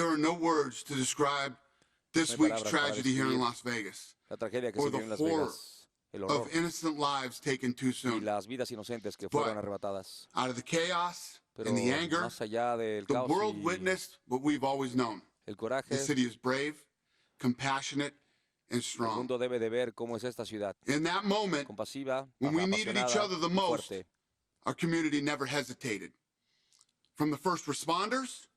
There are no words to describe this week's tragedy here in Las Vegas, La tragedia que or se vivió en the Las horror Vegas, el horror of innocent lives taken too y soon. las vidas inocentes que fueron arrebatadas. Out of the chaos Pero and the anger, más allá del the caos world y witnessed what we've always known. el coraje, The city is brave, compassionate, and el strong. mundo debe de ver cómo es esta ciudad. In that moment, Compasiva, when we needed each apasionada other the y most, fuerte. our community never hesitated. From the first responders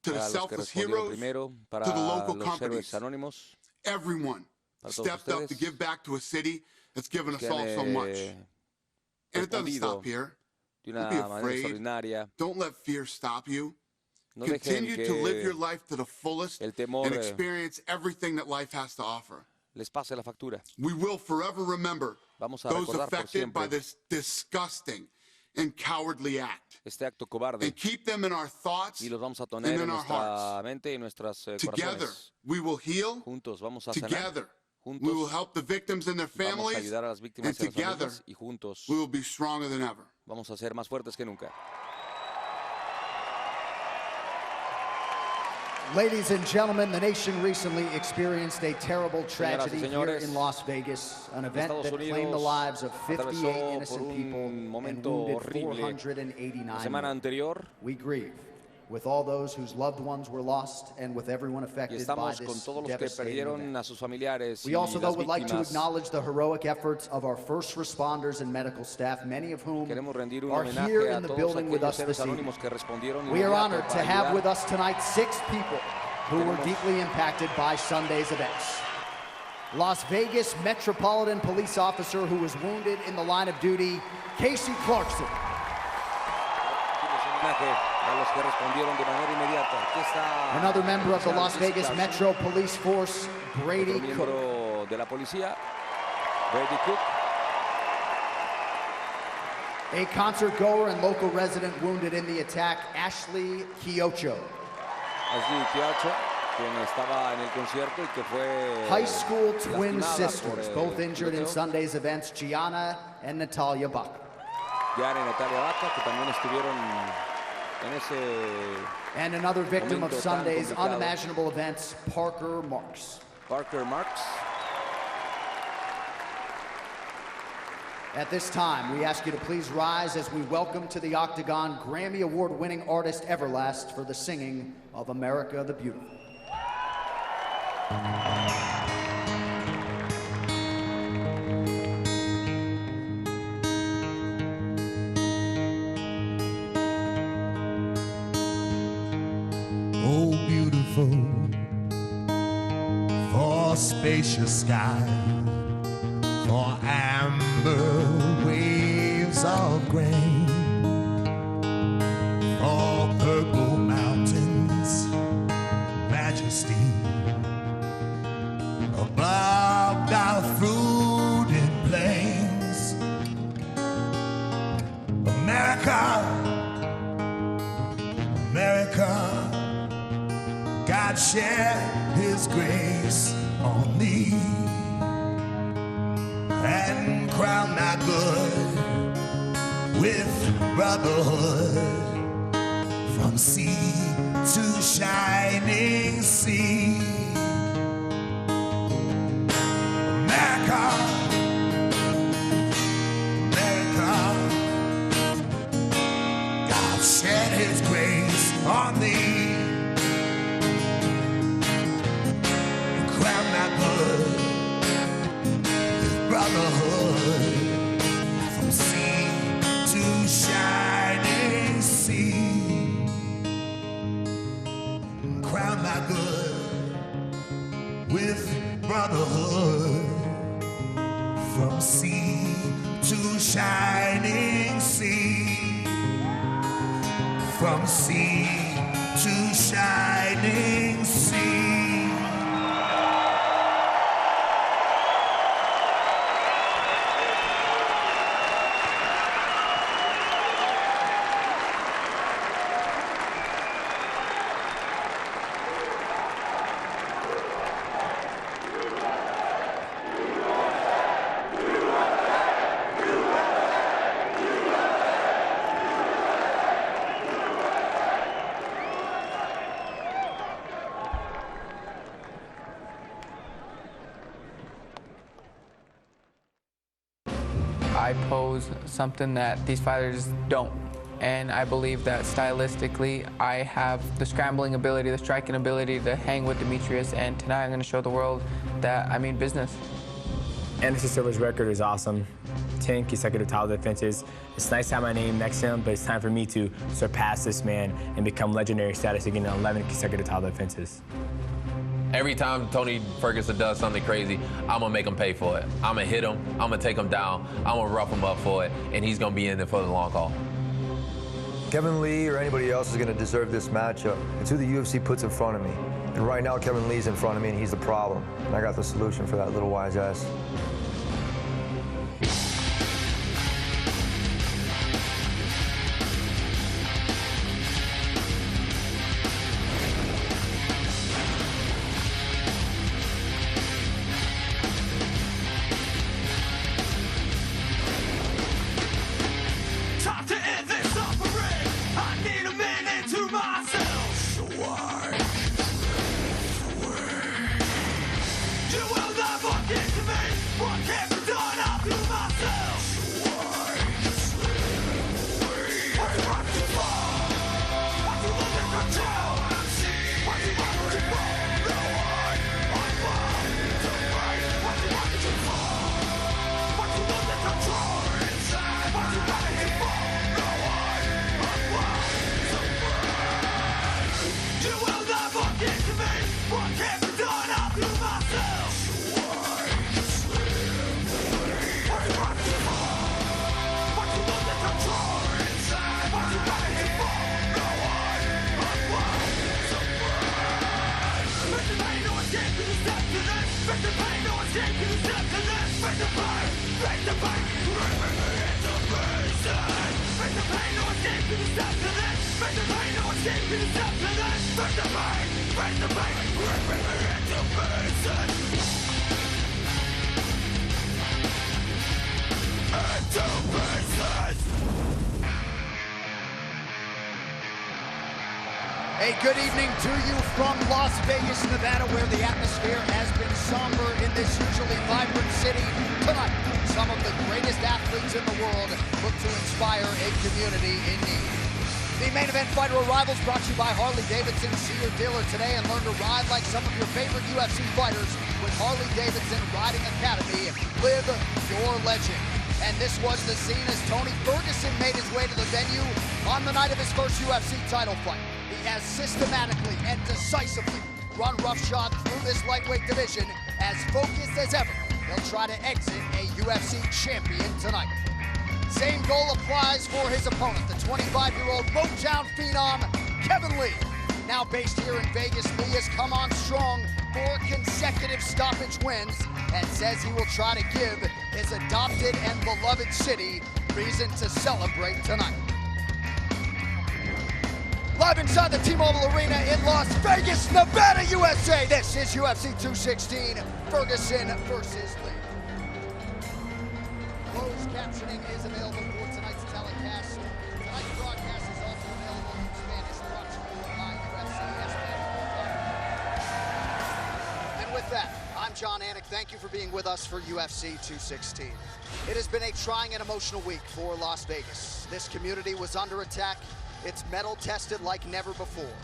to the Para los que selfless respondieron heroes primero, para to the local los héroes companies, anónimos, everyone para todos stepped up to ustedes give back to a city that's given us que all han so much. And it doesn't respondido stop here. de Don't una be manera afraid. extraordinaria. Don't let fear stop you. No dejen Continue to live que your life to the fullest el temor and experience everything that life has to offer. les pase la factura. We will forever remember Vamos a those recordar por affected by siempre this disgusting and cowardly act, este acto cobarde and keep them in our thoughts y los vamos a and tener in en our hearts. nuestra mente y en nuestros Together, corazones. we will heal. Juntos vamos a sanar. Together, we will Juntos help the victims and their vamos a families. ayudar a las And víctimas y a las together, familias y juntos we will be stronger than ever. vamos a ser más fuertes que nunca. Ladies and gentlemen, the nation recently experienced a terrible tragedy here señores, in Las Vegas, an event Estados that claimed the Unidos lives of 58 atravesó innocent por un people and momento wounded horrible. 489 La semana more. anterior We grieve with all those whose loved ones were lost and with everyone y affected by estamos con this todos los que devastating perdieron event. a sus familiares We y also, though, las would like to víctimas. acknowledge the heroic efforts of our first responders and medical staff, many of whom Queremos rendir un are homenaje here a in the todos building with us aquellos this héroes evening. anónimos que respondieron We are inmediato honored to para have ayudar. with us tonight 6 people who were deeply impacted by Sunday's events. Las Vegas Metropolitan Police Officer who was wounded in the line of duty, Casey Clarkson. Homenaje a los que respondieron de manera inmediata. Aquí está Another member of the Las Casey Vegas Clarkson, Metro Police Force, Brady otro Cook. miembro de la policía, Brady Cook. A concert goer and local resident wounded in the attack, Ashley Kiocho. Ashley Piacho, quien estaba en el concierto y que fue High school twin lastimada sisters, por both injured in tiroteo. Sunday's events, Gianna and Natalia Buck. Gianna y Natalia Vaca, que también estuvieron en ese And another victim of momento tan Sunday's complicado. unimaginable events, Parker Marks. Parker Marks. At this time, we ask you to please rise as we welcome to the Octagon Grammy Award-winning artist Everlast for the singing of America the Beautiful. Oh, beautiful, for spacious sky, for amber waves of grain, for purple mountains, majesty, above our fruited plains. America, America, God shed His grace on thee and crown thy good with brotherhood from sea to shining sea. America, America, God shed His grace on thee. Crown that good with brotherhood from sea to shining sea. Crown that good with brotherhood from sea to shining sea. From sea to shining sea. I pose something that these fighters don't. And I believe that stylistically, I have the scrambling ability, the striking ability to hang with Demetrius, and tonight I'm going to show the world that I mean business. Anderson Silva's record is awesome. 10 consecutive title defenses. It's nice to have my name next to him, but it's time for me to surpass this man and become legendary status again in 11 consecutive title defenses. Every time Tony Ferguson does something crazy, I'm gonna make him pay for it. I'm gonna hit him, I'm gonna take him down, I'm gonna rough him up for it, and he's gonna be in there for the long haul. Kevin Lee or anybody else is gonna deserve this matchup. It's who the UFC puts in front of me. And right now, Kevin Lee's in front of me, and he's the problem. And I got the solution for that little wise ass. Time to end this offering. I need a minute to myself. You will never get to me. What can't be done, I'll do myself. What you want to fall? What you lose in control? What you want to fall? No one. What you want to fall? What you lose in control? What you want to fall? No one. You will never get to me. What can't be done, I'll do myself. What you want to fall? What you lose in control? What you want to fall? No one. Make the pain, no escape to the step to this. Make the pain, no escape to the step to this. Make the pain, make the pain. Rip me into pieces. Make the pain, no escape to the step to this. Make the pain, no escape to the step to this. Make the pain, make the pain. Rip me into pieces. Into pieces. A good evening to you from Las Vegas, Nevada, where the atmosphere has been somber in this usually vibrant city. Tonight, some of the greatest athletes in the world look to inspire a community in need. The main event fighter arrivals brought to you by Harley-Davidson. See your dealer today and learn to ride like some of your favorite UFC fighters with Harley-Davidson Riding Academy. Live your legend. And this was the scene as Tony Ferguson made his way to the venue on the night of his first UFC title fight. He has systematically and decisively run roughshod through this lightweight division. As focused as ever, he'll try to exit a UFC champion tonight. Same goal applies for his opponent, the 25-year-old Motown phenom, Kevin Lee. Now based here in Vegas, Lee has come on strong, 4 consecutive stoppage wins, and says he will try to give his adopted and beloved city reason to celebrate tonight. Live inside the T-Mobile Arena in Las Vegas, Nevada, USA, this is UFC 216, Ferguson versus Lee. Closed captioning is available for tonight's telecast. Tonight's broadcast is also available in Spanish, brought to you by UFC Español. And with that, I'm John Anik. Thank you for being with us for UFC 216. It has been a trying and emotional week for Las Vegas. This community was under attack. It's metal tested like never before.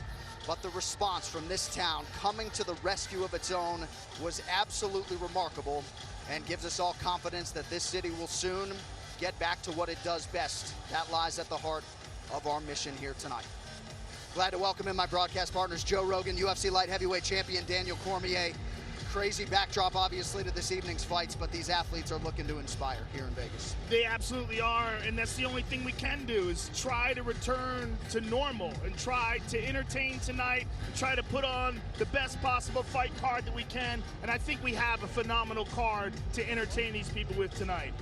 But the response from this town coming to the rescue of its own was absolutely remarkable and gives us all confidence that this city will soon get back to what it does best. That lies at the heart of our mission here tonight. Glad to welcome in my broadcast partners, Joe Rogan, UFC light heavyweight champion Daniel Cormier. Crazy backdrop, obviously, to this evening's fights, but these athletes are looking to inspire here in Vegas. They absolutely are, and that's the only thing we can do is try to return to normal and try to entertain tonight, try to put on the best possible fight card that we can, and I think we have a phenomenal card to entertain these people with tonight.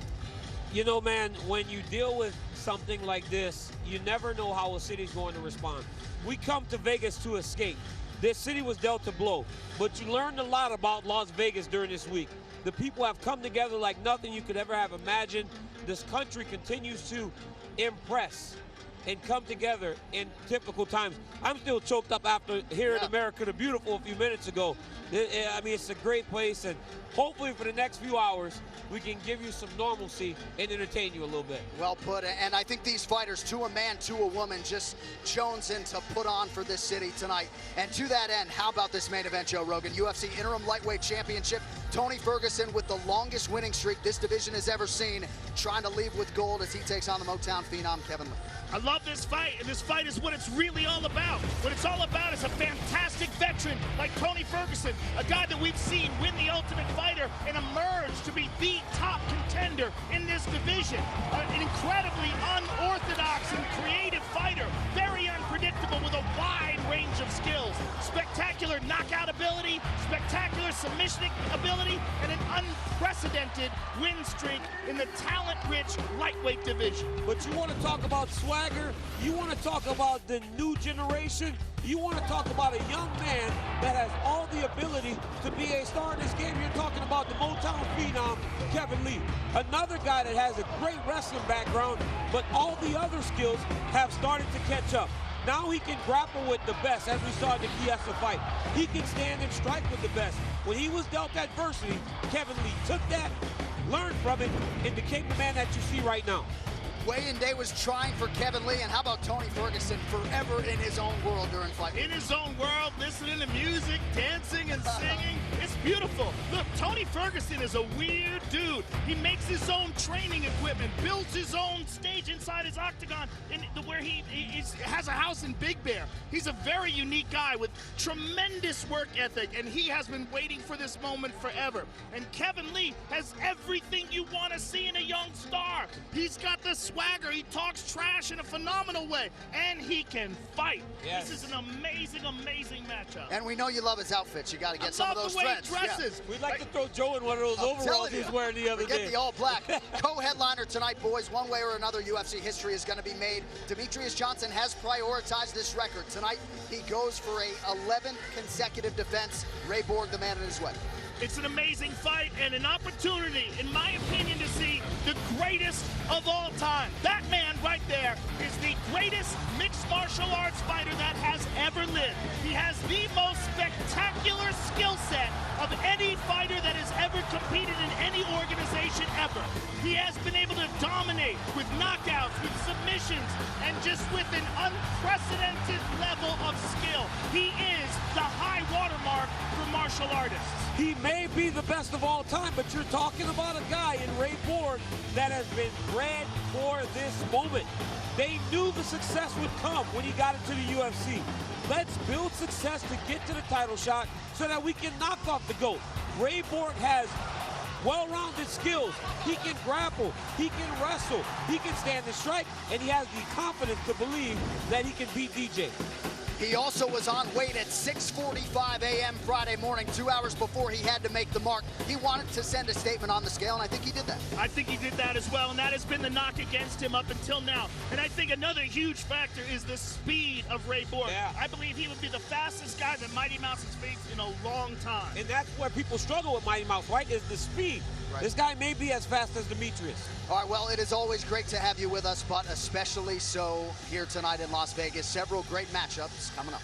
You know, man, when you deal with something like this, you never know how a city's going to respond. We come to Vegas to escape. This city was dealt a blow, but you learned a lot about Las Vegas during this week. The people have come together like nothing you could ever have imagined. This country continues to impress. and come together in difficult times. I'm still choked up after hearing America the Beautiful a few minutes ago. I mean, it's a great place, and hopefully for the next few hours, we can give you some normalcy and entertain you a little bit. Well put, and I think these fighters, to a man, to a woman, just jonesing to put on for this city tonight. And to that end, how about this main event, Joe Rogan? UFC Interim Lightweight Championship, Tony Ferguson with the longest winning streak this division has ever seen, trying to leave with gold as he takes on the Motown phenom, Kevin Lee. I love this fight, and this fight is what it's really all about. What it's all about is a fantastic veteran like Tony Ferguson, a guy that we've seen win the Ultimate Fighter and emerge to be the top contender in this division. An incredibly unorthodox and creative fighter, very unpredictable with a wide range of skills. Spectacular knockout ability, spectacular submission ability, and an unprecedented win streak in the talent-rich lightweight division. But you want to talk about swagger, you want to talk about the new generation, you want to talk about a young man that has all the ability to be a star in this game. You're talking about the Motown phenom, Kevin Lee. Another guy that has a great wrestling background, but all the other skills have started to catch up. Now he can grapple with the best, as we saw in the Chiesa fight. He can stand and strike with the best. When he was dealt adversity, Kevin Lee took that, learned from it, and became the man that you see right now. Weigh-in day was trying for Kevin Lee, and how about Tony Ferguson, forever in his own world during fight? In his own world, listening to music, dancing and singing. It's beautiful. Look, Tony Ferguson is a weird dude. He makes his own training equipment, builds his own stage inside his octagon, where he has a house in Big Bear. He's a very unique guy with tremendous work ethic, and he has been waiting for this moment forever. And Kevin Lee has everything you want to see in a young star. He's got the swagger, he talks trash in a phenomenal way, and he can fight. Yes. This is an amazing, amazing matchup. And we know you love his outfits. You got to get some of those I love threads. the way he dresses. We'd like to throw Joe in one of those overalls he was wearing the other day. Forget the all black. Co-headliner tonight, boys. One way or another, UFC history is going to be made. Demetrius Johnson has prioritized this record. Tonight, he goes for a 11th consecutive defense. Ray Borg, the man in his way. It's an amazing fight and an opportunity, in my opinion, to see the greatest of all time. That man right there is the greatest mixed martial arts fighter that has ever lived. He has the most spectacular skill set of any fighter that has ever competed in any organization ever. He has been able to dominate with knockouts, with submissions, and just with an unprecedented level of skill. He is the high watermark for martial artists. He may be the best of all time, but you're talking about a guy in Ray Borg that has been bred for this moment. They knew the success would come when he got into the UFC. Let's build success to get to the title shot so that we can knock off the GOAT. Ray Borg has well-rounded skills. He can grapple, he can wrestle, he can stand and strike, and he has the confidence to believe that he can beat DJ. He also was on weight at 6:45 a.m. Friday morning, 2 hours before he had to make the mark. He wanted to send a statement on the scale, and I think he did that. I think he did that as well, and that has been the knock against him up until now. And I think another huge factor is the speed of Ray Borg. Yeah. I believe he would be the fastest guy that Mighty Mouse has faced in a long time. And that's where people struggle with Mighty Mouse, right, is the speed. Right. This guy may be as fast as Demetrius. All right, well, it is always great to have you with us, but especially so here tonight in Las Vegas. Several great matchups coming up.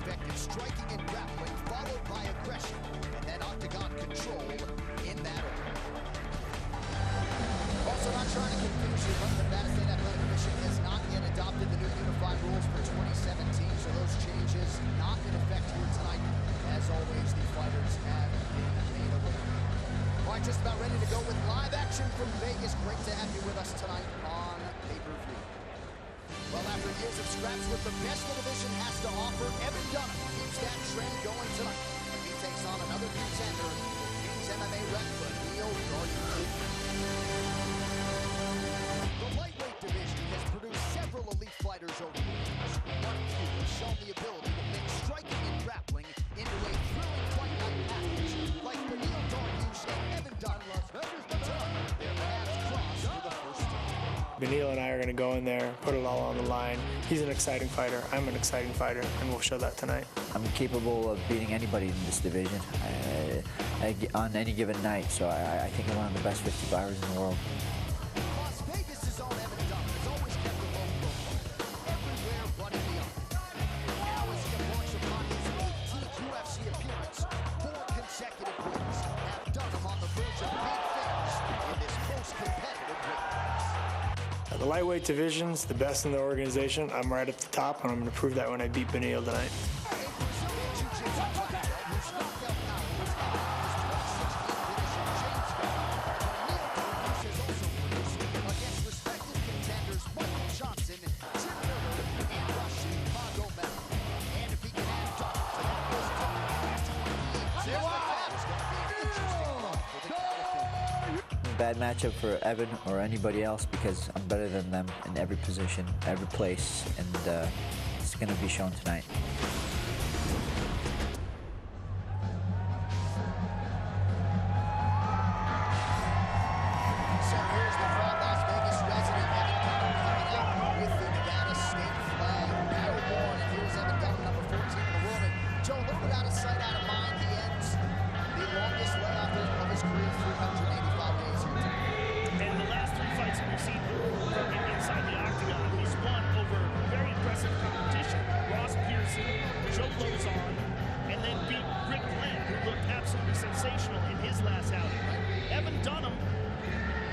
Effective striking and grappling, followed by aggression, and then octagon control in that order. trying to confuse you, but the Nevada State Athletic Commission has not yet adopted the new unified rules for 2017, so those changes not in effect here tonight. As always, the fighters have been made aware. All right, just about ready to go with live action from Vegas. Great to have you with us tonight on pay-per-view. Well, after years of scraps with the best the division has to offer, Evan Dunham keeps that trend going tonight. He takes on another contender, King's MMA rep, Neil Garden. The lightweight division has produced several elite fighters over the years. But few have shown the ability to mix striking and grappling into a thrilling fight night package. Like Neil Garden and Evan Dunham. Their paths cross for the first time. Benil and I are going to go in there, put it all on the line. He's an exciting fighter. I'm an exciting fighter, and we'll show that tonight. I'm capable of beating anybody in this division on any given night, so I think I'm one of the best 50 fighters in the world. Las Vegas' own Evan Dunham has always kept a low profile, everywhere but in the army. Now as he embarks upon his 18th UFC appearance, 4 consecutive wins have Dunham on the verge of big things in this most competitive weight class. The lightweight division's the best in the organization. I'm right at the top, and I'm going to prove that when I beat Benil tonight. Bad matchup for Evan or anybody else because I'm better than them in every position, every place, and it's going to be shown tonight. So here's the proud Las Vegas resident Evan Dunham coming out with the Nevada state flag. Airborne, and here's Evan Dunham, number 14 in the world. And Joe, a little bit out of sight, out of mind. He ends the longest layoff of his career, 385 days here tonight. And the last 3 fights that we've seen from him inside the octagon, he's won over very impressive competition. Ross Pearson, Joe Lozon, and then beat Rick Glenn, who looked absolutely sensational in his last outing. Evan Dunham,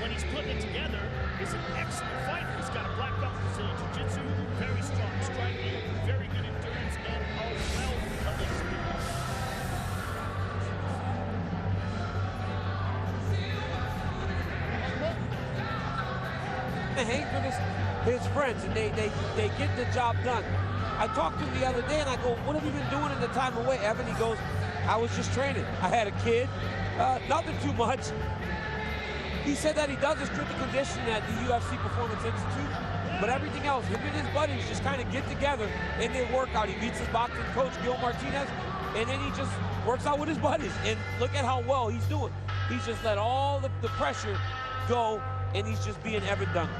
when he's putting it together, is an excellent fighter. He's got a black belt in Brazilian Jiu-Jitsu, very strong striking, very good endurance, and a wealth of experience. To hang for his friends, and they get the job done. I talked to him the other day, and I go, "What have you been doing in the time away, Evan?" He goes, "I was just training. I had a kid, nothing too much." He said that he does his strength and conditioning at the UFC Performance Institute, but everything else, him and his buddies just kind of get together and they work out. He meets his boxing coach, Gil Martinez, and then he just works out with his buddies. And look at how well he's doing. He's just let all the pressure go, and he's just being Evan Dunham.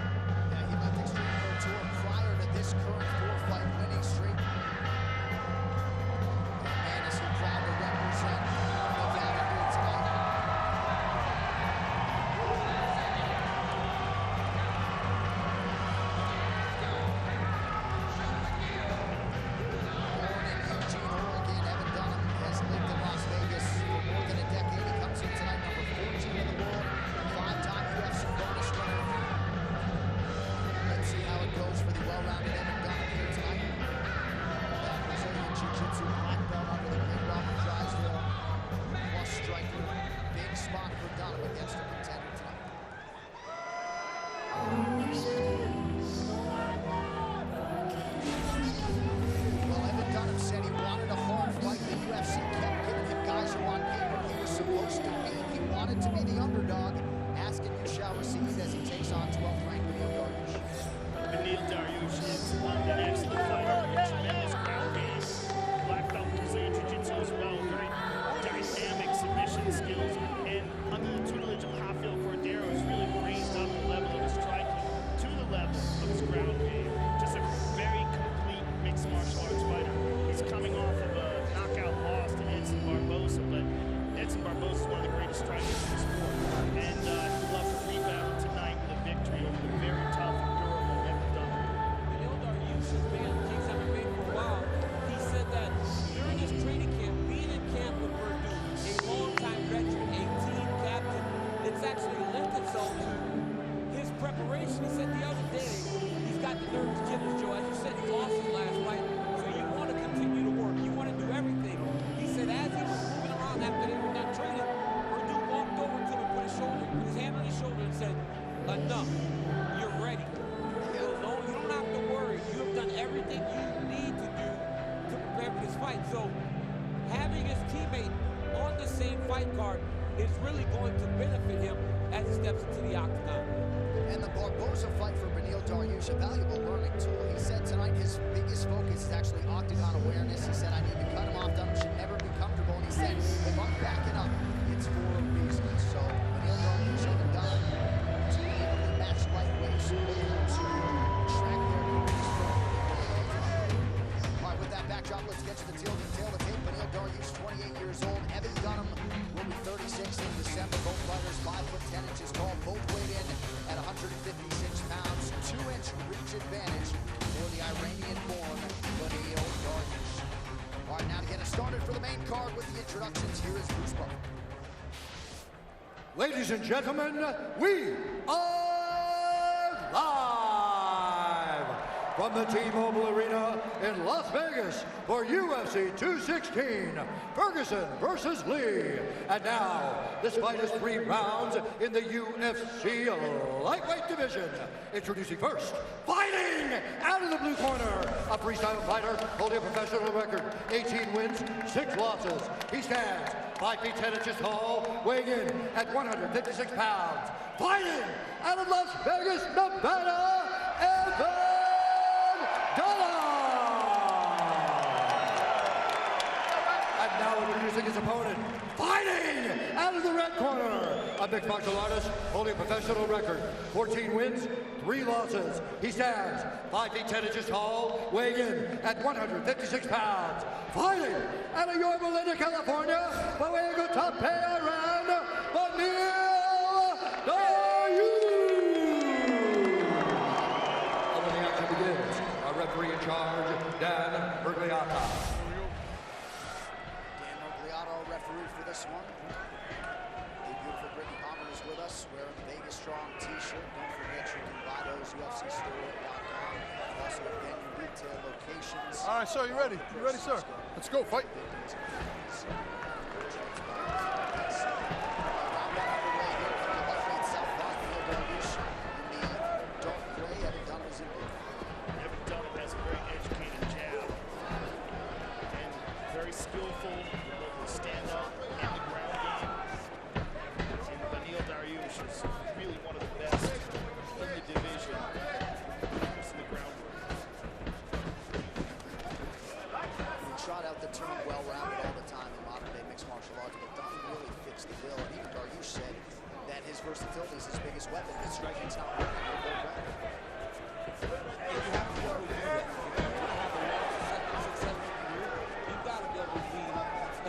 Yeah, he left Extreme Pro Tour prior to this current 4-fight winning streak. And is he proud to represent Nevada here tonight? Born in Eugene, Oregon, Evan Dunham has lived in Las Vegas for more than a decade. He comes in tonight, number 14 in the world, 5-time UFC bonus winner. Let's see how it goes for the well-rounded Evan Dunham here tonight. That Brazilian Jiu-Jitsu black belt under the King Robert Drysdale. Plus striker. Big spot for Dunham against a contender tonight. Well, Evan Dunham said he wanted a hard fight. The UFC kept giving him guys who on paper he was supposed to beat. He wanted to be the underdog. Ask and you shall receive as he takes on 12th ranked Benil Dariush. Benil Dariush is an excellent fighter, tremendous ground game, black belt in Brazilian Jiu-Jitsu as well, very dynamic submission skills, and under the tutelage of Rafael Cordeiro has really raised up the level of his striking to the level of his ground game. Just a very complete mixed martial arts fighter. He's coming off of a knockout loss to Edson Barboza, but Edson Barboza is one of the greatest strikers in the sport, and he'd love to rebound tonight with a victory over He said the other day, he's got the nervous jitters, Joe. As you said, he lost his last fight. So you want to continue to work. You want to do everything. He said as he was moving around after they were done training, Purdue walked over to him, put his hand on his shoulder and said, enough. You're ready. You don't have to worry. You have done everything you need to do to prepare for this fight. So having his teammate on the same fight card is really going to benefit him as he steps into the octagon. And the Barboza fight for Beneil Dariush, a valuable learning tool. He said tonight his biggest focus is actually octagon awareness. He said, I need to cut him off. Dunham should never be comfortable. And he said, if I'm backing up, it's for a reason. So Beneil Dariush and Dunham, two evenly matched lightweights, looking to track their careers forward. All right, with that backdrop, let's get to the tail of the tape. Beneil Dariush, 28 years old. Evan Dunham will be 36 in December. Both fighters 5 foot 10 inches tall. Both weighed in at 156 pounds. 2-inch reach advantage for the Iranian-born Beneil Dariush. All right, now to get us started for the main card with the introductions, here is Bruce Buffer. Ladies and gentlemen, we are live from the T-Mobile Arena in Las Vegas for UFC 216, Ferguson versus Lee. And now, this fight is 3 rounds in the UFC lightweight division. Introducing first, fighting out of the blue corner, a freestyle fighter holding a professional record, 18 wins, 6 losses. He stands 5 feet 10 inches tall, weighing in at 156 pounds. Fighting out of Las Vegas, Nevada, Elbowy And now introducing his opponent, fighting out of the red corner, a mixed martial artist holding a professional record, 14 wins, 3 losses. He stands 5 feet 10 inches tall, weighing in at 156 pounds. Fighting out of Yorba Linda, California, by way of the top pair around, Beneil Dariush. And when the action begins, our referee in charge, Dan Bergliata. Referee for this one. The beautiful Brittany Palmer is with us, wearing the Vegas Strong t-shirt. Don't forget you can buy those UFCstore.com. Also again your retail locations. All right, sir, you ready? You ready, sir? Let's go, fight. Evan Dunham has a very educated jab and very skillful stand up and the ground game. And Beneil Dariush is really one of the best in the division. It's the groundwork. We trot out the term well-rounded all the time in modern-day mixed martial arts, but Dunham really fits the bill. And even Dariush said that his versatility is his biggest weapon. His striking's not working.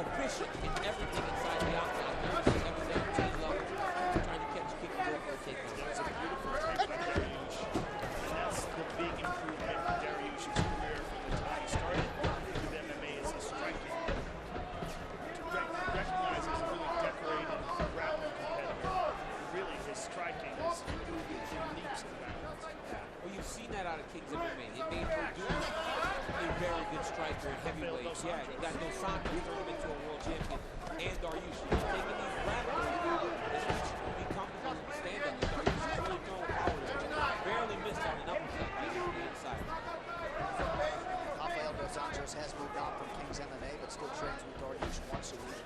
Efficient in everything inside the octagon. Everything to his level. Trying to catch, kick, and go for a takedown. It's a beautiful take by Dariush. And that's the big improvement in Dariush's career from the time he started with MMA as a striking. Recognized as a really decorated ground competitor. Really, his striking is in leaps and bounds. Well, you've seen that out of Kings MMA. It made Purdue a very good striker in heavyweight. Yeah, you got Dos Santos turned him into a world champion. And Dariush, he's taking these laterals. This is be comfortable in the stand-up. Dariush is really throwing power there. Barely missed on an uppercut right on the inside. Rafael Dos Santos has moved on from Kings MMA, but still trains with Dariush once a week.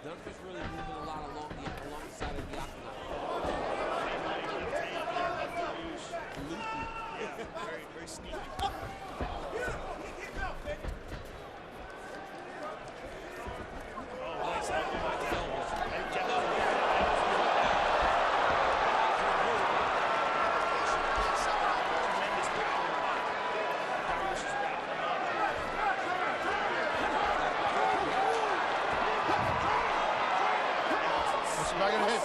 Dunham is really moving a lot along the side of the octagon. Very, very sneaky. Back in the head.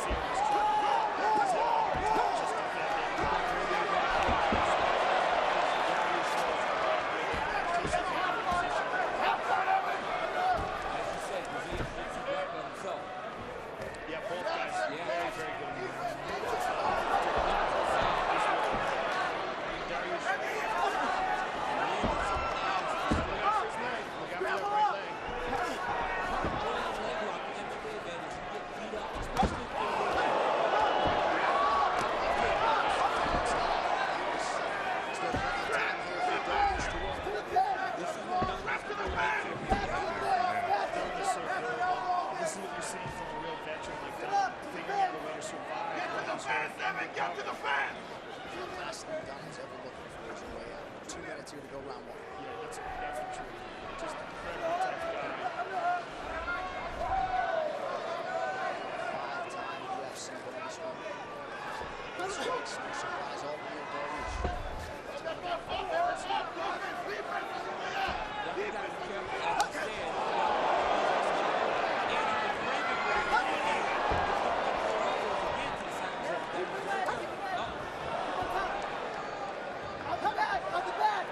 is what you're seeing from a real veteran like Dunham, figuring out a way to survive. Get to the fence! Last thing Dunham's ever looking for is a way out. 2 minutes here to go round one. Yeah, that's for true. Just incredibly tough guy. 5-time UFC winning scorer. Strikes, no surprise, all Beneil Dariush.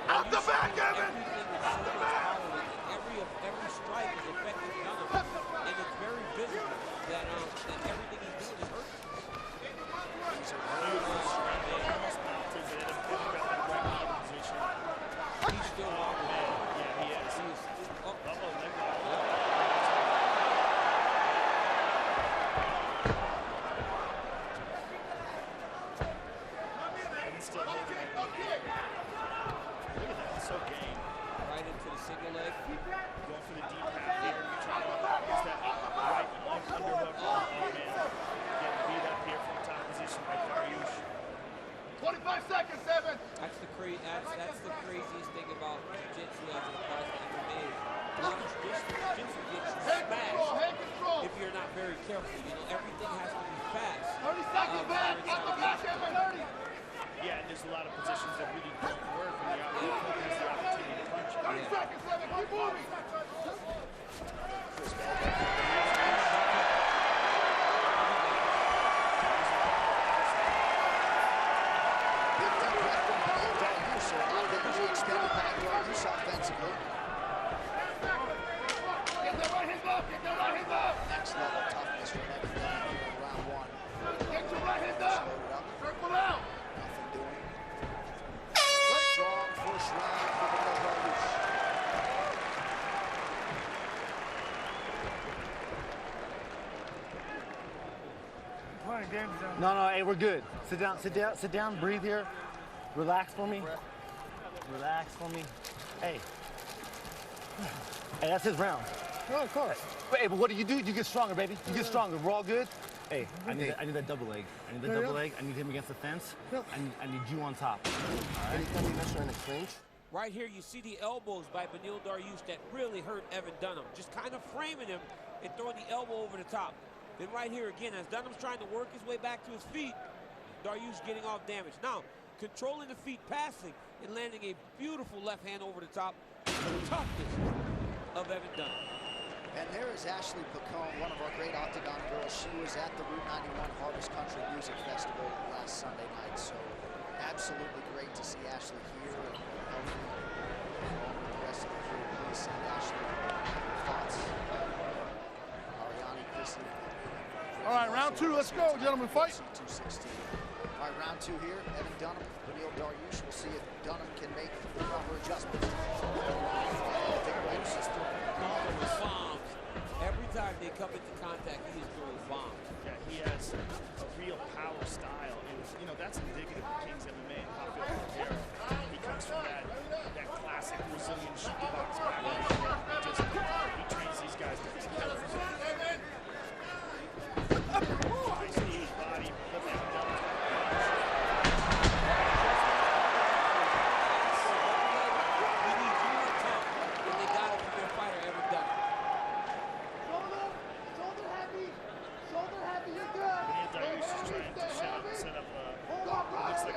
Out the back, Evan! Every strike is affecting Dunham, and it's very visible that everything he's doing is hurting. He's still longer than Yeah, he is. He's still holding it. Look at that, so game. Right into the single leg. Going for the deep half here. You're trying to use that right underhook. Oh, man. Getting beat up here from top position by Dariush. 25 seconds, Evan! That's the craziest thing about jiu-jitsu as it applies to MMA. A lot of jiu-jitsu gets smashed if you're not very careful. You know, everything has to be fast. 30 seconds back! Out the back, Evan! 30! Yeah, and there's a lot of positions that really don't work when the opponent has the opportunity to punch. 30 seconds, Evan! Keep moving! Next level toughness from Evan Dunham in round one. Get your right hand up! Circle out! Nothing doing. Strong first round for Beneil Dariush. No, hey, we're good. Sit down, breathe here. Relax for me. Relax for me. Hey, that's his round. Oh, of course. Hey, but what do? You get stronger, baby. You get stronger. We're all good. Hey, I need that double leg. I need him against the fence. I need you on top. All right? Anytime you mess around the clinch. Right here, you see the elbows by Beneil Dariush that really hurt Evan Dunham. Just kind of framing him and throwing the elbow over the top. Then right here again, as Dunham's trying to work his way back to his feet, Dariush getting off damage. Now, controlling the feet, passing, and landing a beautiful left hand over the top. The toughness of Evan Dunham. And there is Ashley Pacone, one of our great Octagon girls. She was at the Route 91 Harvest Country Music Festival last Sunday night. So absolutely great to see Ashley here and healthy. The rest of the crew, please send Ashley thoughts. Ariane, Chrissy. All right, round two. Let's go, gentlemen. Fight. 216. All right, round two here. Evan Dunham, Beneil Dariush. We'll see if Dunham can make the proper adjustments. Bombs. Every time they come into contact, he is throwing bombs. Yeah, he has a real power style, and you know that's indicative of King's MMA and Rafael Cordeiro. He comes from that classic Brazilian shoot box background. He trains these guys to kill them. Nice knee, body, look at him.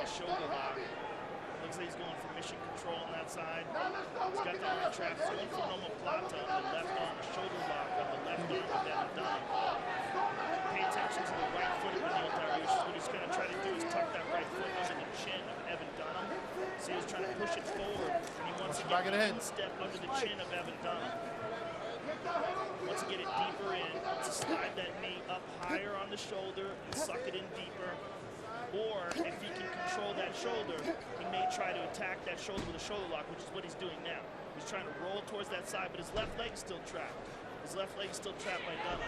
Shoulder lock. Looks like he's going for mission control on that side. He's got that retract. So he's on omoplata on the left arm, the shoulder lock of the left arm of Evan Dunham. Pay attention to the right foot of Beneil Dariush. What he's going to try to do is tuck that right foot under the chin of Evan Dunham. So he's trying to push it forward, and he wants to get one step under the chin of Evan Dunham. Wants to get it deeper in, wants to slide that knee up higher on the shoulder and suck it in deeper. Or if he can control that shoulder, he may try to attack that shoulder with a shoulder lock, which is what he's doing now. He's trying to roll towards that side, but his left leg is still trapped. His left leg is still trapped by Dunham.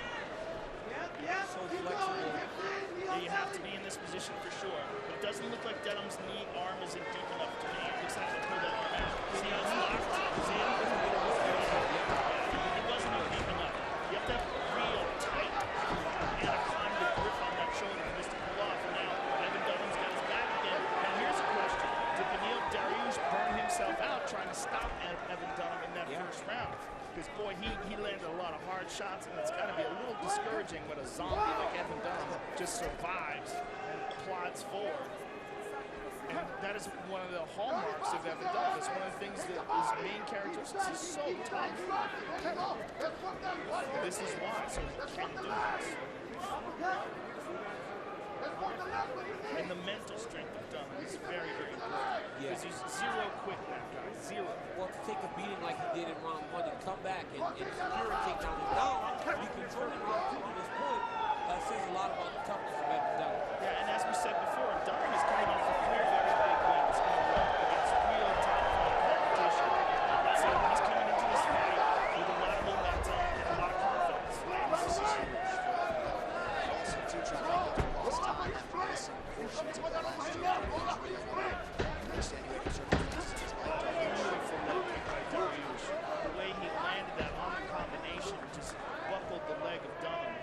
So flexible. Yeah, you have to be in this position for sure. But it doesn't look like Dunham's knee arm isn't deep enough to me. It looks like he'll pull that arm out. See how it's locked? See it? It wasn't deep enough. You have to have real discouraging when a zombie like Evan Dunham just survives and plods forward. And that is one of the hallmarks of Evan Dunham. It's one of the things that his main characteristics is so tough. This is why. So can do this. And the mental strength of Dunham is very, very important. Because he's zero quit that guy. Zero. Well, to take a beating like he did in round 1 and come back and secure a takedown and now be controlling round 2 to this point says a lot about the toughness of Evan Dunham. Yeah, and as we said before, Dunham is coming off of 3 very big wins in a row against real top-flight competition. So he's coming into this fight with a lot of momentum and a lot of confidence. This is huge. Also, too, trying to make it lost time after missing portions of the last 2 years. Understanding what circumstances like Beautiful low kick by Dariush. The way he landed that arm combination just buckled the leg of Dunham.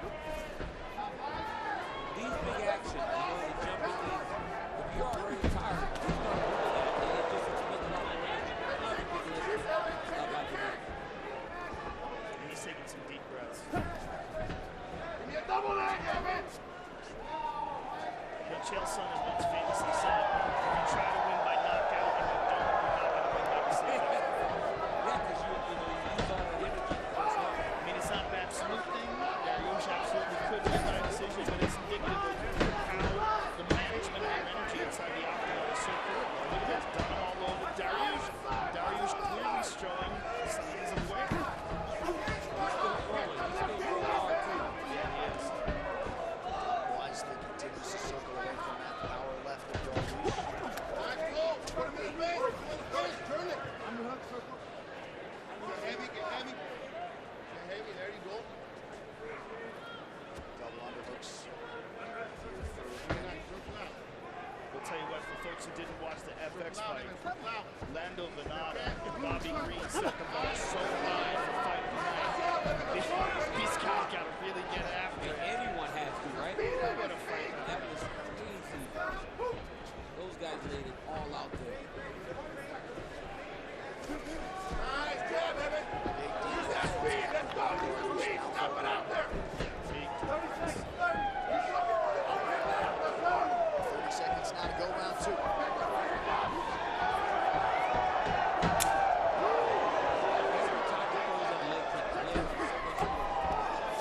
These big action, the jumping in, if you're already tired, you're going to do that. And it just explains a lot of energy. Another big lift by Dunham. And he's taking some deep breaths. Give me a double leg, Evan! Chael Sonnen once famously said, if you try to win by knockout and you don't, you're not going to win by decision. Yeah, because you use all that energy. I mean, it's not an absolute thing. Dariush absolutely could win by decision, but it's indicative of how the management of your energy inside the octagon is so critical. Look at this, Dunham all over Dariush. Dariush clearly showing signs of wear. He's still throwing. He's still throwing hard, too. Yeah, he is. wisely continues to circle away from that power left of Dariush. Put him in the base. Turn it. Underhook circle. Get heavy, get heavy. Get heavy, there you go. Double underhooks. We'll tell you what, for folks who didn't watch the FX fight, Lando Venata and Bobby Green set the bar so high for fight tonight. These guys got to really get after it. Anyone has to, right? What a fight. That was crazy. Those guys laid it all out there. Nice jab, Evan! Use that speed! Let's go! Use the speed! Stop it out there! 30 seconds now to go, round 2.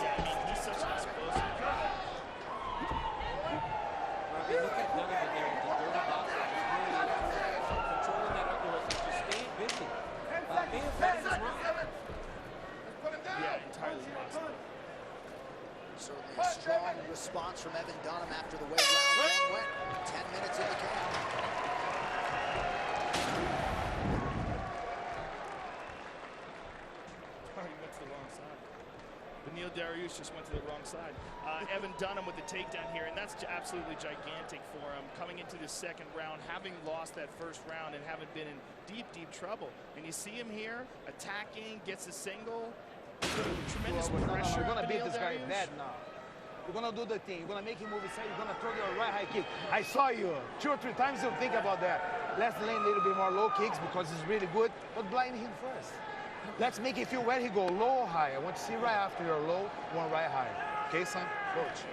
Yeah, I mean, he's such an explosive guy. Look at none of it there. The dirty boxer just really controlling that underhook and just staying busy. May have had his run. Yeah, entirely lost it. Certainly a strong response from Evan Dunham after the way round 1 went. 10 minutes in the count. He went to the wrong side. Beneil Dariush just went to the wrong side. Evan Dunham with the takedown here, and that's absolutely gigantic for him. Coming into the second round, having lost that first round and having been in deep, deep trouble. And you see him here, attacking, gets a single. Tremendous pressure. You're gonna beat Beneil this guy Dariush. bad now. You're gonna do the thing. You're gonna make him move inside. You're gonna throw your right high kick. I saw you 2 or 3 times. You'll think about that. Let's lane a little bit more low kicks because he's really good. But blind him first. Let's make it feel where he go, low or high. I want to see right after your low, one right high. Okay, son? Coach.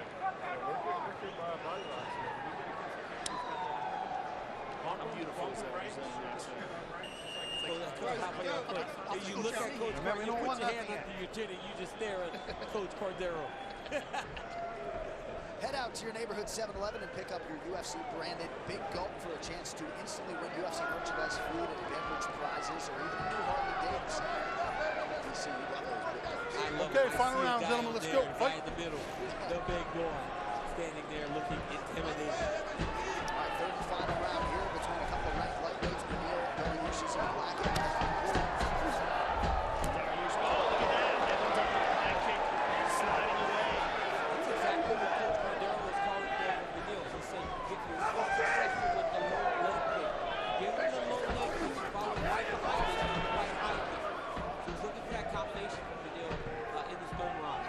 Beautiful. You look at Coach Cordero, you put your hand under your chin and you just stare at Coach Cordero. Head out to your neighborhood 7-Eleven and pick up your UFC branded Big Gulp for a chance to instantly win UFC merchandise, food, and beverage prizes, or even a new Harley Davidson. DC, you got those big gulps. Okay, final round, gentlemen. Let's go. Right in the middle, the big boy, standing there looking intimidating. All right, third and final round here between a couple of ranked lightweights. Beneil Dariush is in black and Dariush, oh, look at that. Evan Dunham, that kick sliding away. That's exactly what Coach Cordero was calling for Beneil. He said, get your foot protected with the low leg kick. Give him the low leg kick, followed right behind it with the right high kick. So he's looking for that combination from Beneil in this third round.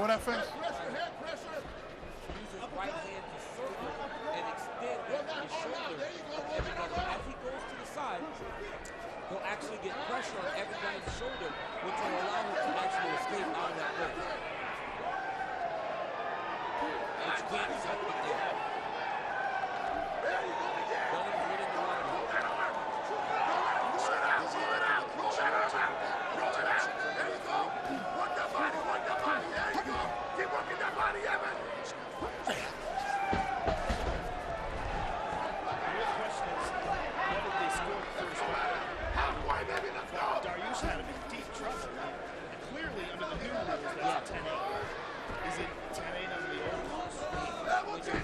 what that fence? Use his right hand to circle and extend his shoulder. As he goes to the side, he'll actually get pressure on Evan Dunham's shoulder, which will allow him to actually escape out of that way. But you can't stop it there. Dunham's winning the round. Keep working that body, Evan! Dariush had him in deep trouble. And clearly, under the new rules, that's 10-8. Is it 10-8 under the old rules? When you're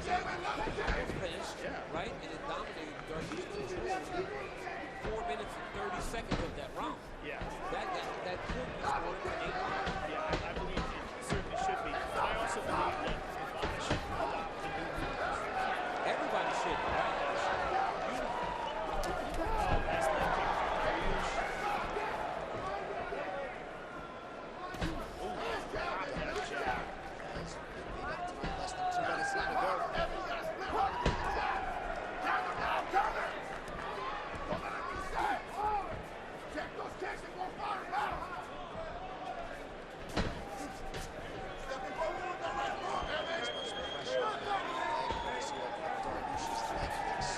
finished, right, and it dominated Dariush for 4 minutes and 30 seconds of that round. Yeah. That could be scored for 8 rounds. Yeah, I believe it certainly should be. But I also believe that Nevada should adopt the new rules. Everybody should, right? Nice leg kick from Dariush. Less than 2 minutes now to go. Check those kicks and go fire back! Stepping forward with the right foot, Evan! Dariush's leg kicks.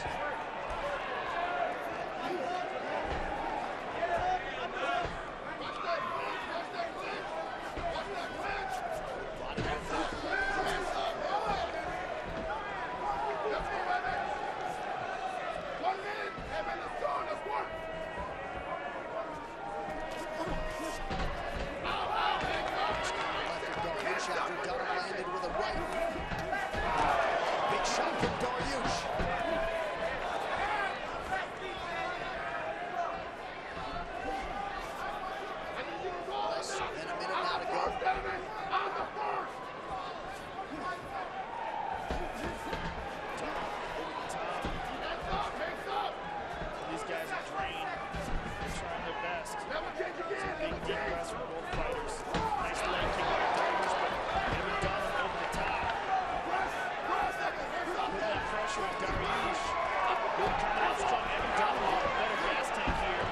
After Dunham landed with a right. Big shot from Dariush. Less than a minute now to go. These guys are drained. They're trying their best. It's a big deep press from both fighters. Nice leg kick by Dariush, but Evan Dunham over the top. Put that pressure on Dariush. Really coming out strong. Evan Dunham with a better gas tank here.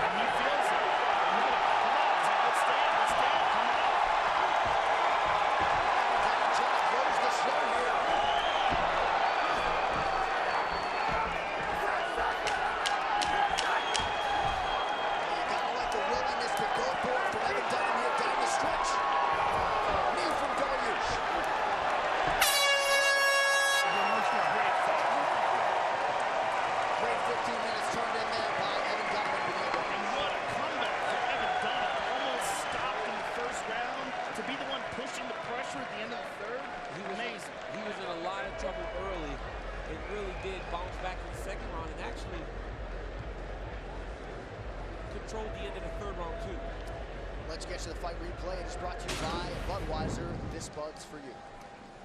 And he feels it. Come on, let's stand, come on. Trying to close the show here. You gotta like the willingness to go for it from Evan Dunham here down the stretch. Knee from Dariush. Great 15 minutes turned in there by Evan Dunham. And what a comeback for Evan Dunham. Almost stopped in the first round to be the one pushing the pressure at the end of the third. Amazing. He was in a lot of trouble early. It really did bounce back in the second round and actually controlled the end of the third round too. Let's get to the fight replay. It is brought to you by Budweiser. This Bud's for you.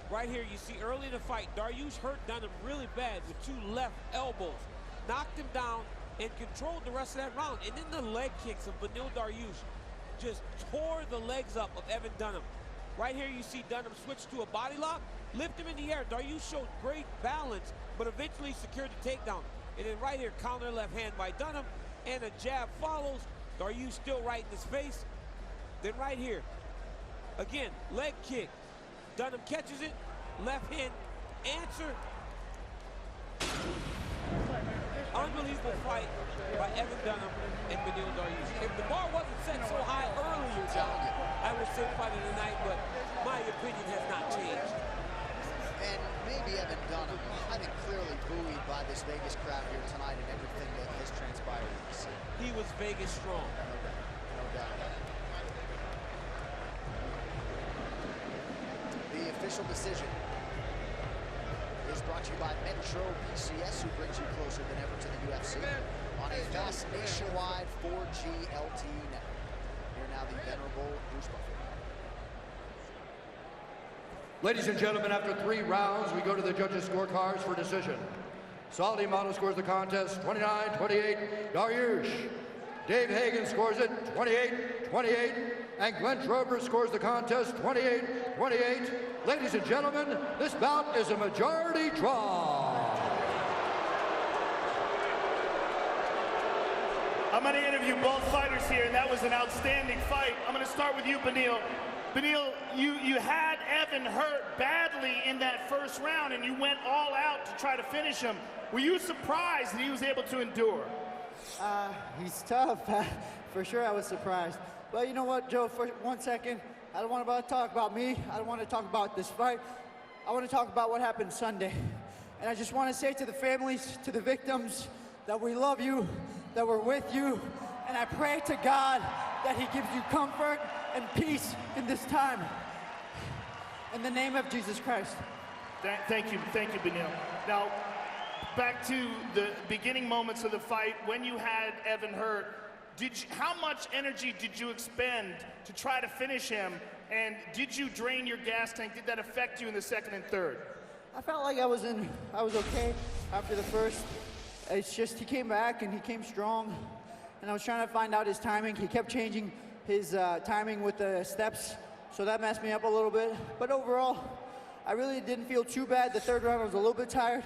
Right here, you see early in the fight, Dariush hurt Dunham really bad with 2 left elbows. Knocked him down and controlled the rest of that round. And then the leg kicks of Beneil Dariush just tore the legs up of Evan Dunham. Right here, you see Dunham switch to a body lock, lift him in the air. Dariush showed great balance, but eventually secured the takedown. And then right here, counter left hand by Dunham, and a jab follows. Dariush still right in his face. Then right here, again, leg kick. Dunham catches it, left hand, answer. Unbelievable fight by Evan Dunham and Beneil Dariush. If the bar wasn't set so high earlier, John, I would say fight of the night, but my opinion has not changed. And maybe Evan Dunham, I think clearly buoyed by this Vegas crowd here tonight and everything that has transpired in the city. He was Vegas strong. No doubt. The official decision is brought to you by Metro PCS, who brings you closer than ever to the UFC on a vast nationwide 4G LTE network. Here now the venerable Bruce Buffer. Ladies and gentlemen, after 3 rounds, we go to the judges' scorecards for decision. Salty Model scores the contest 29-28, Dariush. Dave Hagen scores it 28-28, and Glenn Trover scores the contest 28-28. Ladies and gentlemen, this bout is a majority draw. I'm going to interview both fighters here, and that was an outstanding fight. I'm going to start with you, Beneil. Beneil, you had Evan hurt badly in that first round, and you went all out to try to finish him. Were you surprised that he was able to endure? He's tough. For sure I was surprised. But you know what, Joe, for 1 second, I don't want to talk about me. I don't want to talk about this fight. I want to talk about what happened Sunday. And I just want to say to the families, to the victims, that we love you, that we're with you, and I pray to God that he gives you comfort and peace in this time. In the name of Jesus Christ. Thank you, Beneil. Now, back to the beginning moments of the fight, when you had Evan hurt, how much energy did you expend to try to finish him, and did you drain your gas tank? Did that affect you in the second and third? I felt like I was okay after the first. It's just he came back and he came strong, and I was trying to find out his timing. He kept changing his timing with the steps, so that messed me up a little bit. But overall, I really didn't feel too bad. The third round I was a little bit tired,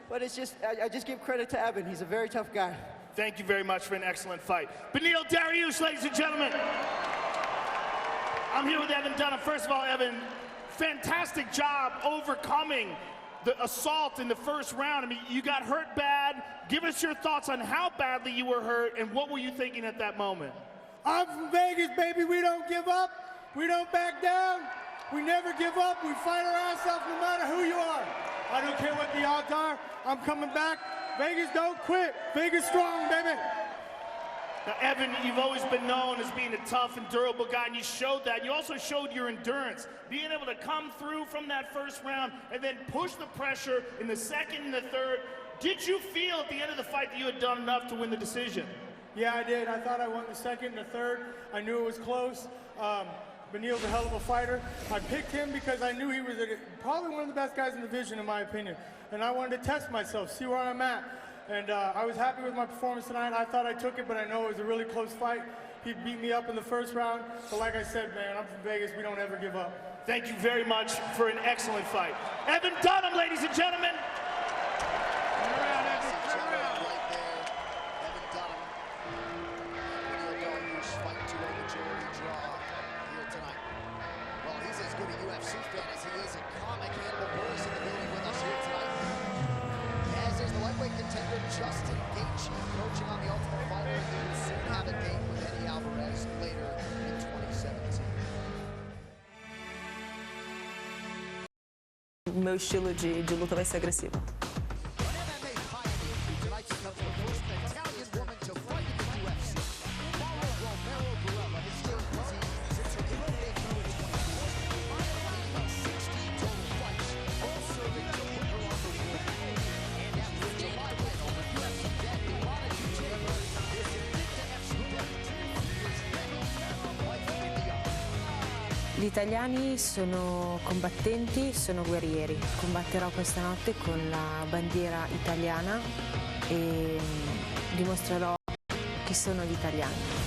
but it's just, I just give credit to Evan. He's a very tough guy. Thank you very much for an excellent fight. Beneil Dariush, ladies and gentlemen. I'm here with Evan Dunham. First of all, Evan, fantastic job overcoming the assault in the first round. I mean, you got hurt bad. Give us your thoughts on how badly you were hurt, and what were you thinking at that moment? I'm from Vegas, baby. We don't give up. We don't back down. We never give up. We fight our ass off no matter who you are. I don't care what the odds are. I'm coming back. Vegas don't quit. Vegas strong, baby. Now, Evan, you've always been known as being a tough and durable guy, and you showed that. You also showed your endurance, being able to come through from that first round and then push the pressure in the second and the third. Did you feel at the end of the fight that you had done enough to win the decision? Yeah, I did. I thought I won the second and the third. I knew it was close. Beneil's a hell of a fighter. I picked him because I knew he was probably one of the best guys in the division, in my opinion. And I wanted to test myself, see where I'm at. And I was happy with my performance tonight. I thought I took it, but I know it was a really close fight. He beat me up in the first round. But like I said, man, I'm from Vegas. We don't ever give up. Thank you very much for an excellent fight. Evan Dunham, ladies and gentlemen. Justin Gaethje approaching on the Ultimate Fighter, and he will soon have a date with Eddie Alvarez later in 2017. O meu estilo de luta vai ser agressivo. Gli italiani sono combattenti, sono guerrieri. Combatterò questa notte con la bandiera italiana e dimostrerò chi sono gli italiani.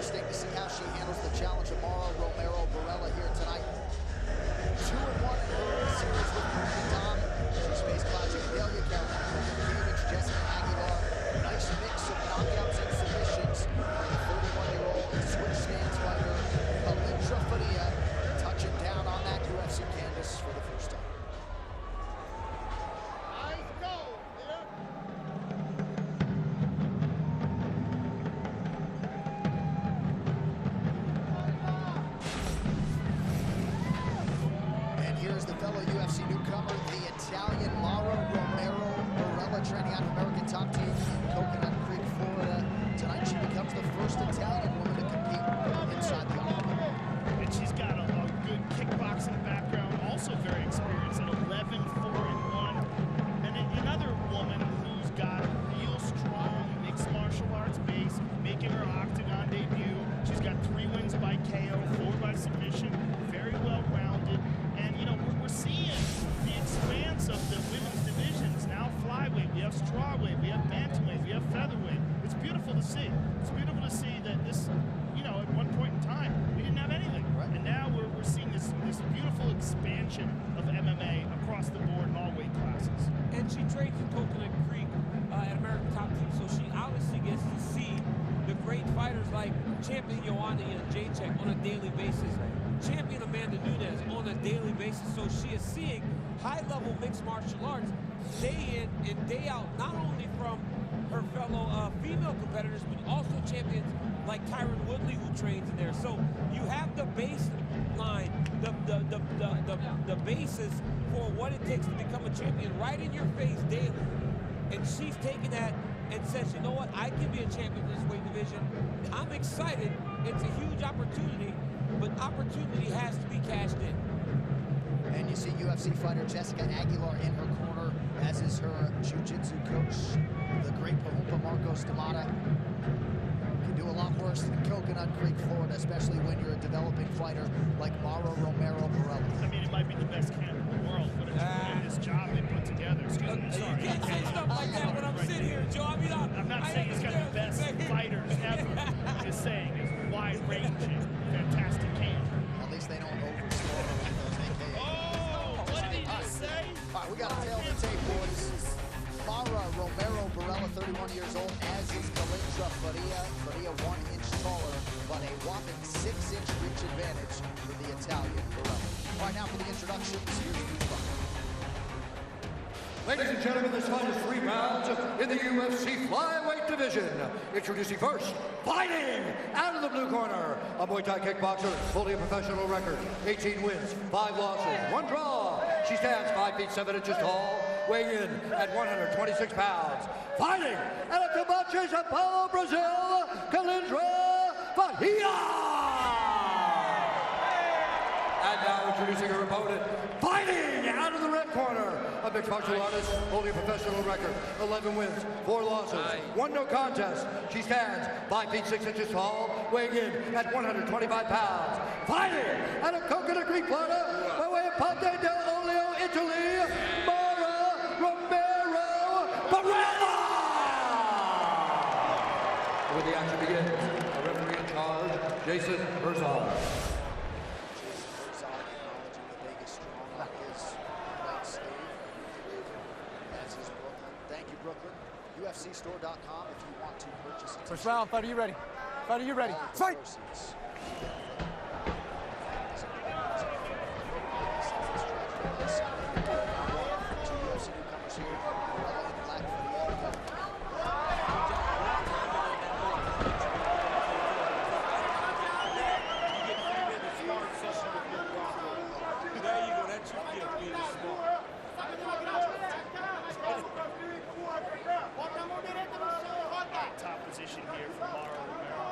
interesting to see how she handles the challenge of Mara Romero Barella here tonight. 2-1 in her series with Tom. She's faced Claudia Gadelia, Carolina Kowalkiewicz, Jessica Aguilar. Nice mix of knockouts and submissions. The 31-year-old switch stance fighter, Elbowy Ferguson, touching down on that UFC canvas for the first time. Fellow UFC newcomer, the Italian Mara Romero Barella, training out of American Top Team in Coconut Creek, Florida. Tonight she becomes the first Italian woman to compete inside the octagon. And she's got a good kickboxing background, also very experienced at 11-4-1. And another woman who's got a real strong mixed martial arts base, making her octagon debut. She's got 3 wins by KO, 4 by submission, very well rounded. And you know, we're seeing the expanse of the women's divisions. Now flyweight, we have strawweight, we have bantamweight, we have featherweight. It's beautiful to see. It's beautiful to see that this, you know, at one point in time, we didn't have anything. Right. And now we're seeing this beautiful expansion of MMA across the board in all weight classes. And she trains in Coconut Creek at American Top Team, so she obviously gets to see the great fighters like champion Joanna Jacek on a daily basis. Champion Amanda Nunes on a daily basis, so she is seeing high-level mixed martial arts day in and day out, not only from her fellow female competitors, but also champions like Tyron Woodley who trains in there. So you have the baseline, the basis for what it takes to become a champion right in your face daily. And she's taking that and says, you know what, I can be a champion in this weight division. I'm excited. It's a huge opportunity. But opportunity has to be cashed in. And you see UFC fighter Jessica Aguilar in her corner, as is her jiu-jitsu coach, the great Pahumpa Marcos Damata. Can do a lot worse than Coconut Creek, Florida, especially when you're a developing fighter like Mara Romero Barella. I mean, it might be the best camp in the world, but in this job they put together. Excuse me, sorry. You can't say stuff like that when I'm sitting here, Joe. I mean, I'm not saying it's got the best fighters ever. I'm just saying it's wide-ranging, fantastic camp. At least they don't overscore like those AKA. Oh, what did he just say? All right, we got to tail the tape, boys. Mara Romero Barella, 31 years old, as is Elbowy Ferguson. Ferguson 1 inch taller, but a whopping 6-inch reach advantage for the Italian Barella. All right, now for the introductions, here's the fight. Ladies and gentlemen, this fight is 3 rounds in the UFC flyweight division. Introducing first, fighting out of the blue corner, a Muay Thai kickboxer, holding a professional record, 18 wins, 5 losses, 1 draw. She stands 5 feet 7 inches tall, weighing in at 126 pounds. Fighting out of Comanche, Sao Paulo, Brazil, Calindra Bahia. And now introducing her opponent, fighting out of the red corner, a mixed martial artist holding a professional record, 11 wins, 4 losses, 1 no contest. She stands 5 feet 6 inches tall, weighing in at 125 pounds. Fighting out of Coconut Creek, Florida, by way of Ponte dell'Olio, Italy, Mara Romero Barella. When the action begins, a referee in charge, Jason Herzog. UFCstore.com if you want to purchase it. First round, fighter, you ready? Fighter, you ready? Fight! Top position here for Mara Romero.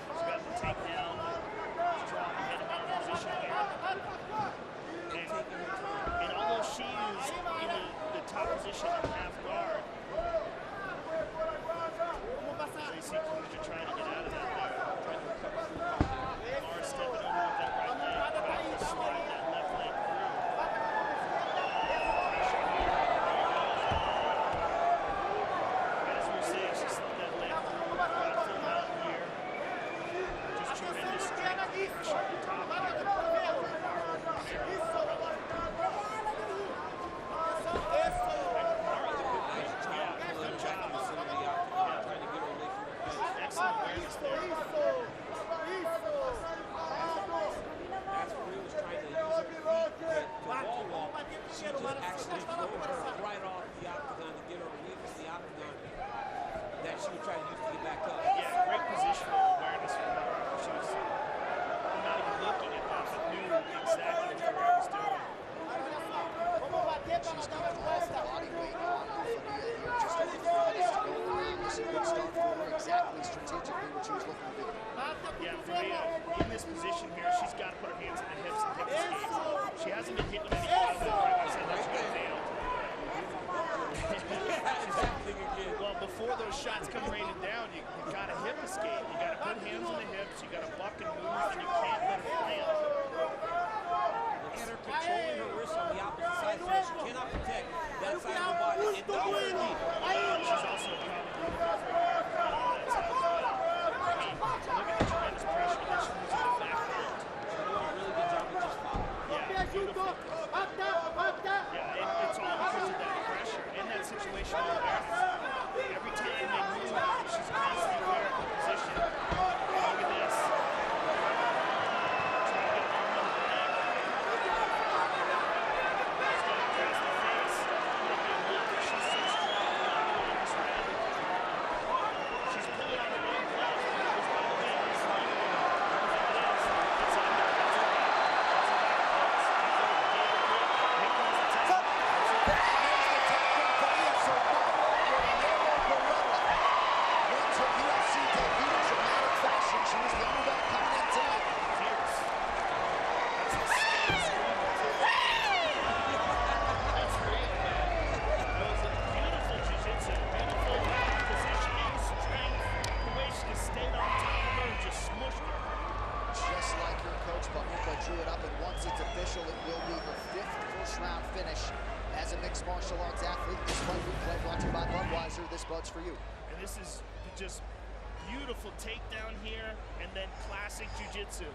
She's got the takedown, strong head on position here. And although she is in the top position in half guard, Tracy Kuja trying to get out of that there. Trying to recover. Mara stepping over with that right leg, trying to slide that left leg through. As we were saying, she slipped that leg Maria, in this position here, she's got to put her hands in the hips and hip escape. She hasn't been hit with any power. Like I said, that's what failed. Well, before those shots come raining down, you got to hip escape. You got to put hands in the hips. You got to buck and move, and you can't let it land. Look at her controlling her wrist on the opposite side, so she cannot protect that side of her body. And now her knee. She's also probably look at the tremendous pressure that she's using the back. She's doing a really good job with just following. Yeah, beautiful. Yeah, it's all because of that pressure and that situational awareness. Every time they move, she's constantly aware of the position. Look at this. Trying to get one under the neck. She's going to press the face. She's so strong in this round. She's pulling on the wrong glove. There's no way this is like this. It's on the drew it up, and once it's official, it will be her 5th first-round finish as a mixed martial arts athlete. This fight replay brought to you by Budweiser. This Bud's for you. And this is just beautiful takedown here, and then classic jiu-jitsu.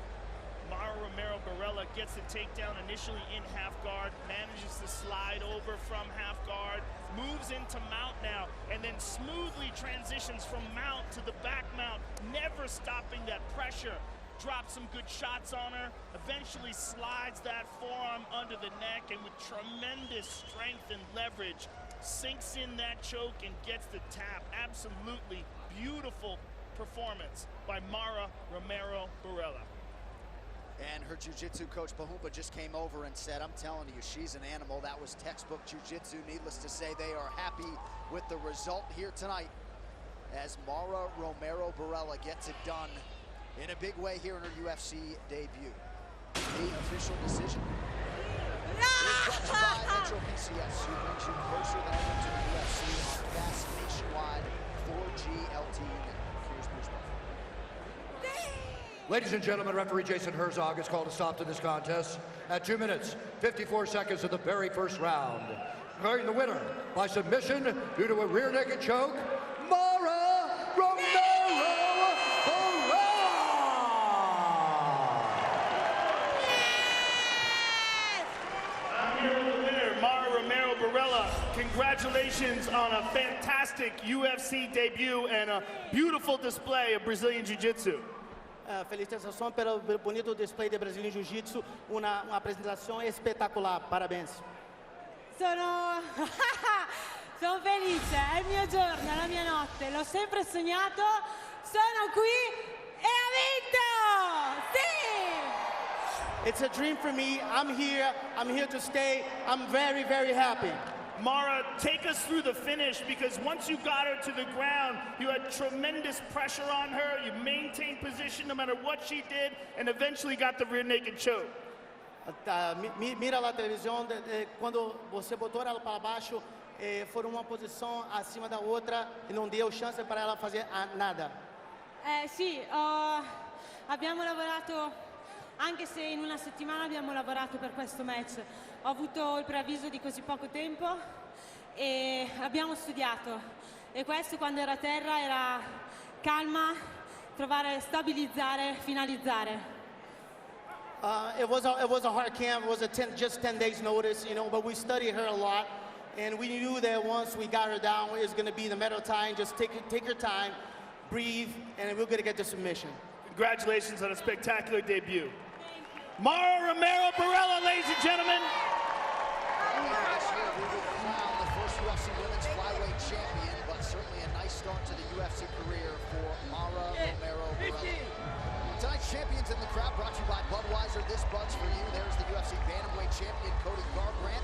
Mara Romero Barella gets the takedown initially in half guard, manages to slide over from half guard, moves into mount now, and then smoothly transitions from mount to the back mount, never stopping that pressure. Drops some good shots on her, eventually slides that forearm under the neck, and with tremendous strength and leverage, sinks in that choke and gets the tap. Absolutely beautiful performance by Mara Romero Barella. And her jiu-jitsu coach, Bahumba, just came over and said, I'm telling you, she's an animal. That was textbook jiu-jitsu. Needless to say, they are happy with the result here tonight as Mara Romero Barella gets it done in a big way here in her UFC debut. The official decision is brought to you by Metro PCS, who brings you closer than ever to the UFC on fast nationwide 4G LTE network. Here's Bruce Buffer. Ladies and gentlemen, referee Jason Herzog has called a stop to this contest at 2 minutes, 54 seconds of the very first round. Declaring the winner by submission due to a rear naked choke, Mara Romero Barella! I'm here with the winner, Mara Romero Barella. Congratulations on a fantastic UFC debut and a beautiful display of Brazilian Jiu-Jitsu. Felicitações pelo bonito display de Brazilian Jiu-Jitsu, uma apresentação espetacular, parabéns. Sono felice, è il mio giorno, è la mia notte, l'ho sempre sognato, sono qui e ho vinto! Sì! It's a dream for me, I'm here to stay, I'm very, very happy. Mara, take us through the finish, because once you got her to the ground, you had tremendous pressure on her, you maintained position no matter what she did, and eventually got the rear naked choke. Mira a televisão, quando você botou ela para baixo, foi uma posição acima da outra e não deu chance para ela fazer nada. Sì, abbiamo lavorato, anche se in una settimana abbiamo lavorato per questo match. Ho avuto il preavviso di così poco tempo e abbiamo studiato. E questo quando era a terra era calma, trovare, stabilizzare, finalizzare. It was a hard camp. It was just 10 days notice, you know, but we studied her a lot. And we knew that once we got her down, it was going to be the matter of time. Just take your time, breathe, and we're going to get the submission. Congratulations on a spectacular debut. Mara Romero Barella, ladies and gentlemen. This year we will crown the first UFC women's flyweight champion, but certainly a nice start to the UFC career for Mara Romero Barella. Tonight's champions in the crowd brought to you by Budweiser. This Bud's for you. There's the UFC Bantamweight champion, Cody Garbrandt,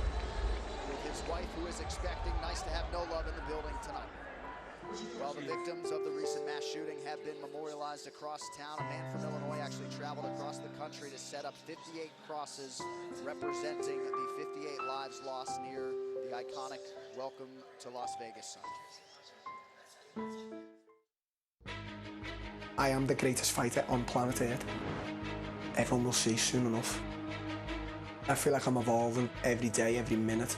with his wife who is expecting. Nice to have No Love in the building tonight. Well, the victims of the recent mass shooting have been memorialized across town. A man from Illinois actually traveled across the country to set up 58 crosses representing the 58 lives lost near the iconic Welcome to Las Vegas sign. I am the greatest fighter on planet Earth. Everyone will see soon enough. I feel like I'm evolving every day, every minute.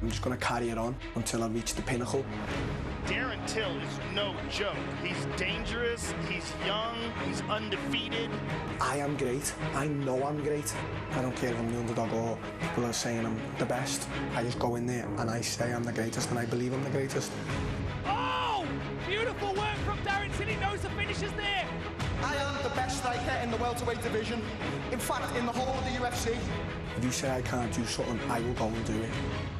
I'm just going to carry it on until I reach the pinnacle. Darren Till is no joke. He's dangerous, he's young, he's undefeated. I am great. I know I'm great. I don't care if I'm the underdog or people are saying I'm the best. I just go in there and I say I'm the greatest and I believe I'm the greatest. Oh! Beautiful work from Darren Till. He knows the finish is there. I am the best striker in the welterweight division. In fact, in the whole of the UFC. If you say I can't do something, I will go and do it.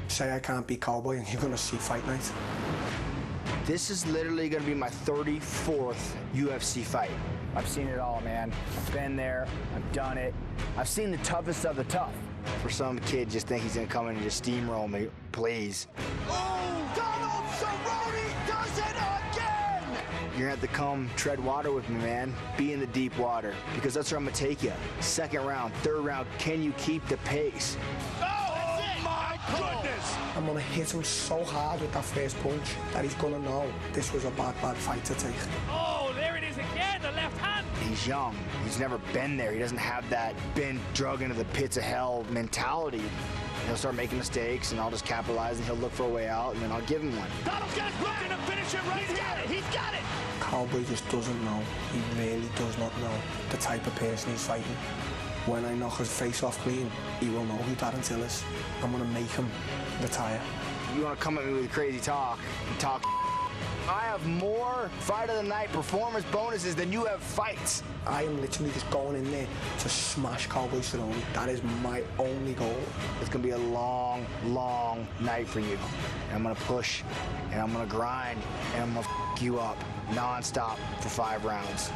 Say I can't beat Cowboy and you're going to see Fight Night. This is literally going to be my 34th UFC fight. I've seen it all, man. I've been there, I've done it. I've seen the toughest of the tough. For some kid just think he's going to come in and just steamroll me, please. Oh! Donald Cerrone does it again! You're going to have to come tread water with me, man. Be in the deep water, because that's where I'm going to take you. Second round, third round, can you keep the pace? Oh, my goodness! I'm going to hit him so hard with that first punch that he's going to know this was a bad fight to take. Oh, there it is again, the left hand. He's young. He's never been there. He doesn't have that been drug into the pits of hell mentality. He'll start making mistakes, and I'll just capitalize, and he'll look for a way out, and then I'll give him one. Donald's got his looking to finish it right here. He's got it. Cowboy just doesn't know. He really does not know the type of person he's fighting. When I knock his face off clean, he will know who Darren Till is. I'm going to make him retire. You want to come at me with crazy talk and talk. I have more Fight of the Night performance bonuses than you have fights. I am literally just going in there to smash Cowboy Cerrone. That is my only goal. It's going to be a long, long night for you. And I'm going to push, and I'm going to grind, and I'm going to f*** you up non-stop for 5 rounds.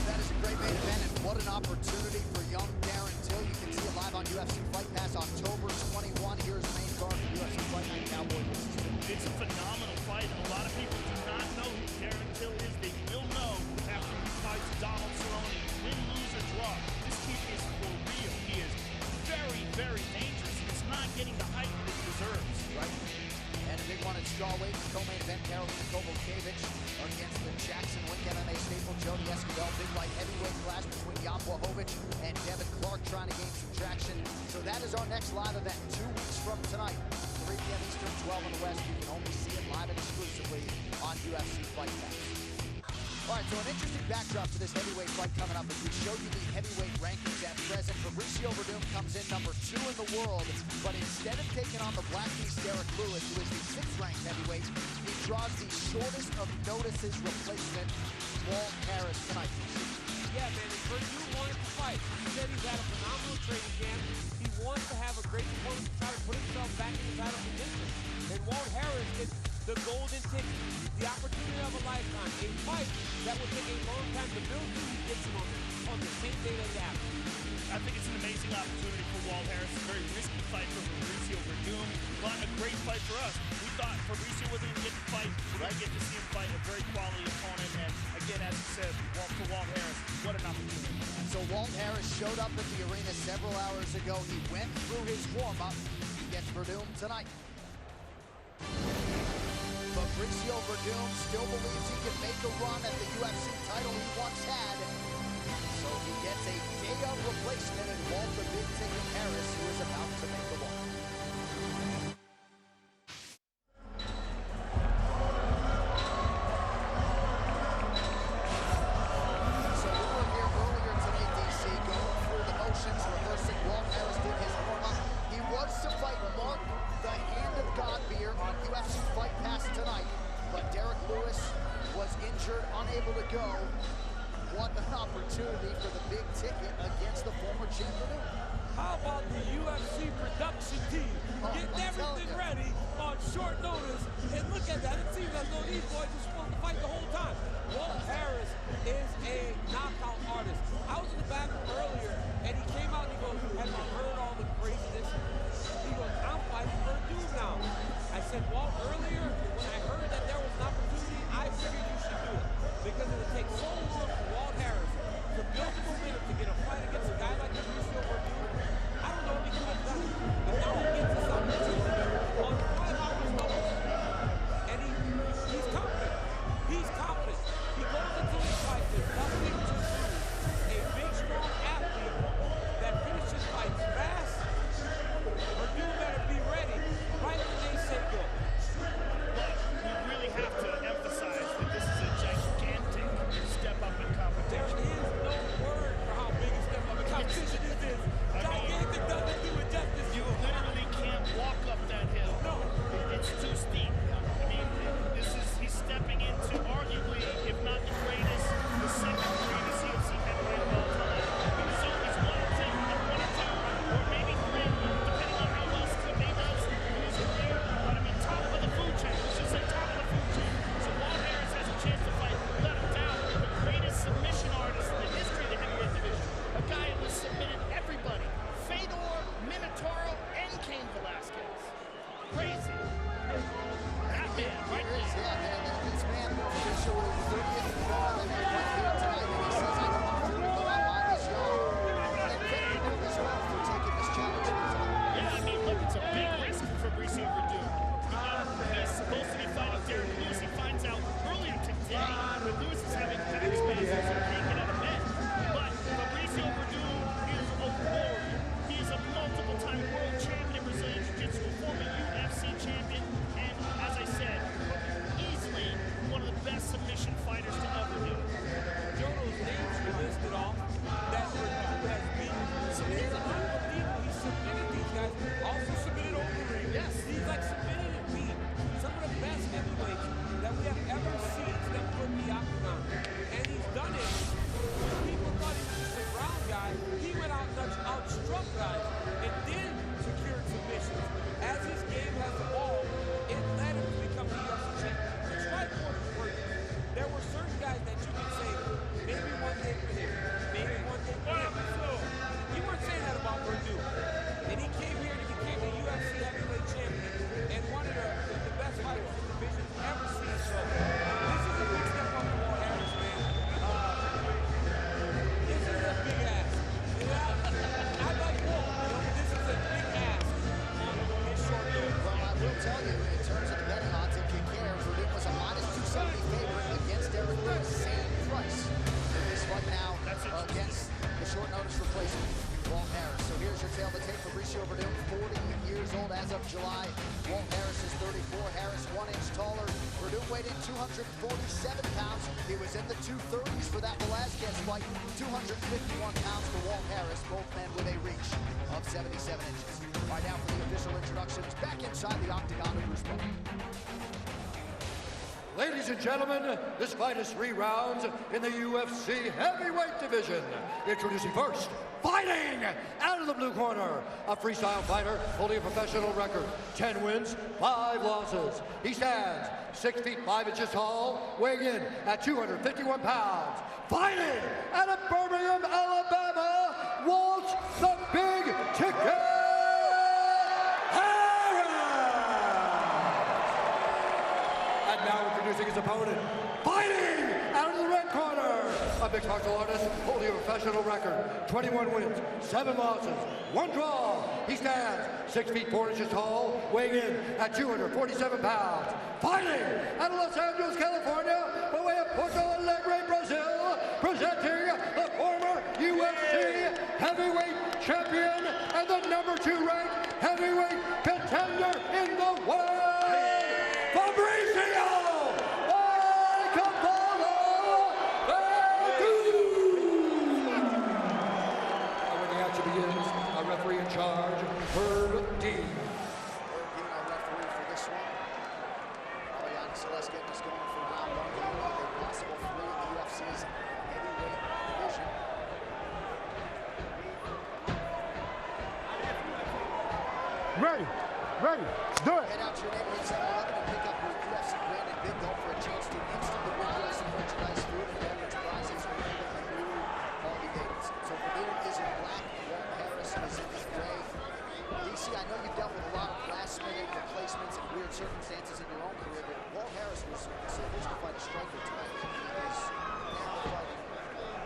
That is a great main event, and what an opportunity for young Darren Till. You can see it live on UFC Fight Pass October 21. Here's the main card for UFC Fight Night, Cowboy versus Till. It's a phenomenal fight. A lot of people do not know who Darren Till is. They will know after he fights Donald Cerrone. Win, lose, or draw. This kid is for real. He is very, very dangerous. He's not getting the hype that he deserves. Right. And a big one at strawweight, co-main event, Karolina Kowalkiewicz against the Jackson Wink MMA staple, Jody Escobar. Big light heavyweight clash between Jan Blachowicz and Devin Clark trying to gain some traction. So that is our next live event 2 weeks from tonight. 3 p.m. Eastern, 12 in the West. You can only see it live and exclusively on UFC Fight Pass. All right, so an interesting backdrop to this heavyweight fight coming up. As we show you the heavyweight rankings at present, Fabricio Verdum comes in number 2 in the world, but instead of taking on the Black Beast Derek Lewis, who is the 6th ranked heavyweight, he draws the shortest of notices replacement, Walt Harris, tonight. Yeah, man, and Verdum wanted to fight. He said he's had a phenomenal training camp. He wants to have a great performance to try to put himself back in the title position. And Walt Harris is the golden ticket, the opportunity of a lifetime, a fight that will take a long time to build to. He gets him on the same day that it happens. I think it's an amazing opportunity for Walt Harris. A very risky fight for Fabricio Verdum, but a great fight for us. We thought Fabricio wasn't going to get the fight. We're going to get to see him fight a very quality opponent. And again, as you said, for Walt Harris, what an opportunity. So Walt Harris showed up at the arena several hours ago. He went through his warm-up. He gets Verdum tonight. Fabricio Verdum still believes he can make a run at the UFC title he once had. So he gets a day of replacement in Walt the Big Ticket Harris, who is about to make the walk. So we were here earlier today, DC, going through the motions, reversing. Walt Harris did his warm-up. He was to fight Mark, the Hand of God beer, on UFC Fight Pass tonight, but Derek Lewis was injured, unable to go. What an opportunity for the big ticket against the former champion. How about the UFC production team getting everything ready on short notice? And look at that, it seems as though these boys are supposed to fight the whole time. Walt Harris is a knockout artist. I was in the back earlier, and he came out and he goes, "Have you heard all the craziness?" He goes, "I'm fighting Verdum now." I said, "Walt, earlier as of July. Walt Harris is 34. Harris 1 inch taller. Verdum weighed in 247 pounds. He was in the 230s for that Velasquez fight. 251 pounds for Walt Harris. Both men with a reach of 77 inches. Right now for the official introductions, back inside the octagon of Bruce Bowen. Ladies and gentlemen, this fight is 3 rounds in the UFC heavyweight division. Introducing first, fighting out of the blue corner, a freestyle fighter holding a professional record, 10 wins, 5 losses. He stands 6 feet 5 inches tall, weighing in at 251 pounds. Fighting out of Birmingham, Alabama, Walt the Big Ticket now introducing his opponent, fighting out of the red corner, a mixed martial artist holding a professional record, 21 wins, 7 losses, 1 draw. He stands 6 feet 4 inches tall, weighing in at 247 pounds. Fighting out of Los Angeles, California, by way of Porto Alegre, Brazil, presenting the former UFC heavyweight champion and the #2 ranked heavyweight contender in the world, Fabricio! Begins, a referee in charge, Herb Dean. Herb Dean, our referee for this one. Ariane Celeste getting us going for round 1. A possible 3 in the UFC's heavyweight division. Ready, let's do it. Head out to your neighborhood 7-Eleven and pick up your UFC branded big goal for a chance to instantly win wrestling merchandise, food, and beverage prizes with a new Harley Davidson. So Verdum is in black. Is in his gray. DC, I know you've dealt with a lot of last-minute replacements and weird circumstances in your own career, but Walt Harris was supposed to fight a striker tonight. He is now fighting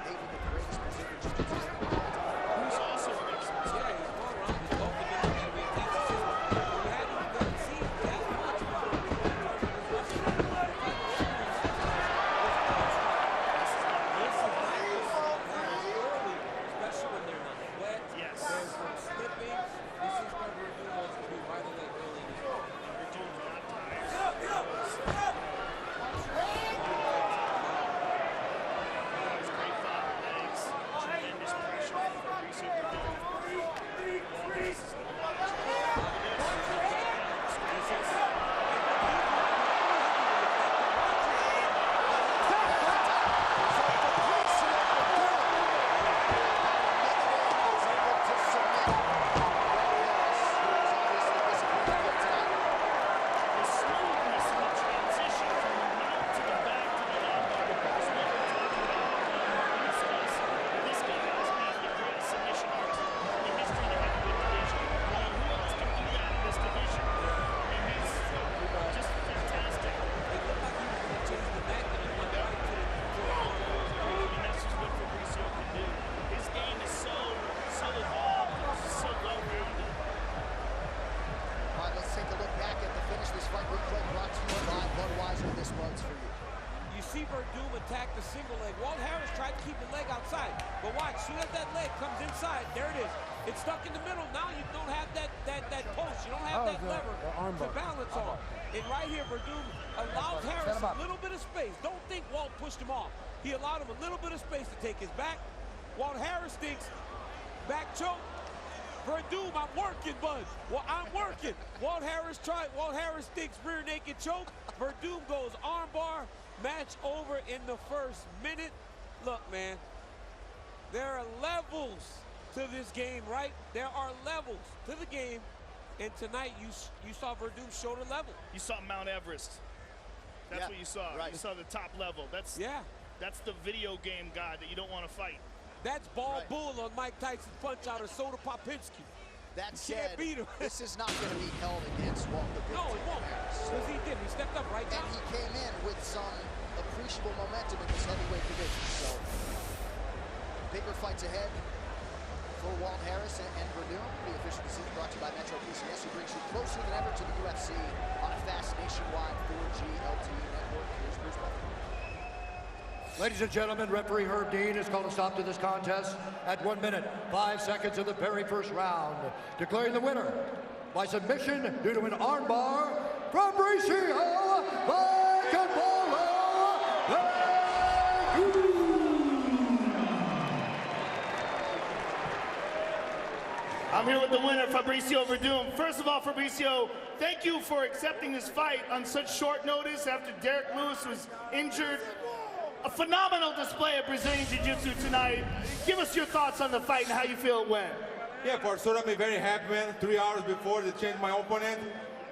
maybe the greatest Brazilian jiu-jitsu who's also an excellent. Yeah, he's going around with both of them and we can't see it. We hadn't even seen that much about him. Especially when they're not wet. Yes. There's no slipping. This is where Verdum wants to be right away early. Verdum's not tired. He's great bottom legs. Tremendous pressure on Fabricio Verdum attacked the single leg. Walt Harris tried to keep the leg outside. But watch, as soon as that leg comes inside, there it is. It's stuck in the middle. Now you don't have that post. You don't have that lever to balance on. And right here, Verdum allows Harris a little bit of space. Don't think Walt pushed him off. He allowed him a little bit of space to take his back. Walt Harris thinks back choke. Verdum, I'm working, bud. Well, I'm working. Walt Harris thinks rear naked choke. Verdum goes armbar. Match over in the first minute. Look, man, there are levels to this game, right? There are levels to the game. And tonight you saw Verdum shoulder level. You saw Mount Everest. That's what you saw. Right. You saw the top level. That's the video game guy that you don't want to fight. That's Ball Bull on Mike Tyson's punch out of Soda Popinski. That said, this is not going to be held against Walt the Big. No, it won't. Because he did. He stepped up right now. And he came in with some appreciable momentum in this heavyweight division. So, bigger fights ahead for Walt Harris and Verdum. The official decision brought to you by Metro PCS, who brings you closer than ever to the UFC on a fast nationwide 4G LTE network. Here's Bruce Bowen. Ladies and gentlemen, referee Herb Dean has called a stop to this contest at 1 minute, 5 seconds of the very first round, declaring the winner by submission due to an armbar, Fabricio Vacavolo. I'm here with the winner, Fabricio Verdum. First of all, Fabricio, thank you for accepting this fight on such short notice after Derek Lewis was injured. A phenomenal display of Brazilian Jiu-Jitsu tonight. Give us your thoughts on the fight and how you feel it went. Yeah, for sure, I'm very happy, man. 3 hours before they changed my opponent,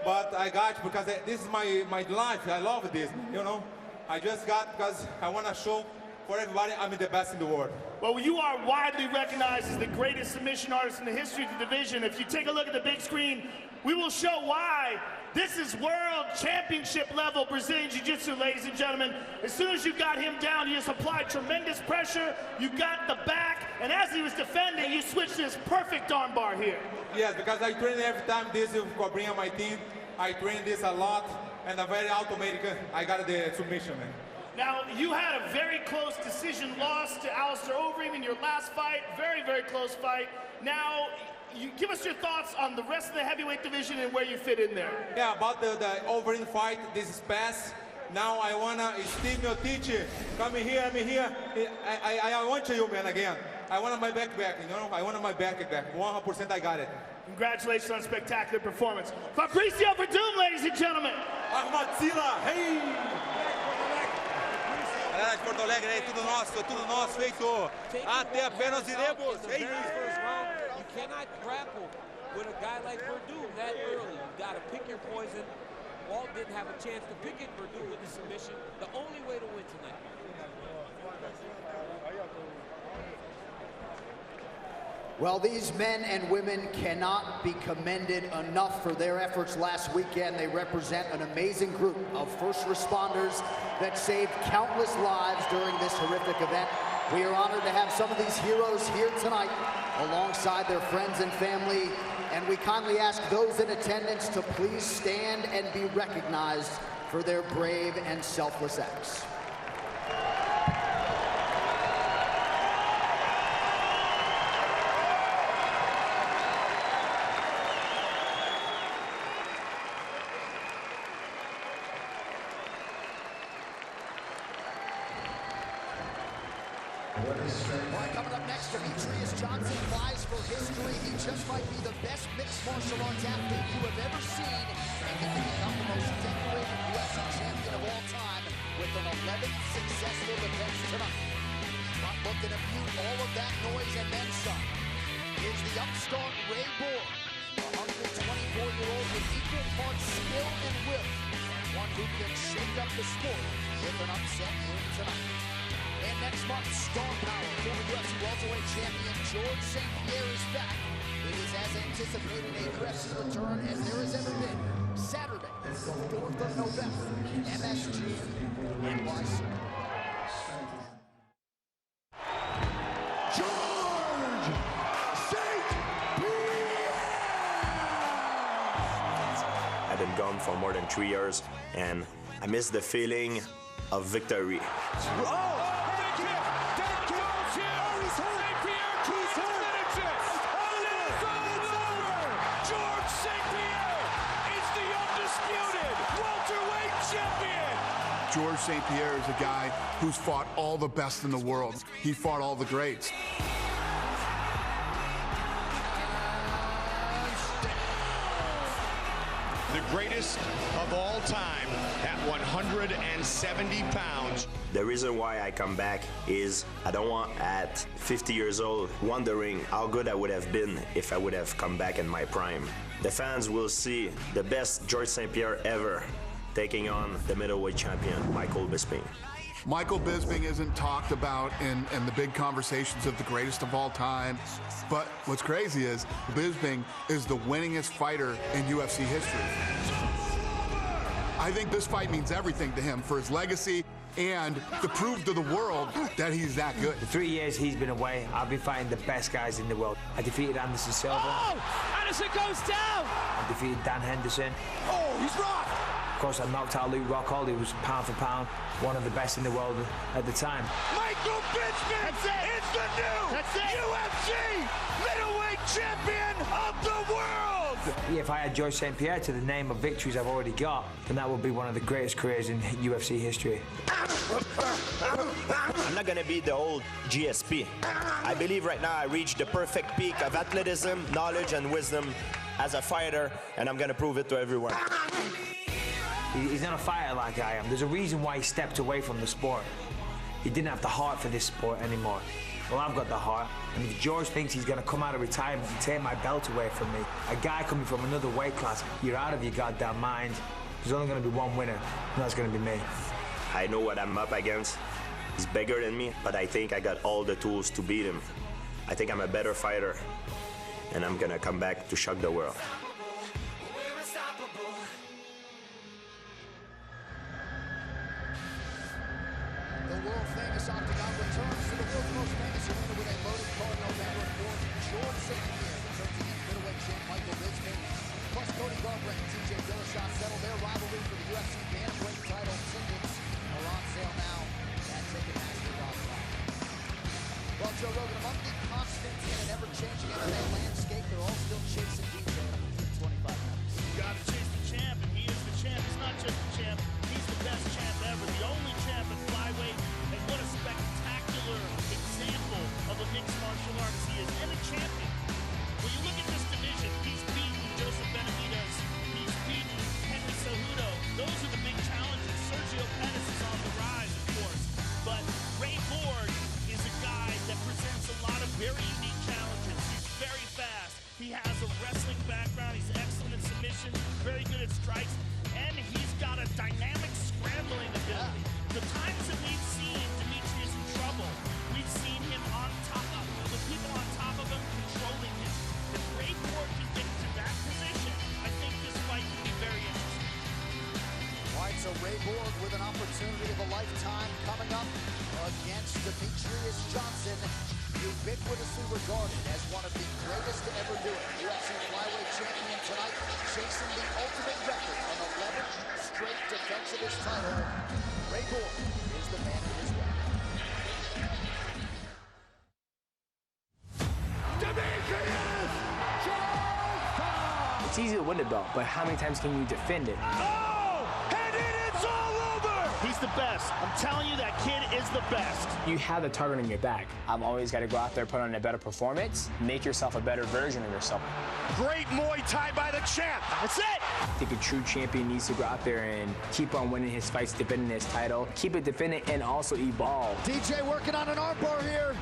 but I got because this is my life. I love this, you know. I just got because I want to show for everybody I'm the best in the world. Well, you are widely recognized as the greatest submission artist in the history of the division. If you take a look at the big screen, we will show why. This is world championship level Brazilian Jiu-Jitsu, ladies and gentlemen. As soon as you got him down, you just applied tremendous pressure. You got the back, and as he was defending, you switched to this perfect armbar here. Yes, because I train every time this with Cobrinha, my team. I train this a lot, and I'm very automatic. I got the submission, man. Now, you had a very close decision loss to Alistair Overeem in your last fight. Very, very close fight. Now, you give us your thoughts on the rest of the heavyweight division and where you fit in there. Yeah, about the Overeem fight, this is past. Now I wanna Steve Miocic, come here, I'm here. I want you, man, again. I want my back, you know. I want my back. 100% I got it. Congratulations on a spectacular performance. Fabricio Verdum, ladies and gentlemen. Ahmad Sila, hey! Galera de Porto Alegre aí, tudo nosso, Heitor. Até apenas iremos. You cannot grapple with a guy like Verdum that early. You got to pick your poison. Walt didn't have a chance to pick it. Verdum with the submission. The only way to win tonight. Well, these men and women cannot be commended enough for their efforts last weekend. They represent an amazing group of first responders that saved countless lives during this horrific event. We are honored to have some of these heroes here tonight alongside their friends and family, and we kindly ask those in attendance to please stand and be recognized for their brave and selfless acts. Coming up next, Demetrius Johnson vies for history. He just might be the best mixed martial arts athlete you have ever seen, and he can become the most decorated UFC champion of all time with an 11th successful defense tonight. But looking to mute all of that noise and then some is the upstart Ray Borg, a hungry 24-year-old with equal parts skill and will, one who can shake up the sport with an upset win tonight. And next month, star power, former UFC welterweight champion George St. Pierre is back. It is as anticipated a UFC return as there has ever been. Saturday, 4th of November, MSG, NYC. George St. Pierre! I've been gone for more than 3 years, and I miss the feeling of victory. George St. Pierre is a guy who's fought all the best in the world. He fought all the greats. The greatest of all time at 170 pounds. The reason why I come back is I don't want at 50 years old wondering how good I would have been if I would have come back in my prime. The fans will see the best George St. Pierre ever taking on the middleweight champion, Michael Bisping. Michael Bisping isn't talked about in the big conversations of the greatest of all time, but what's crazy is Bisping is the winningest fighter in UFC history. I think this fight means everything to him for his legacy and to prove to the world that he's that good. The 3 years he's been away, I've been fighting the best guys in the world. I defeated Anderson Silva. Oh! Anderson goes down! I defeated Dan Henderson. Oh, he's rocked! Of course, I knocked out Luke Rockhold. He was pound for pound one of the best in the world at the time. Michael Bisping is the new UFC middleweight champion of the world! Yeah, if I had George St. Pierre to the name of victories I've already got, then that would be one of the greatest careers in UFC history. I'm not gonna be the old GSP. I believe right now I reached the perfect peak of athleticism, knowledge, and wisdom as a fighter, and I'm gonna prove it to everyone. He's not a fighter like I am. There's a reason why he stepped away from the sport. He didn't have the heart for this sport anymore. Well, I've got the heart, and if George thinks he's gonna come out of retirement and take my belt away from me, a guy coming from another weight class, you're out of your goddamn mind. There's only gonna be one winner, and that's gonna be me. I know what I'm up against. He's bigger than me, but I think I got all the tools to beat him. I think I'm a better fighter, and I'm gonna come back to shock the world. The world-famous Octagon returns to the world's most famous arena with a loaded card November 4th. George St. Pierre returns to eat middleweight champ Michael Bisping. Plus Cody Garbrandt and TJ Dillashaw settle their rivalry for the UFC bantamweight title. Tickets are on sale now at Ticketmaster.com. Well, Joe Rogan, among the constants in an ever-changing MMA landscape, they're all still chasing DJ in 25 minutes. You gotta chase the champ, and he is the champ. He's not just the champ, he's the best champ ever, the only champ at flyweight. And what a spectacular example of a mixed martial artist he is, and a champion. When you look at this division, he's beaten Joseph Benavidez, he's beaten Henry Cejudo. Those are the big challenges. Sergio Pettis is on the rise, of course, but Ray Borg is a guy that presents a lot of very unique challenges. He's very fast. He has a wrestling background. He's excellent in submission, very good at strikes, and he's got a dynamic scrambling ability. The times that we've seen Demetrius in trouble, we've seen him on top of him, with people on top of him controlling him. If Ray Borg can get to that position, I think this fight can be very interesting. All right, so Ray Borg with an opportunity of a lifetime coming up against Demetrius Johnson, ubiquitously regarded as one of the greatest to ever do it. UFC flyweight champion tonight, chasing the ultimate record of 11 straight defense of his title. Ray Borg is the man in his way. Demetrius Johnson! It's easy to win the belt, but how many times can you defend it? It's all over! He's the best. I'm telling you, that kid is the best. You have the target on your back. I've always got to go out there, put on a better performance, make yourself a better version of yourself. Great Muay Thai by the champ. That's it! I think a true champion needs to go out there and keep on winning his fights, defending his title, keep it defending, and also evolve. DJ working on an armbar here.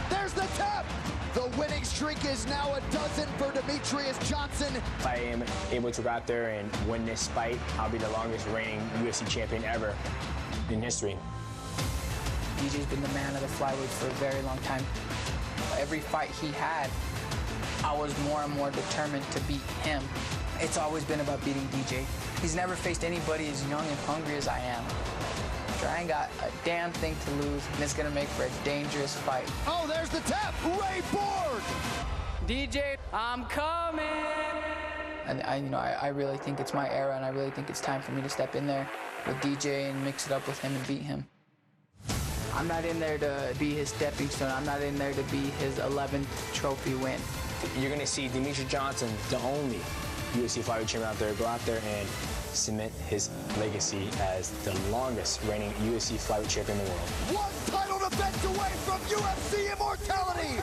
There's the tap! The winning streak is now a dozen for Demetrius Johnson. If I am able to go out there and win this fight, I'll be the longest reigning UFC champion ever in history. DJ's been the man of the flyweight for a very long time. Every fight he had, I was more and more determined to beat him. It's always been about beating DJ. He's never faced anybody as young and hungry as I am. I ain't got a damn thing to lose, and it's gonna make for a dangerous fight. Oh, there's the tap! Ray Borg! DJ, I'm coming! And I really think it's my era, and I really think it's time for me to step in there with DJ and mix it up with him and beat him. I'm not in there to be his stepping stone. I'm not in there to be his 11th trophy win. You're gonna see Demetrius Johnson, the only UFC flyweight champion out there, go out there and cement his legacy as the longest reigning UFC flyweight champion in the world. One title defense away from UFC immortality!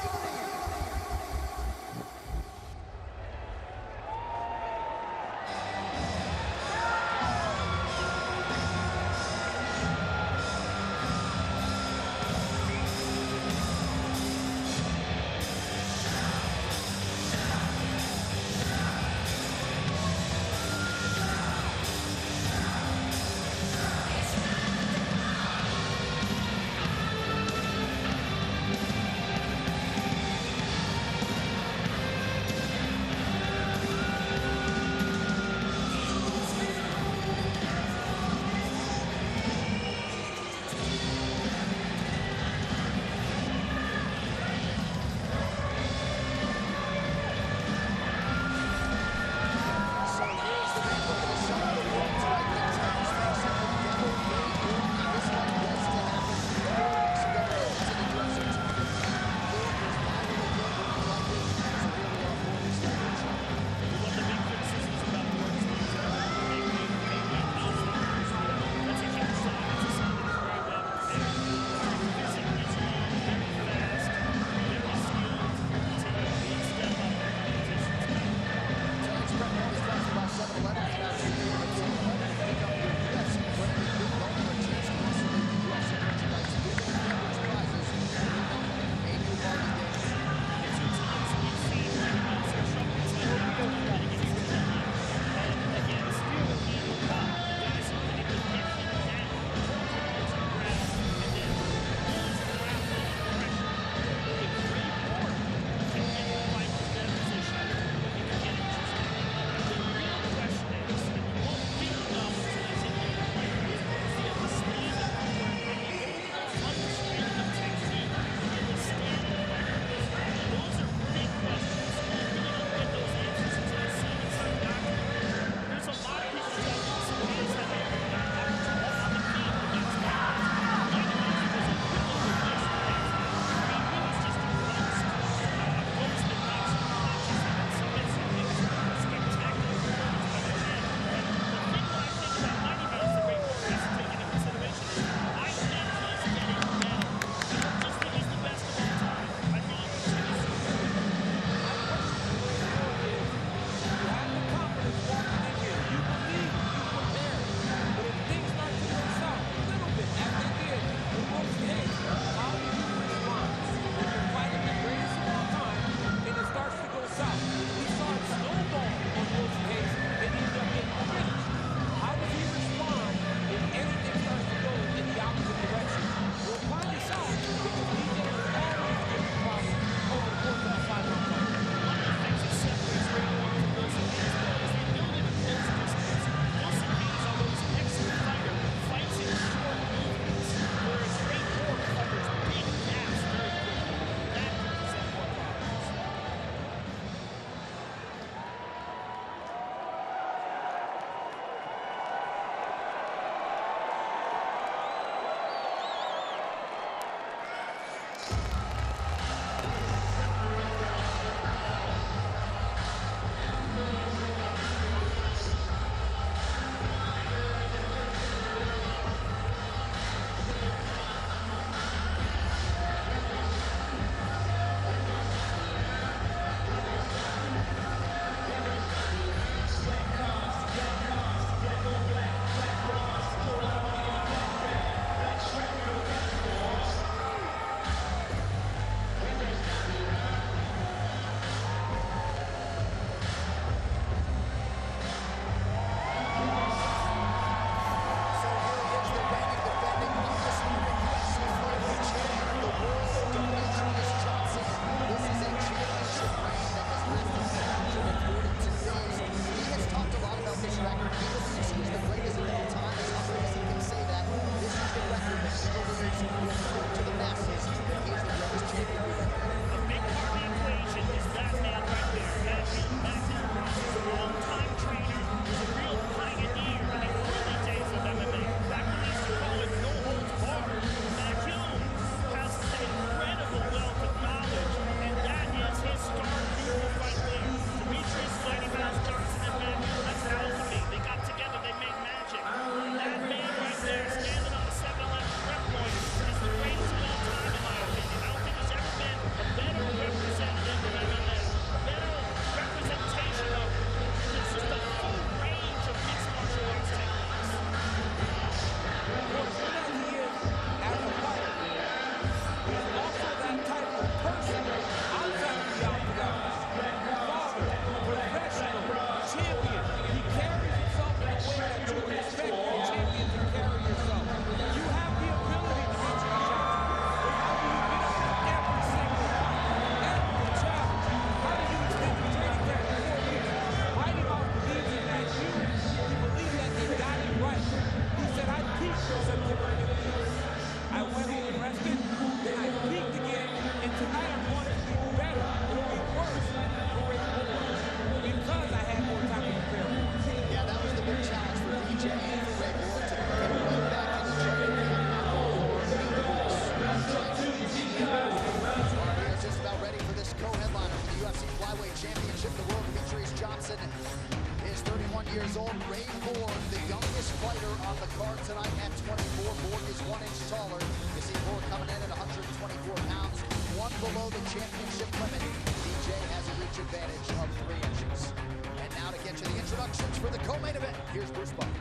Borg, the youngest fighter on the card tonight at 24. Borg is 1 inch taller. You see Borg coming in at 124 pounds, one below the championship limit. DJ has a reach advantage of 3 inches. And now to get you the introductions for the co-main event, here's Bruce Buffer.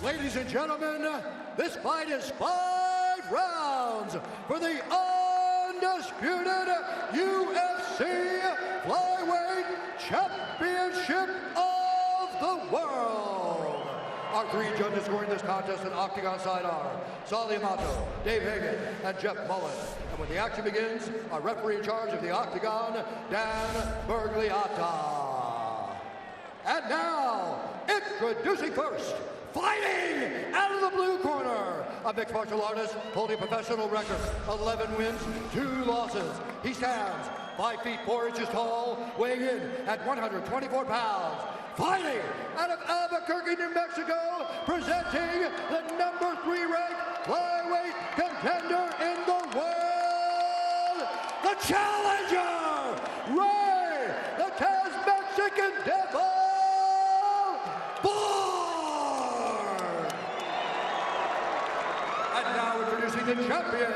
Ladies and gentlemen, this fight is 5 rounds for the undisputed UFC Flyweight Championship of the World. Our 3 judges scoring this contest in octagon side are Sal Amato, Dave Hagan, and Jeff Mullen. And when the action begins, our referee in charge of the octagon, Dan Bergliata. And now, introducing first, fighting out of the blue corner, a mixed martial artist holding a professional record, 11 wins, 2 losses. He stands 5 feet 4 inches tall, weighing in at 124 pounds. Fighting out of Albuquerque, New Mexico, presenting the number 3 ranked flyweight contender in the world, the challenger, Ray, the Taz Mexican Devil. And now introducing the champion,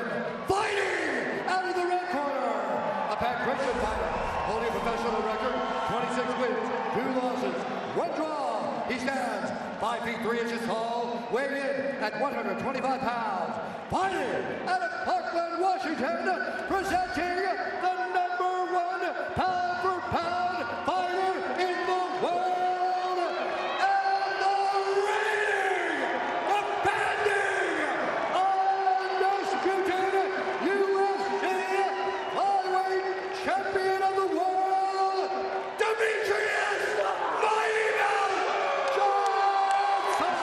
fighting out of the red corner, a pancreation fighter, holding a professional record, 26 wins, 2 losses, 1 draw. He stands 5 feet 3 inches tall, weighing in at 125 pounds. Fighting out of Parkland, Washington, presenting the number 1 pound for pound fighter in the world, and the reigning, defending, undisputed UFC flyweight champion of the world, Demetrius Mighty Mouse Johnson!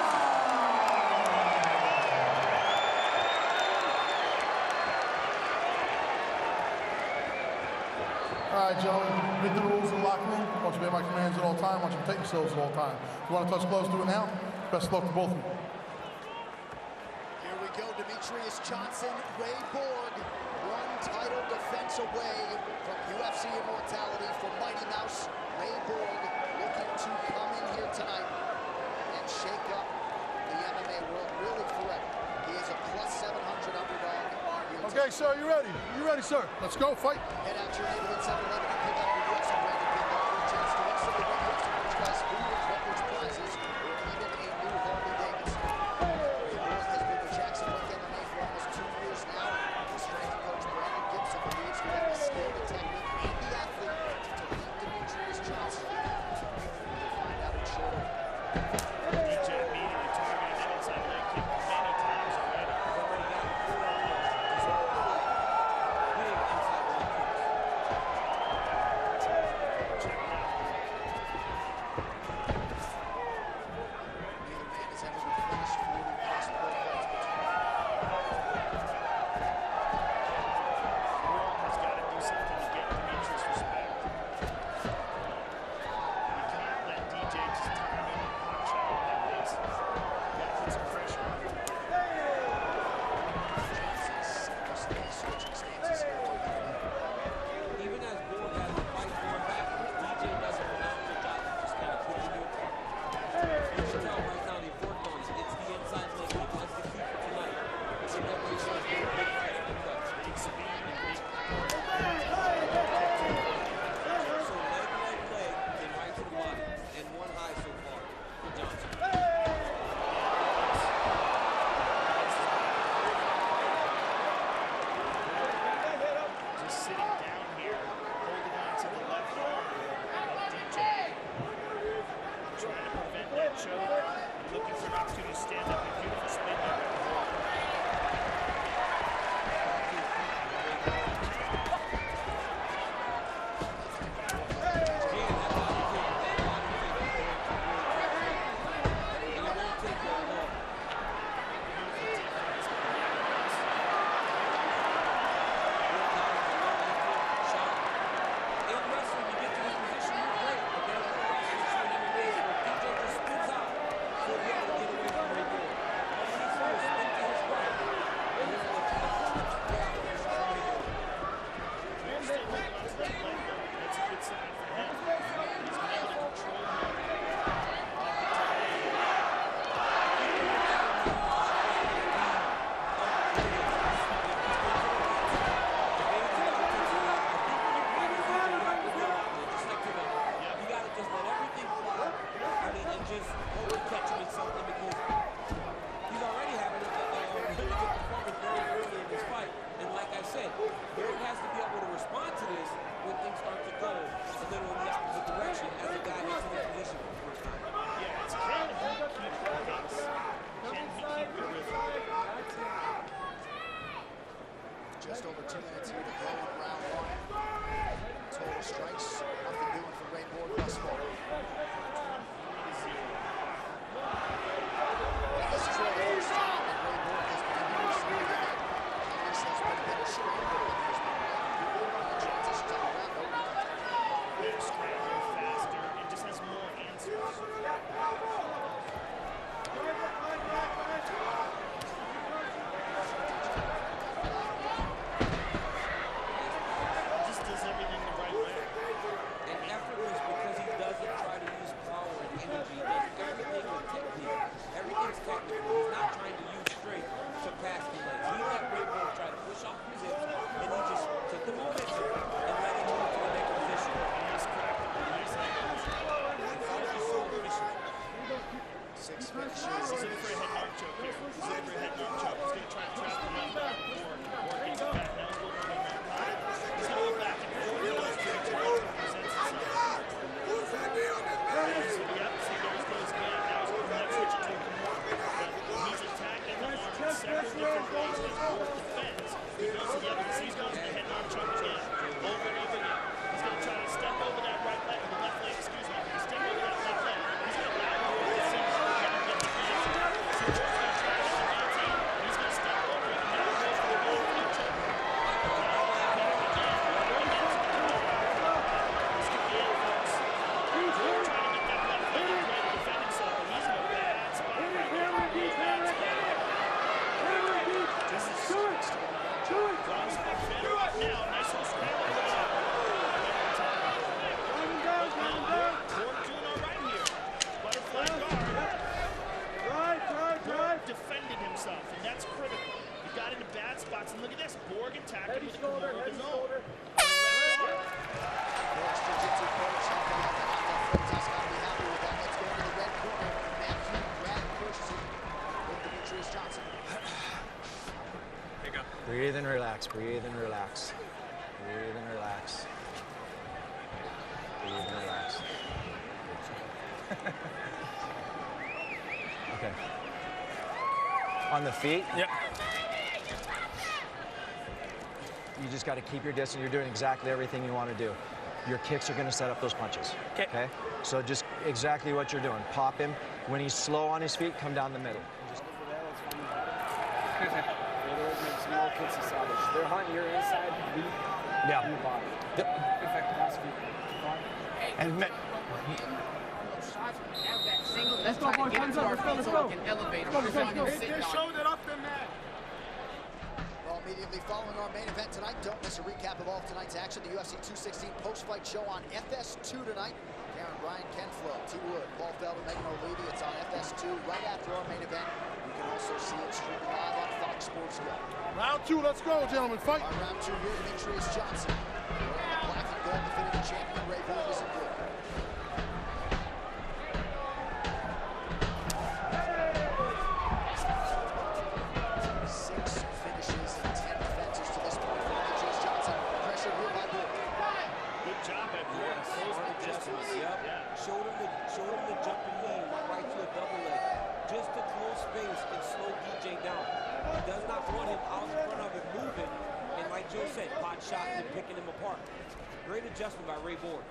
All right, gentlemen, read the rules in the locker room. I want you to obey my commands at all times. I want you to protect yourselves at all times. If you want to touch gloves, do it now. Best of luck to both of you. Here we go, Demetrius Johnson, Ray Borg, 1 title defense away from UFC immortality for Mighty Mouse. Ray Borg looking to come in here tonight and shake up the MMA world really forever. He is a plus 700 underdog. Okay, sir, you ready? You ready, sir? Let's go, fight. Head out your neighborhood 7-Eleven and pick up your UFC branded pin for a chance to win some of the UFC merchandise, food, records, prizes, or even a new Harley Davidson. Ray Borg has been with Jackson Wink MMA for almost 2 years now. His strength coach Brandon Gibson believes he has the skill, the technique, and the athlete to beat Demetrius Johnson. We'll find out in short order. DJ immediately targeted that inside leg kick many times already. He's already got 4 of those. Big inside leg kicks. Check it out. Neither man has ever been finished 40-plus pro fights between them. World has got to do something to get Demetrius respect. You can't let DJ just time in and punch out like this. Got to put some pressure on him. Johnson's switching stances here. Even as Borg has the fight going backwards, DJ does a phenomenal job of just kind of pushing you apart. You can tell right now they've worked on it. It's the inside leg kick. That's the key for tonight. It's a revelation of big fight in the cuts. Big speed and big So leg, came right to the body, and 1 high so far for Johnson. just sitting down here, holding on to the left arm of DJ. Trying to prevent that choke, looking for an opportunity to stand up. A beautiful spin there by Borg. DJ just spins out, so he had to get away from Ray Borg. All he said was spin to energy. He does everything with technique. Everything's technical. He's not trying to use strength to pass the legs. He let Ray Borg try to push off his hips, and he just took the momentum and let him move to the next position. And he's correct. He's so efficient. 6 finishes. He's in for a head knock choke here. He's in for a head knock choke. He's going to try and trap him up back. Or gets it back. Now he's going to go back. He's going to go back and forth. He does good to presents himself. Yep, so there he goes again. Now he's going to switch it to a more. He's attacking the arm in several different ways. He has both defense. He goes to the other. He's going to the head knock choke again. Over and over again. He's going to try to step over that right leg, the left leg, excuse me. He's step over that left leg. He's going to allow him to see. Defending himself, and that's critical. He got into bad spots, and look at this. Borg attacking with a Kimura of his own. Borg's jiu-jitsu coach, Let's go to the red corner. Matthew Brad Ferguson with Demetrius Johnson. Here you go. Breathe and relax. Breathe and relax. Breathe and relax. Breathe and relax. Okay. On the feet? Yep. You just got to keep your distance. You're doing exactly everything you want to do. Your kicks are going to set up those punches. Okay. So just exactly what you're doing. Pop him. When he's slow on his feet, come down the middle. Just They're hunting your inside, yeah. your body. Yep. And Let's go, boys. Let's go. Let's go. Well, immediately following our main event tonight, don't miss a recap of all of tonight's action. The UFC 216 post-fight show on FS2 tonight. Karen Bryan, Ken Flo, T. Wood, Paul Felder, Megan O'Leary. It's on FS2 right after our main event. You can also see it streaming live on Fox Sports Go. Round 2, let's go, gentlemen. Fight. On round 2 here, Demetrius Johnson. Black and gold definitive champion, Ray Borg is in blue. Showed him the jumping knee, right to a double leg, just to close space and slow DJ down. He does not want him out in front of him moving, and like Joe said, pot shot and picking him apart. Great adjustment by Ray Borg.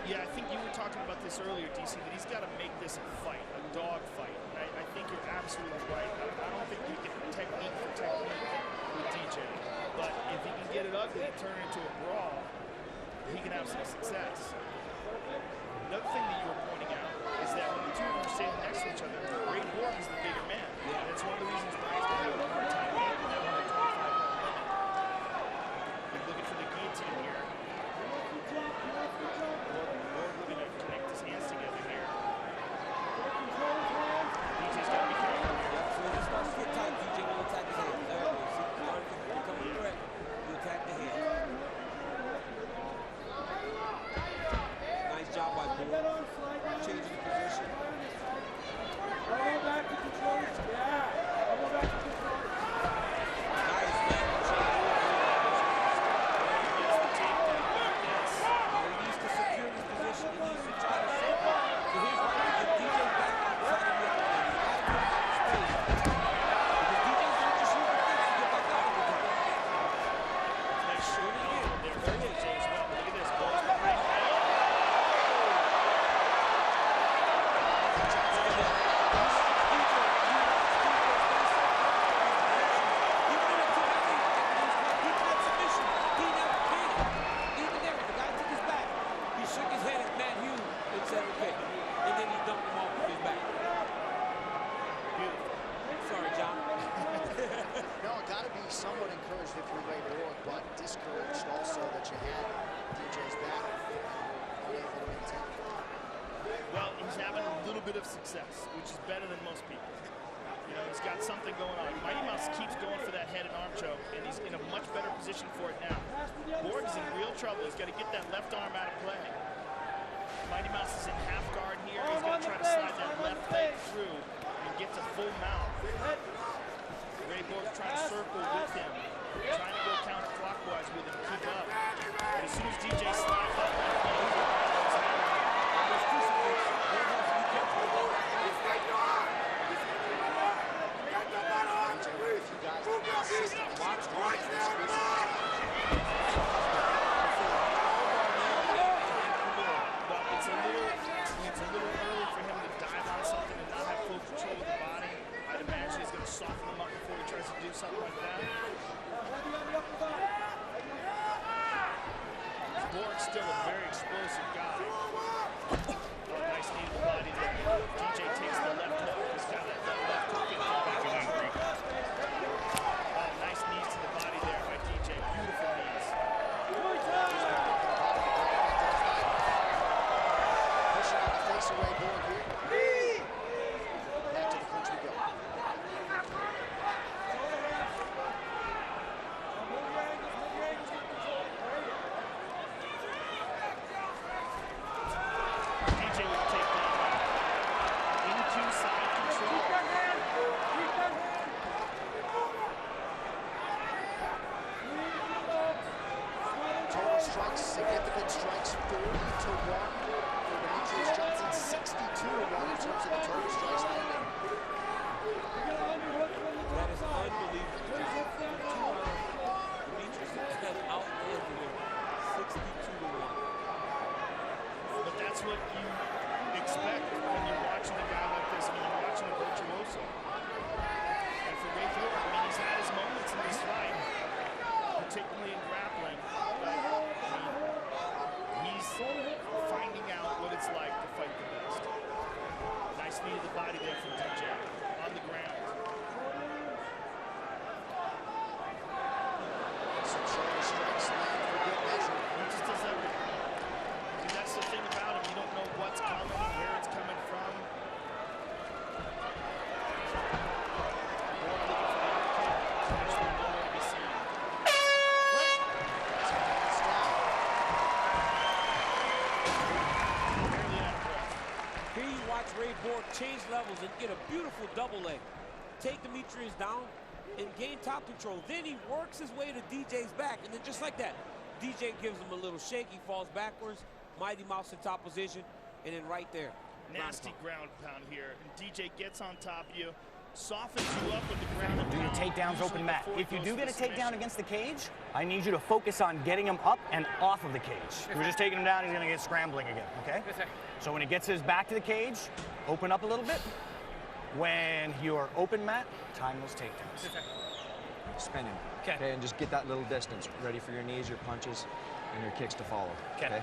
Yeah, I think you were talking about this earlier, DC, that he's got to make this a fight, a dog fight. I think you're absolutely right. I don't think we can technique for technique with DJ, but if he can get it ugly and turn it into a brawl, he can have some success. Another thing that you were pointing out is that when the two of them are standing next to each other, Ray Borg is the bigger man. Yeah. That's one of the reasons why he's going to have a hard time making that 125-pound limit. You're looking for the guillotine here. Borg looking to connect his hands together here. DJ's got to be careful here. Yep, so when he starts to get tight, DJ will attack his hands. There it is. He started to become a threat. You attack the hands. Nice job by Borg. Changing the position. Back to control. Yeah. Back to control. Nice back change. Release the security. bit of success, which is better than most people. You know, he's got something going on. Mighty Mouse keeps going for that head and arm choke, and he's in a much better position for it now. Borg is in real trouble. He's got to get that left arm out of play. Mighty Mouse is in half guard here. He's going to try to slide that left leg through and get to full mount. Ray Borg's trying to circle with him, trying to go counterclockwise with him, keep up. But as soon as DJ slides that left leg over, it's a little early for him to dive on something and not have full control of the body. I'd imagine he's going to soften him up before he tries to do something like that. Borg's still a very explosive guy. Oh, nice knee to the body there. DJ takes the left hook. He's got that left hook in the back of the ring. Oh, nice knees to the body there by DJ. Beautiful knees. Pushing on the face away Borg here. Back to the clinch we go. DJ will take that into side control. Total strikes, significant strikes, 40-1 for Demetrius Johnson, 62-1 in terms of the total strikes landed. That is unbelievable. Demetrius has outlanded him 62-1. But that's what you expect when you're watching a guy like this, when you're watching a virtuoso. And for Ray Borg, I mean, he's had his moments in this fight, particularly in grappling. But he's finding out what it's like to fight the best. Nice knee to the body there from DJ on the ground. Some shoulder strikes land for good measure. He just does everything. I mean, that's the thing about him. You don't know what's coming, where it's coming from. Borg looking for the upkick. Actually nowhere to be seen. Barely out of breath. Here you watch Ray Borg change levels and get a beautiful double leg. Take Demetrius down and gain top control. Then he works his way to DJ's back, and then just like that, DJ gives him a little shake. He falls backwards. Mighty Mouse in top position, and then right there. Nasty ground pound here. And DJ gets on top of you, softens you up with the ground and Do your pound, takedowns open usually mat. before he If you goes do for get a the submission. takedown against the cage, I need you to focus on getting him up and off of the cage. If we're just taking him down, he's gonna get scrambling again, okay? So when he gets his back to the cage, open up a little bit. When you're open mat, time those takedowns. Spin him. Okay, and just get that little distance ready for your knees, your punches, and your kicks to follow. Okay.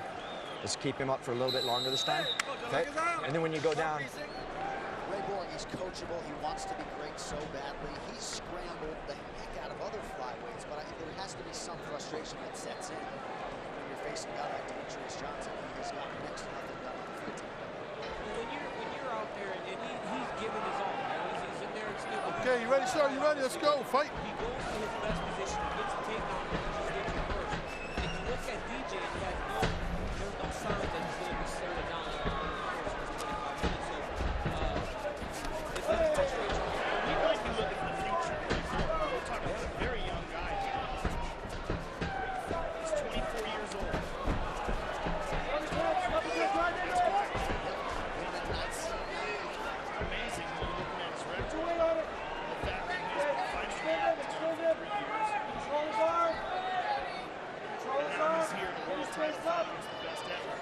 Just keep him up for a little bit longer this time. Okay. And then when you go down. Ray Borg, he's coachable. He wants to be great so badly. He's scrambled the heck out of other flyweights, but there has to be some frustration that sets in when you're facing a guy like Demetrius Johnson. He's got next to nothing done on the 15. When you're out there and he's giving his all, you know, he's in there and still. Okay, you ready, sir? You ready? Let's go. Fight. He goes to his best position. He gets a takedown and he just gets it first. If you look at DJ, he has there's no sign that he's going to be slowing down in the first 25 minutes. So it's a frustration. We might be looking for the future. We're talking about a very young guy here. He's 24 years old. Amazing when you're looking at his record. The fact that he's been fighting now for 3 years. And now he's here in a world title fight against the best ever.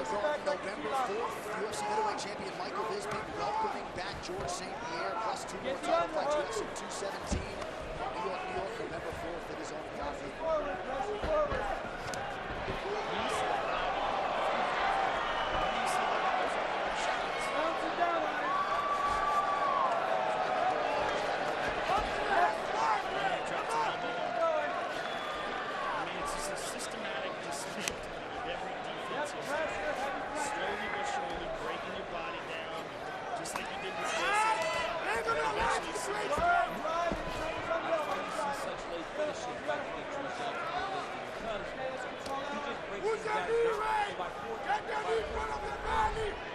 ago on November 4th, UFC middleweight champion Michael Bisping welcoming back George St. Pierre, plus 2 more title fights, UFC 217. New York, November 4th, it is on the docket.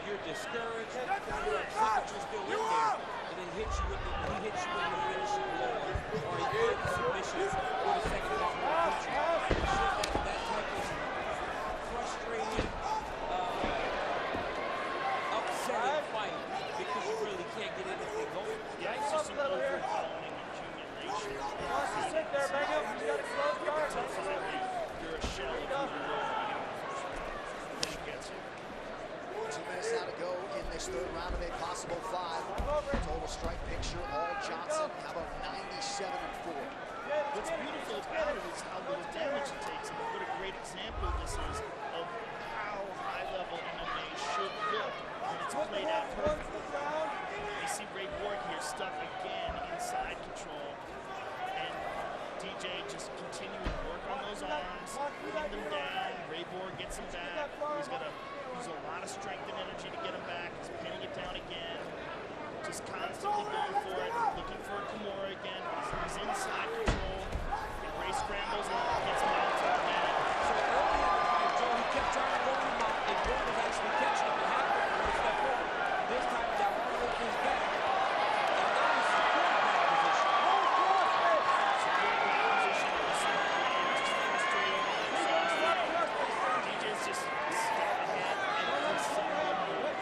You're discouraged, you're upset that you're still in there, and then he hits you with the finishing blow, or he finds the submission with a second half of the country. That type of frustrating, upsetting fight because you really can't get anything going. Yeah, it's just some overwhelming accumulation. Sit there, Bingham. You got to slow start. You're a shell of who you were. Then it gets you. 2 minutes now to go in this third round of a possible 5. Total strike picture, all Johnson. How about 97-4? What's beautiful about it is how little damage it takes, and what a great example this is of how high-level MMA should look when it's played out perfectly. You see Ray Borg here stuck again inside control, and DJ just continuing to work on those arms, putting them down. Ray Borg gets him back. He's got to use a lot of strength and energy to get him back. He's pinning it down again. Just constantly going for it, looking for a Kimura again. He's inside control. And Ray scrambles and gets him out to the mat. So early in the fight, Joe, he kept trying to go to him out, and Borg was actually catching him and having him to step over. This time, that one look his back. And now he's secured that position. Secured that position. Just straight over the side. DJ's just stepping in every single move.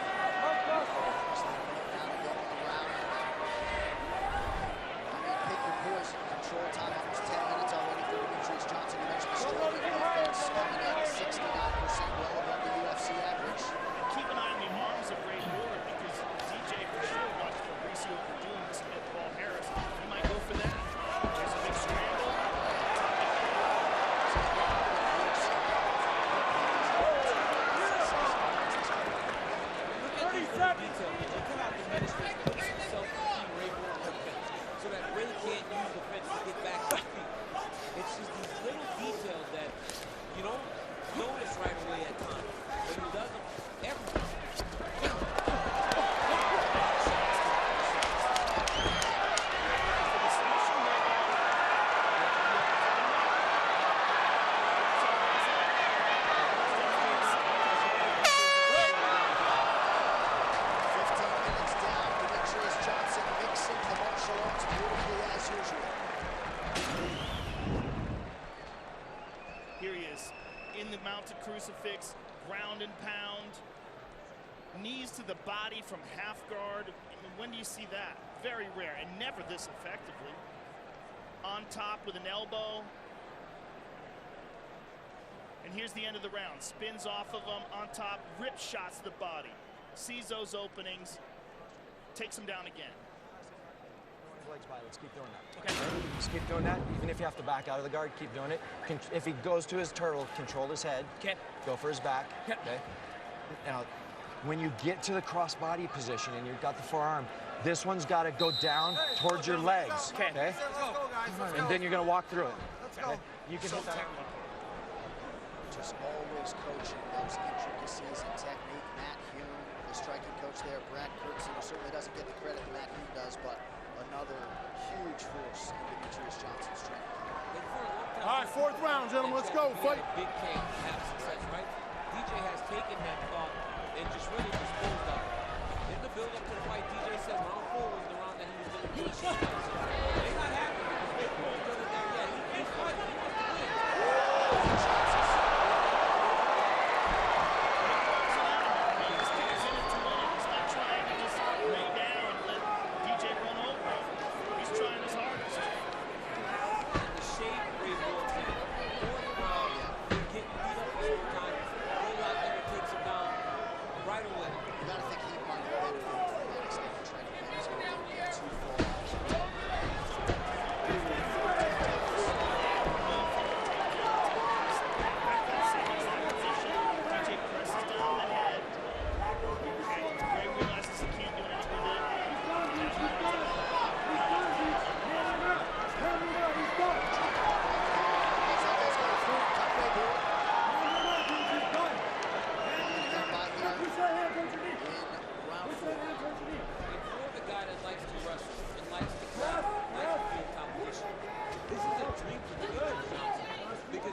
Pick your poison. Control time almost 10 minutes already for Demetrius Johnson. You mentioned the striking defense coming in 69%, well above the UFC average. And keep an eye on the arms of Ray Borg, because DJ for sure watched Fabricio Verdun submit Paul Harris. He might go for that. There's a big scramble. Look at these little details. When you come out the ministry, puts himself between Ray Borg and the fence, so that Ray can't use the fence to get back to his feet. It's just these little details that you don't notice right away at times, but he does them every time. Here he is in the mounted crucifix, ground and pound, knees to the body from half guard. When do you see that? Very rare, and never this effectively. On top with an elbow. And here's the end of the round. Spins off of him on top, rip shots to the body. Sees those openings, takes him down again. Legs by. Let's keep doing that. Okay. Just keep doing that. Even if you have to back out of the guard, keep doing it. If he goes to his turtle, control his head. Okay. Go for his back. Okay. Now, when you get to the cross-body position and you've got the forearm, this one's got to go down towards your legs. Okay. Let's go, guys. Let's go. And then you're going to walk through it. Let's go. You can hit that. Just always coaching those intricacies and technique. Matt Hume, the striking coach there, Brad Kurtzen, who certainly doesn't get the credit that Matt Hume does, but another huge force in Demetrius Johnson's training. All right, fourth round, gentlemen. Let's go. Fight. Big camp have success, right? DJ has taken that thought and just really disposed of it. In the build-up to the fight, DJ says round 4 was the round that he was going to finish. They're not happy because Ray Borg doesn't there yet. He's fighting. He wants to win. He's not trying to just lay down and let DJ run over him. He's trying his hardest. And the shape Ray Borg in, 4th round, getting beat up for some time, roll out there and takes him down.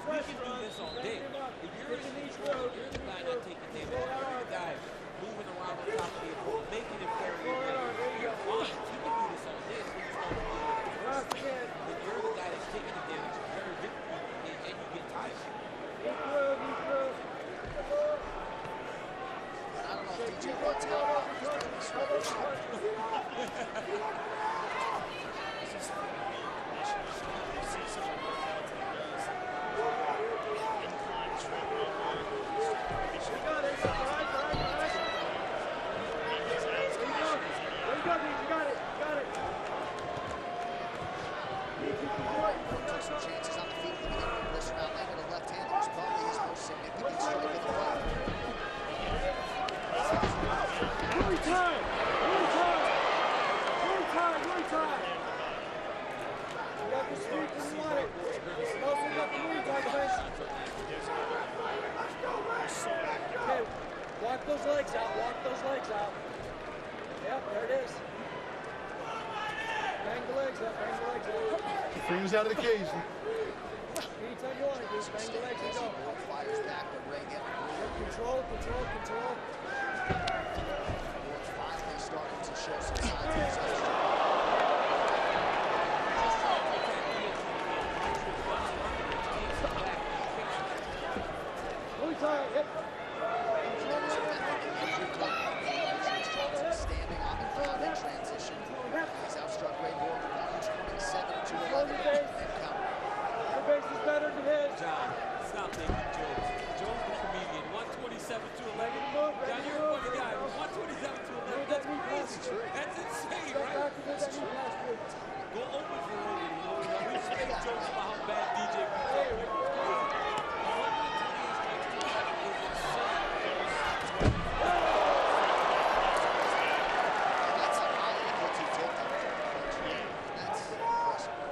we can do this all day. If you're in control, you're the guy not taking damage, you're the guy moving around on top of the opponent, making it very easy. You're fine. You can do this all day. But you're the guy that's taking the damage, very difficult, and you get tired. I don't know if DJ wants out. Took some chances on the feet at the beginning of this round, landed a left hand that was probably his most significant strike of the fight. Really tight! Really tight! Really tight! Really tight! You got the speed when you want it. Also got the move, guys. Okay, walk those legs out. Walk those legs out. Yep, there it is. Bang the legs up. Bang the legs up. Fingers out of the cage. Anytime you want to, just bang the legs and go. Fires back, but Ray getting control, control, control. Finally starting to show some signs of exhaustion. Really tight, yep. Standing on the ground in transition. He's outstruck Ray Borg 127 to 11 and count. Your base is better than his. John, stop making jokes. Joe's the comedian. 127 to 11. John, you're a funny guy. 127 to 11. That's crazy. That's insane, right? That's true. Go open for Rogan. We used to make jokes about how bad DJ can play.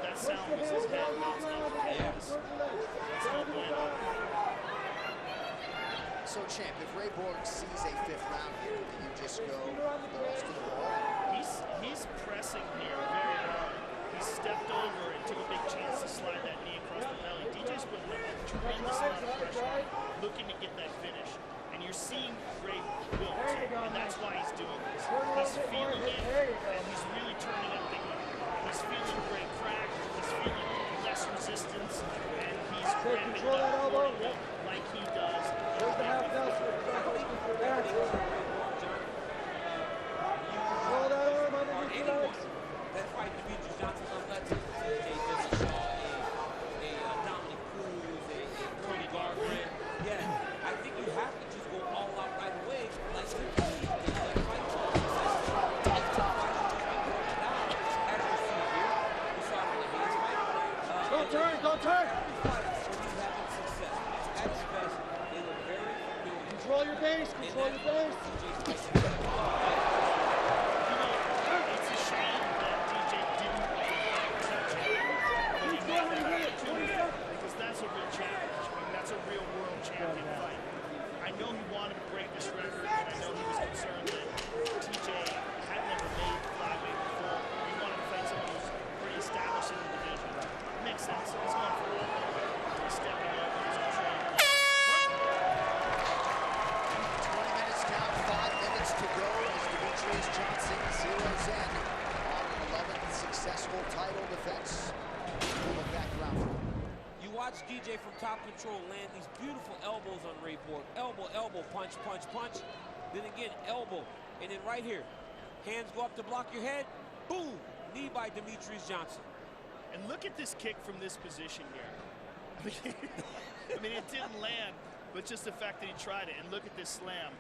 That sound was his head. So, champ, if Ray Borg sees a fifth round here, do you just go balls to the wall? He's pressing here very hard. He stepped over and took a big chance to slide that knee across the belly. DJ's putting a tremendous amount of pressure, looking to get that finish. And you're seeing Ray wilt, and that's why he's doing this. He's feeling it, and he's really turning up the heat. He's feeling Ray crack, he's feeling less resistance, and he's ramping up like he does. There's the half Nelson. Roll that arm underneath the legs. That fight Demetrius Johnson led to a Dillashaw, a Dominic Cruz, a Cody Garbrandt. Yeah, I think you have to just go all out right away. Like you did. That fight was Don't turn, don't turn. Control your base, control your base. It's a shame that DJ didn't because that's a real challenge. I mean, that's a real world champion fight. I know he wanted to break this record, and I know he was concerned that TJ had never made flyweight before. He wanted to fight someone who's pretty established in the division. Makes sense. He's going for it. He's stepping up. He's on track. 20 minutes down, 5 minutes to go as Demetrius Johnson zeroes in on an 11th successful title defense. We'll look back around. You watch DJ from Top Control land these beautiful elbows on Ray Borg. Elbow, elbow, punch, punch, punch. Then again, elbow. And then right here, hands go up to block your head. Boom! Knee by Demetrius Johnson. And look at this kick from this position here. I mean, it didn't land, but just the fact that he tried it. And look at this slam.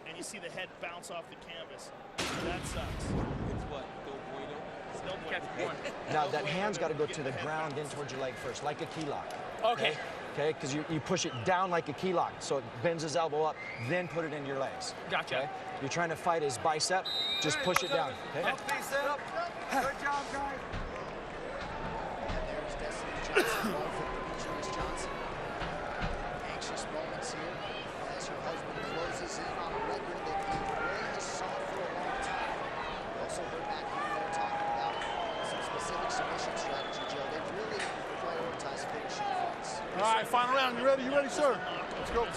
And you see the head bounce off the canvas. That sucks. It's what? No bueno? It's no bueno. Now, that hand's got to go to the ground, in towards your leg first, like a key lock. Okay. Okay, because you push it down like a key lock, so it bends his elbow up, then put it in your legs. Gotcha. Okay? You're trying to fight his bicep, just push it down. Okay? Good job, guys. And there's Destiny Johnson, wife of Demetrius Johnson. Anxious moments here as her husband closes in on a record that Ray has sought for a long time. We also heard Matt there talking about some specific submission strategy, Joe. They really prioritize finishing fights. All right, final round. You ready? You ready, sir? Let's go.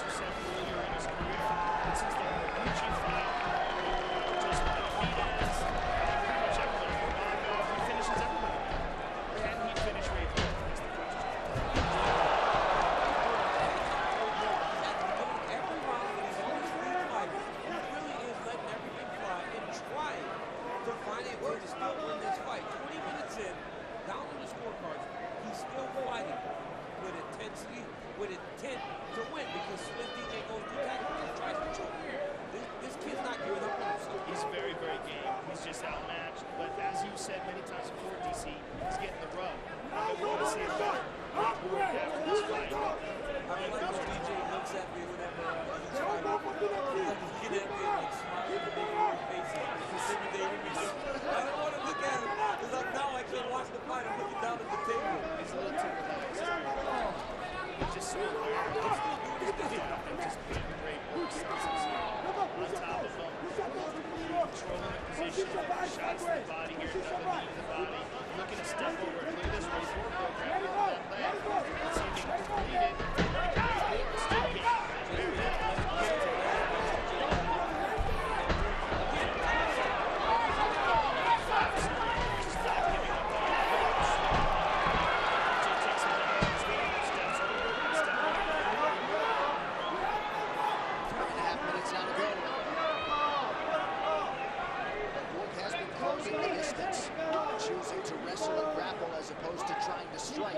With intent to win because Smith DJ goes through tackles and tries to choke. This kid's not giving up on himself. He's very, very game. He's just outmatched. But as you said many times before, DC, he's getting the rub. I want to see a better work after this fight. I mean, like Coach DJ looks at me whenever he's fighting. He's like looking at me like smiling and making weird faces. He's intimidating me. I don't want to look at him because now I can't watch the fight. I'm looking down at the table. He's a little too relaxed. Just so aware. Just being great work since he's on top of him. Controlling the position. Shots to the body here. Another knee to the body. Looking to step over. Look at this race program on that leg. Let's see if he can complete it. Still being choosing to wrestle and grapple as opposed to trying to strike.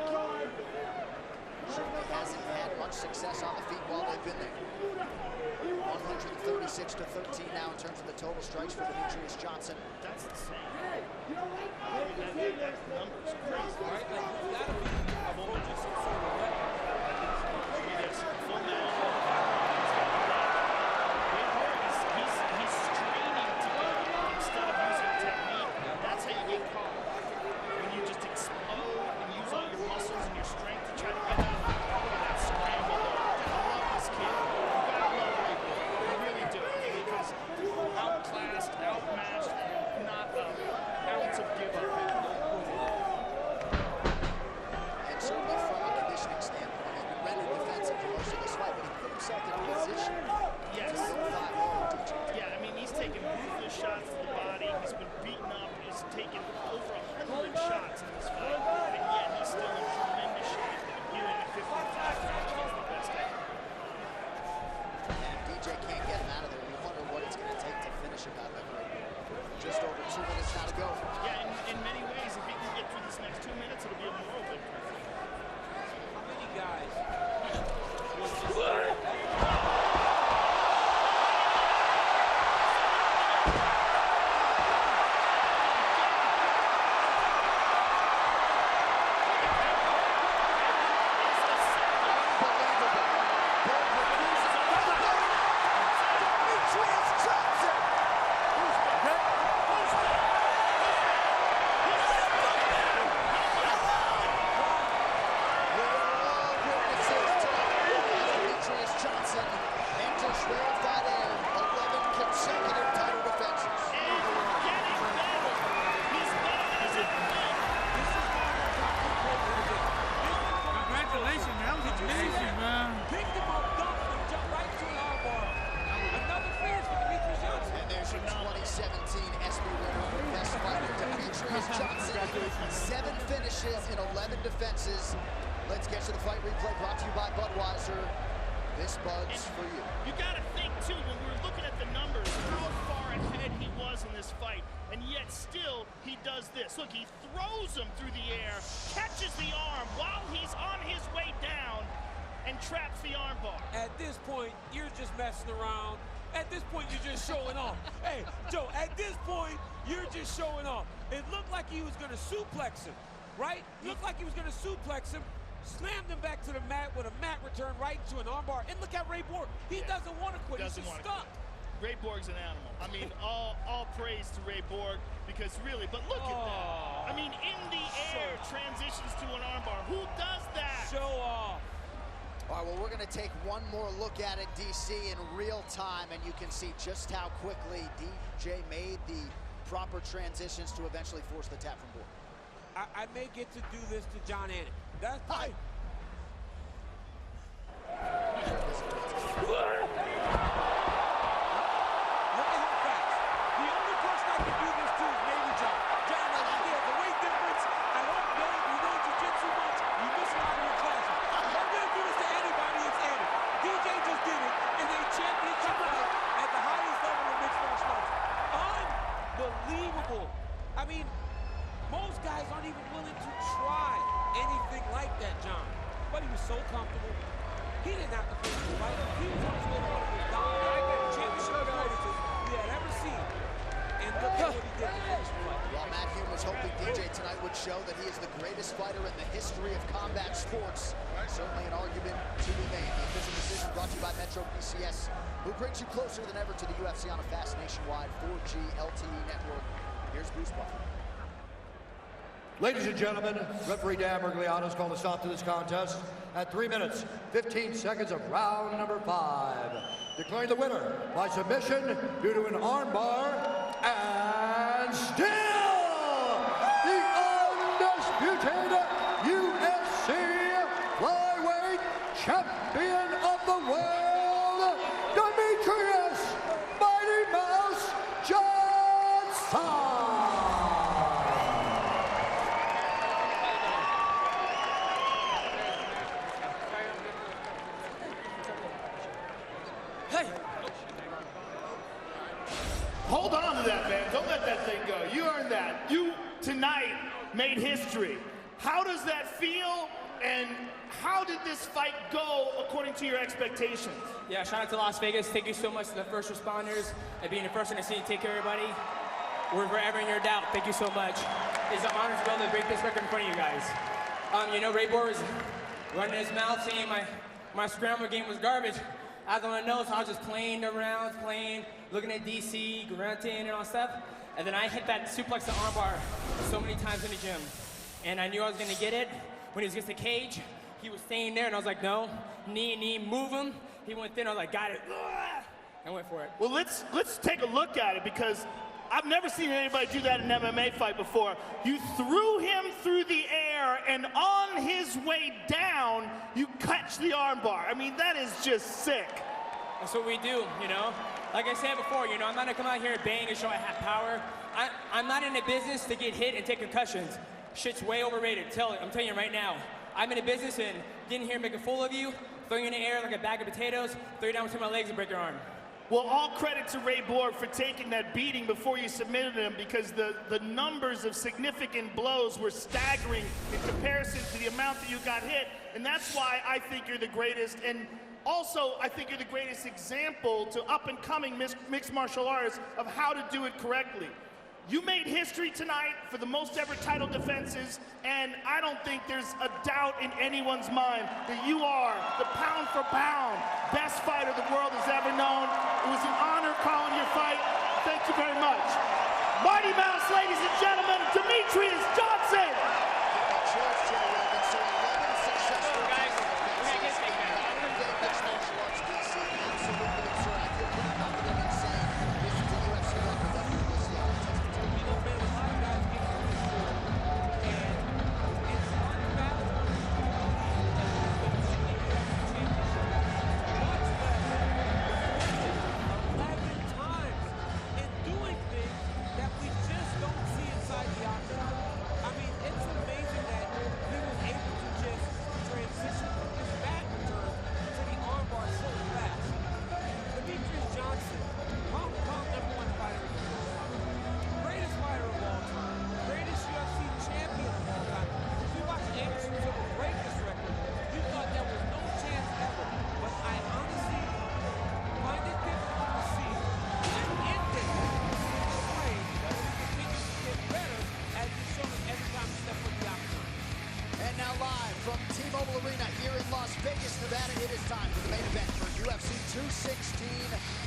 Certainly hasn't had much success on the feet while they've been there. 136 to 13 now in terms of the total strikes for Demetrius Johnson. That's insane. I mean, that number's crazy. Right? Like, you gotta be approaching some sort of weapon. Yes, full metal. He's straining to go instead of using technique. That's how you get caught. When you just explode and use all your muscles and your strength to try to get out of that scramble. I love this kid. You gotta love Ray Boy. You really do. Because outclassed, outmatched, and not an ounce of give up. And certainly from a conditioning standpoint, he's been rendered defensive for most of this fight, but he put himself in a position Yes. to go 5-0. Yeah, I mean, he's taken ruthless shots to the body. He's been beaten up. He's taken over 100 shots in this fight, and yet he's still in tremendous shape. Here at 55 rounds, he's the best ever. And DJ can't get him out of there. You wonder what it's going to take to finish him out of that. Just over 2 minutes now to go. Yeah, in many ways, if he can get through this next 2 minutes, it'll be a moral victory. How many guys? Congratulations, man. That was amazing, man. Picked him up, dumped him, jumped right to an armbar. Another finish for Demetrius Johnson. And there's your 2017 ESPY winner for Best Fighter, Demetrius Johnson. 7 finishes in 11 defenses. Let's get to the fight replay brought to you by Budweiser. This Bud's for you. You got to think, too, when we were looking at the numbers, how far ahead he was in this fight, and yet still he does this. Look, he throws him through the air, catches the arm while he's on his way down, and traps the arm bar. At this point, you're just messing around. At this point, you're just showing off. Hey, Joe, at this point, you're just showing off. It looked like he was going to suplex him, right? Looked like he was going to suplex him. Slammed him back to the mat with a mat return right into an armbar. And look at Ray Borg. He doesn't want to quit. He's just stuck. Ray Borg's an animal. I mean, all praise to Ray Borg because really, but look at that. I mean, in the air, transitions to an armbar. Who does that? Show off. All right, well, we're going to take one more look at it, DC, in real time, and you can see just how quickly DJ made the proper transitions to eventually force the tap from Borg. I may get to do this to John Anik. That's fine. comfortable. He didn't have to face the fight. He was on his way to one of his dominant championship performances we had ever seen. And look at what he did to finish the fight. Well, Matt Hume was hoping DJ tonight would show that he is the greatest fighter in the history of combat sports. Certainly an argument to be made. The official decision brought to you by Metro PCS, who brings you closer than ever to the UFC on a fast nationwide 4G LTE network. Here's Bruce Buffer. Ladies and gentlemen, referee Dan Mergliano has called a stop to this contest at 3 minutes, 15 seconds of round number 5. Declaring the winner by submission due to an armbar, and still the undisputed UFC flyweight champion of the world, Demetrius Mighty Mouse Johnson. Hold on to that, man. Don't let that thing go. You earned that. You, tonight, made history. How does that feel, and how did this fight go according to your expectations? Yeah, shout out to Las Vegas. Thank you so much to the first responders and being the first in the city to take care of everybody. We're forever in your doubt. Thank you so much. It's an honor to be able to break this record in front of you guys. You know, Ray Borg was running his mouth saying my scramble game was garbage. I don't know, so I was just playing around, looking at DC, grunting and all stuff. And then I hit that suplex to armbar so many times in the gym. And I knew I was gonna get it. When he was against the cage, he was staying there and I was like, no, knee, move him. He went thin, I was like, got it. I went for it. Well, let's take a look at it, because I've never seen anybody do that in an MMA fight before. You threw him through the air, and on his way down, you catch the armbar. I mean, that is just sick. That's what we do, you know? Like I said before, you know, I'm not gonna come out here and bang and show I have power. I'm not in the business to get hit and take concussions. Shit's way overrated. I'm telling you right now. I'm in a business and getting here and make a fool of you, throw you in the air like a bag of potatoes, throw you down between my legs and break your arm. Well, all credit to Ray Borg for taking that beating before you submitted him, because the numbers of significant blows were staggering in comparison to the amount that you got hit, and that's why I think you're the greatest. And also, I think you're the greatest example to up-and-coming mixed martial artists of how to do it correctly. You made history tonight for the most ever title defenses, and I don't think there's a doubt in anyone's mind that you are the pound for pound best fighter the world has ever known. It was an honor calling your fight. Thank you very much. Mighty Mouse, ladies and gentlemen, Demetrius Johnson.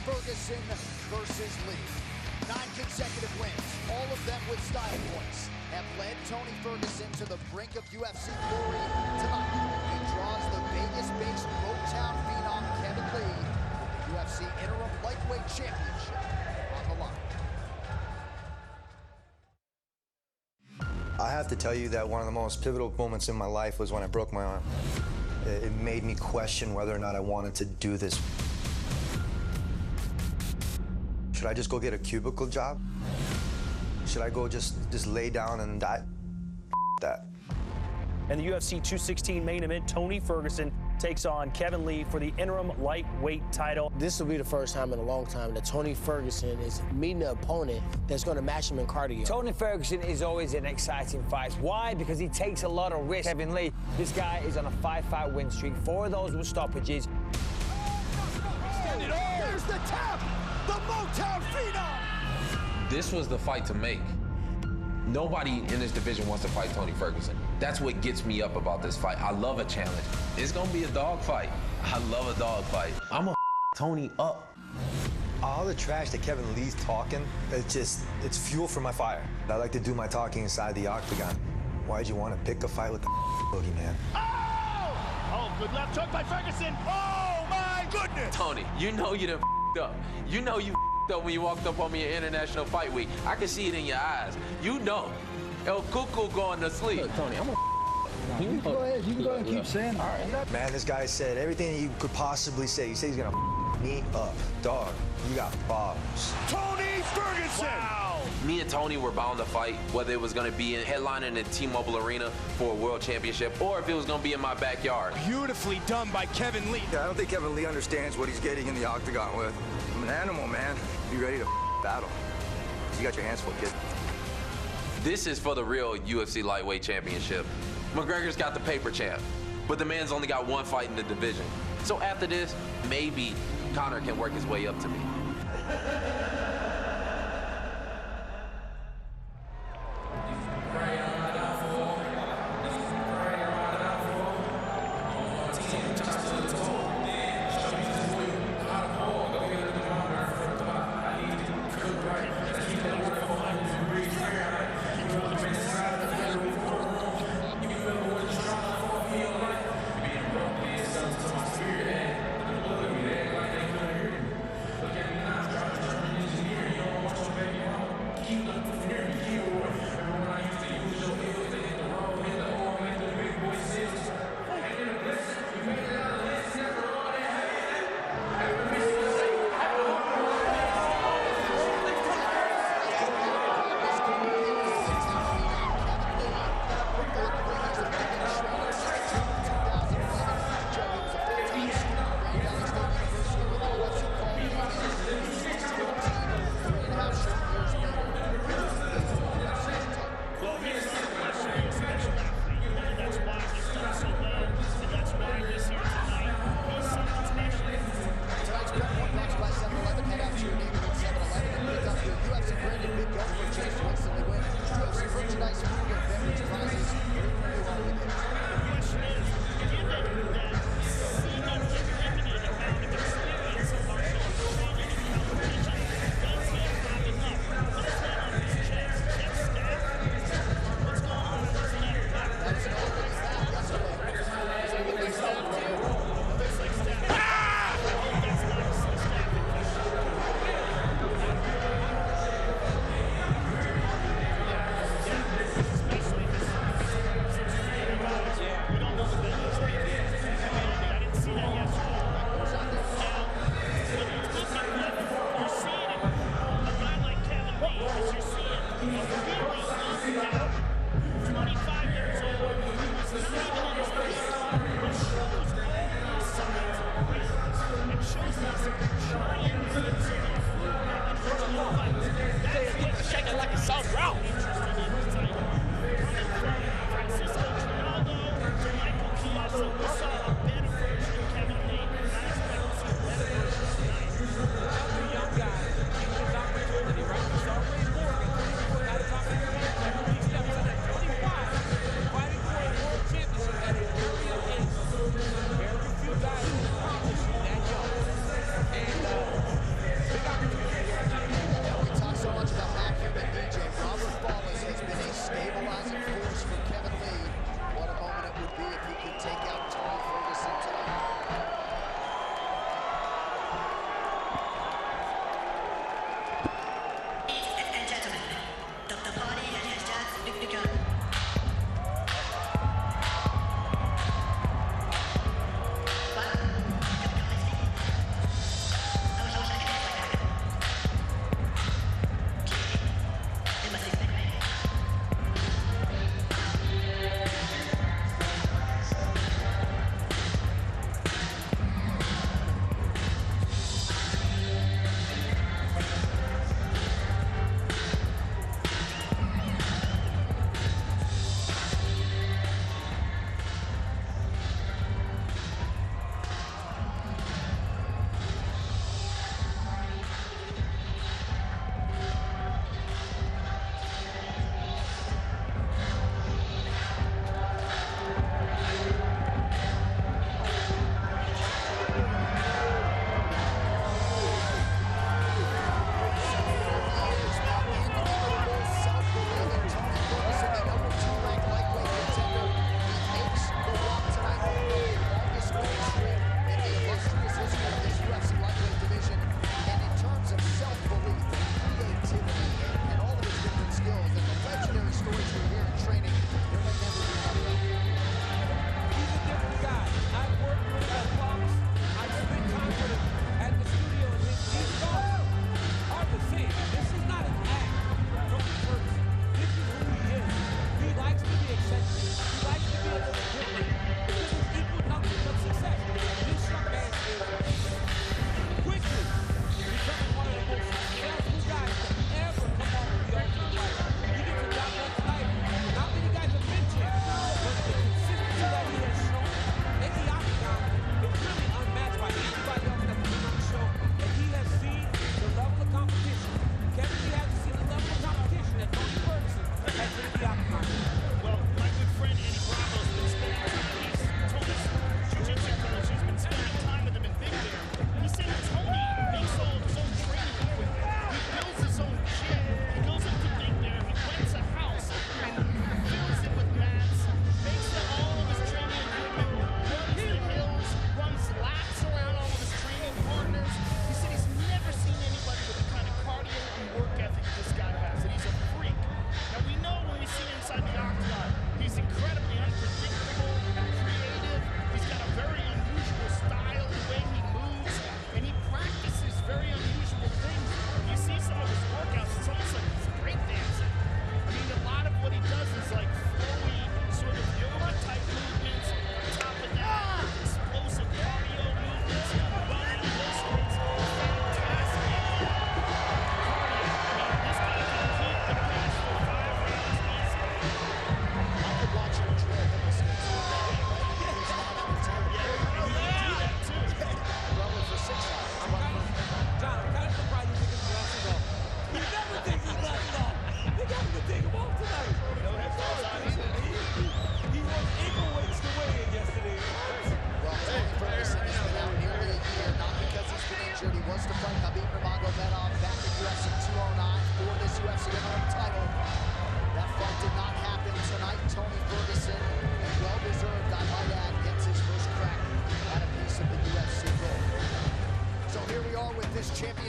Ferguson versus Lee. 9 consecutive wins, all of them with style points, have led Tony Ferguson to the brink of UFC glory. Tonight, he draws the Vegas-based Motown phenom Kevin Lee with the UFC Interim Lightweight Championship on the line. I have to tell you that one of the most pivotal moments in my life was when I broke my arm. It made me question whether or not I wanted to do this. Should I just go get a cubicle job? Should I go just lay down and die? That. And the UFC 216 main event, Tony Ferguson takes on Kevin Lee for the interim lightweight title. This will be the first time in a long time that Tony Ferguson is meeting an opponent that's going to match him in cardio. Tony Ferguson is always an exciting fight. Why? Because he takes a lot of risks. Kevin Lee, this guy is on a 5-fight win streak. 4 of those were stoppages. There's the tap! The Motown Phenom! This was the fight to make. Nobody in this division wants to fight Tony Ferguson. That's what gets me up about this fight. I love a challenge. It's gonna be a dog fight. I love a dog fight. I'm gonna Tony up. All the trash that Kevin Lee's talking, it's fuel for my fire. I like to do my talking inside the octagon. Why'd you want to pick a fight with the boogeyman? Oh, good left hook by Ferguson. Oh, my goodness. Tony, you know you done up. You know you up when you walked up on me at International Fight Week. I can see it in your eyes. You know. El Cuckoo going to sleep. Look, Tony, I'm You can go ahead. You can go ahead and keep saying it. Man, this guy said everything he could possibly say. He said he's gonna me up. Dog, you got problems. Tony Ferguson! Wow! Me and Tony were bound to fight, whether it was going to be in headlining in T-Mobile Arena for a world championship or if it was going to be in my backyard. Beautifully done by Kevin Lee. Yeah, I don't think Kevin Lee understands what he's getting in the octagon with. I'm an animal, man. Be ready to battle. You got your hands full, kid. This is for the real UFC lightweight championship. McGregor's got the paper champ, but the man's only got 1 fight in the division. So after this, maybe Conor can work his way up to me.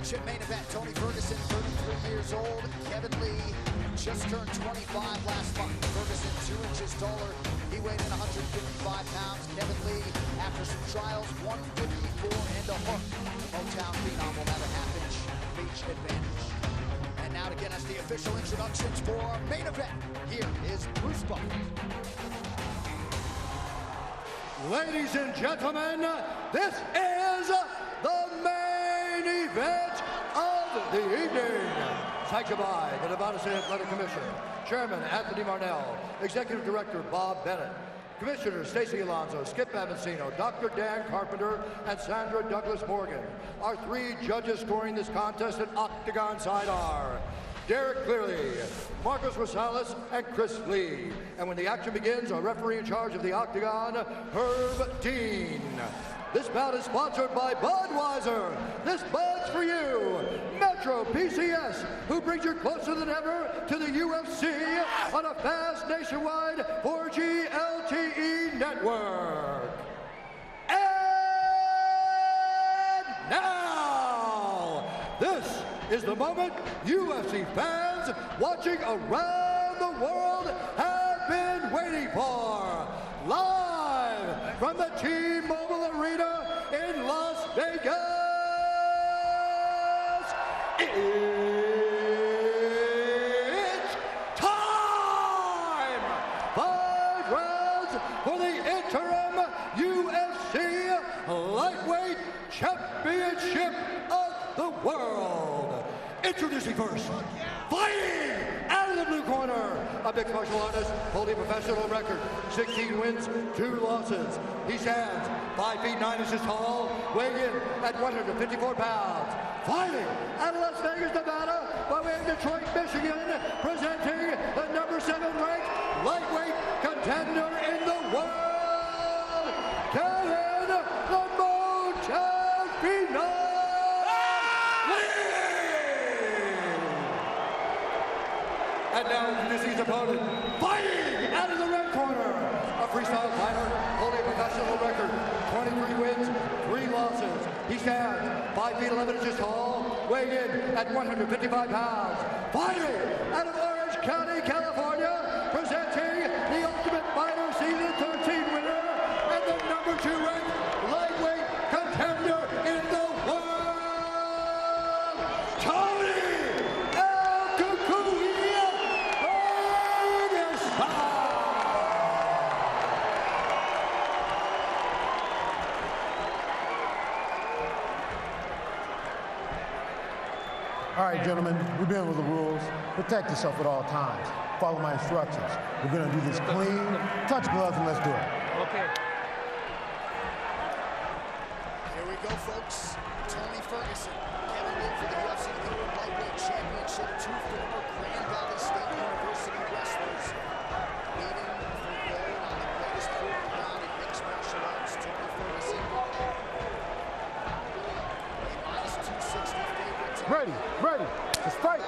aforementioned main event, Tony Ferguson, 33 years old. Kevin Lee just turned 25 last month. Ferguson 2 inches taller. He weighed in 155 pounds. Kevin Lee, after some trials, 154 and a hook. The Motown Phenom will have a half-inch reach advantage. And now to get us the official introductions for our main event, here is Bruce Buffer. Ladies and gentlemen, this is the main event of the evening. Sanctioned by the Nevada State Athletic Commission, Chairman Anthony Marnell, Executive Director Bob Bennett, Commissioners Stacey Alonso, Skip Avancino, Dr. Dan Carpenter, and Sandra Douglas Morgan. Our 3 judges scoring this contest at Octagon side are Derek Clearly, Marcos Rosales, and Chris Lee. And when the action begins, our referee in charge of the Octagon, Herb Dean. This bout is sponsored by Budweiser. This Bud's for you. Metro PCS, who brings you closer than ever to the UFC on a fast nationwide 4G LTE network. And now, this is the moment UFC fans watching around the world have been waiting for. Live from the T-Mobile Arena in Las Vegas, it's time! 5 rounds for the interim UFC Lightweight Championship of the World. Introducing first, fighting out of the blue corner, a mixed martial artist holding a professional record, 16 wins, 2 losses. He stands 5 feet 9 inches tall, weighing in at 154 pounds. Fighting out of Las Vegas, Nevada, by way of Detroit, Michigan, presenting the number 7 ranked lightweight contender in the world, Kevin the Motown Phenom. And now introducing his opponent, fighting out of the red corner, a freestyle fighter holding a professional record, 23 wins, 3 losses. He stands 5 feet 11 inches tall, weighing in at 155 pounds. Fighting out of Orange County, California, presenting the Ultimate Fighter Season 13 winner and the number 2 ranked lightweight contender in the world, Tony All right, gentlemen, we've been with the rules. Protect yourself at all times. Follow my instructions. We're gonna do this clean. Touch gloves and let's do it. Okay. Here we go, folks. Tony Ferguson, Kevin Lee for the UFC Interim Lightweight Championship. 2 former Grand Valley State University wrestlers meeting for gold on the greatest proving ground in mixed martial arts. Tony Ferguson, a -260 favorite. Ready, let's fight.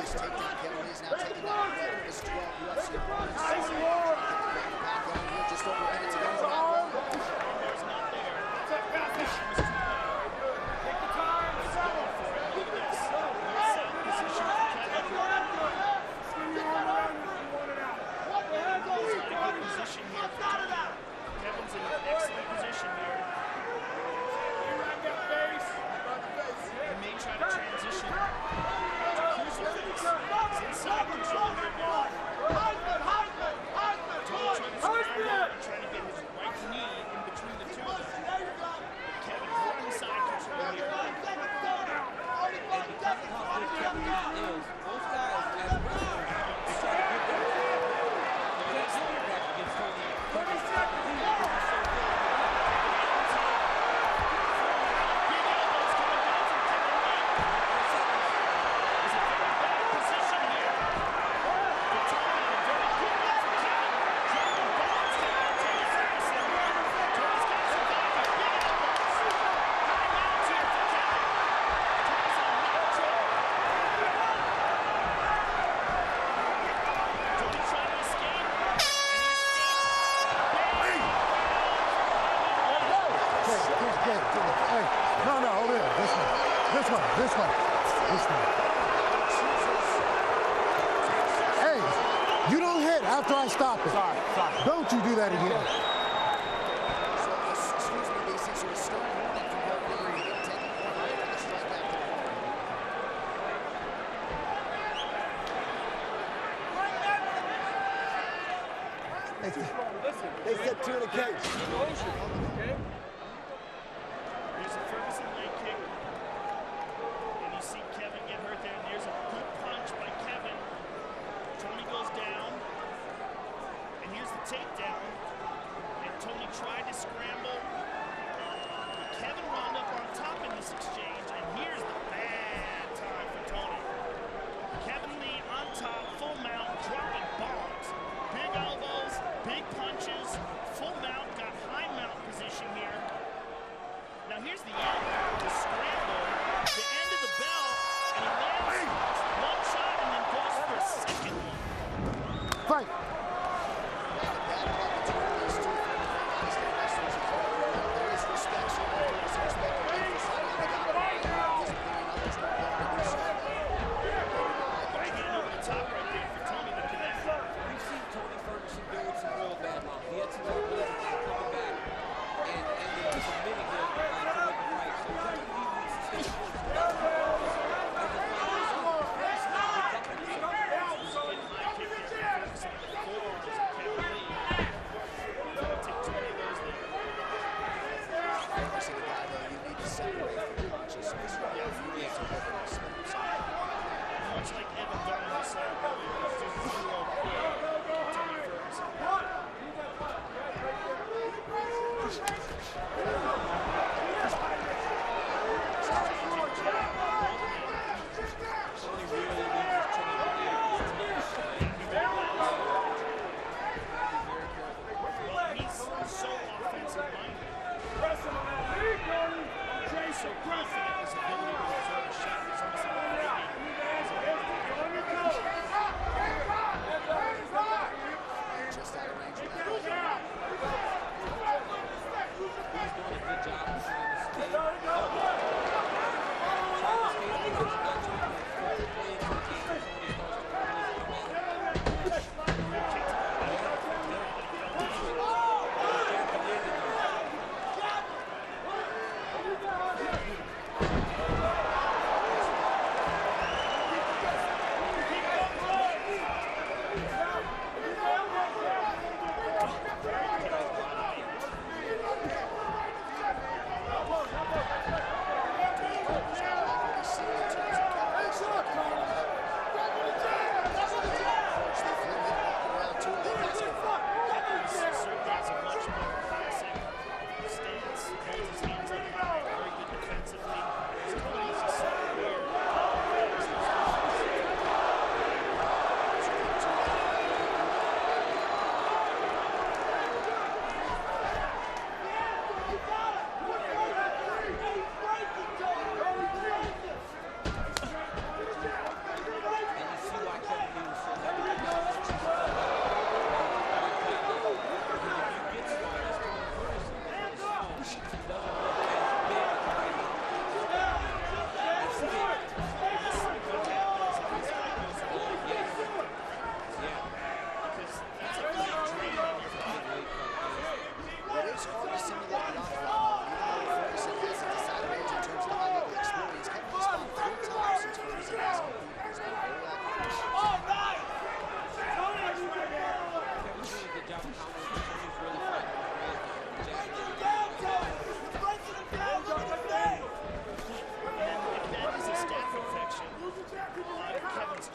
nice takedown. Kevin Lee's now taking that 11 of his 12 UFC opponents. Back down here, just over a minute to go in the round. There's not there. Take the time. Position here. Kevin's in an excellent position here. He may try to transition to crucifix. He's inside control here now. Trying to get his right knee in between the two of them. Kevin more inside control here. And because of how good Kevin is, both guys as well try to get their back against Tony. Tony's trying to do it because he's so good. This one. Hey, you don't hit after I stop it. Sorry. Don't you do that again. Excuse me, they sort of start moving from her knee. He didn't take it one right, and strike after They said 2 in the cage. There's a Ferguson leg kick. And you see Kevin get hurt there. And there's a good punch by Kevin. Tony goes down. And here's the takedown. And Tony tried to scramble. But Kevin wound up on top in this exchange. And here's the bad time for Tony. Kevin Lee on top, full mount, dropping bombs. Big elbows, big punches, full mount, got high mount position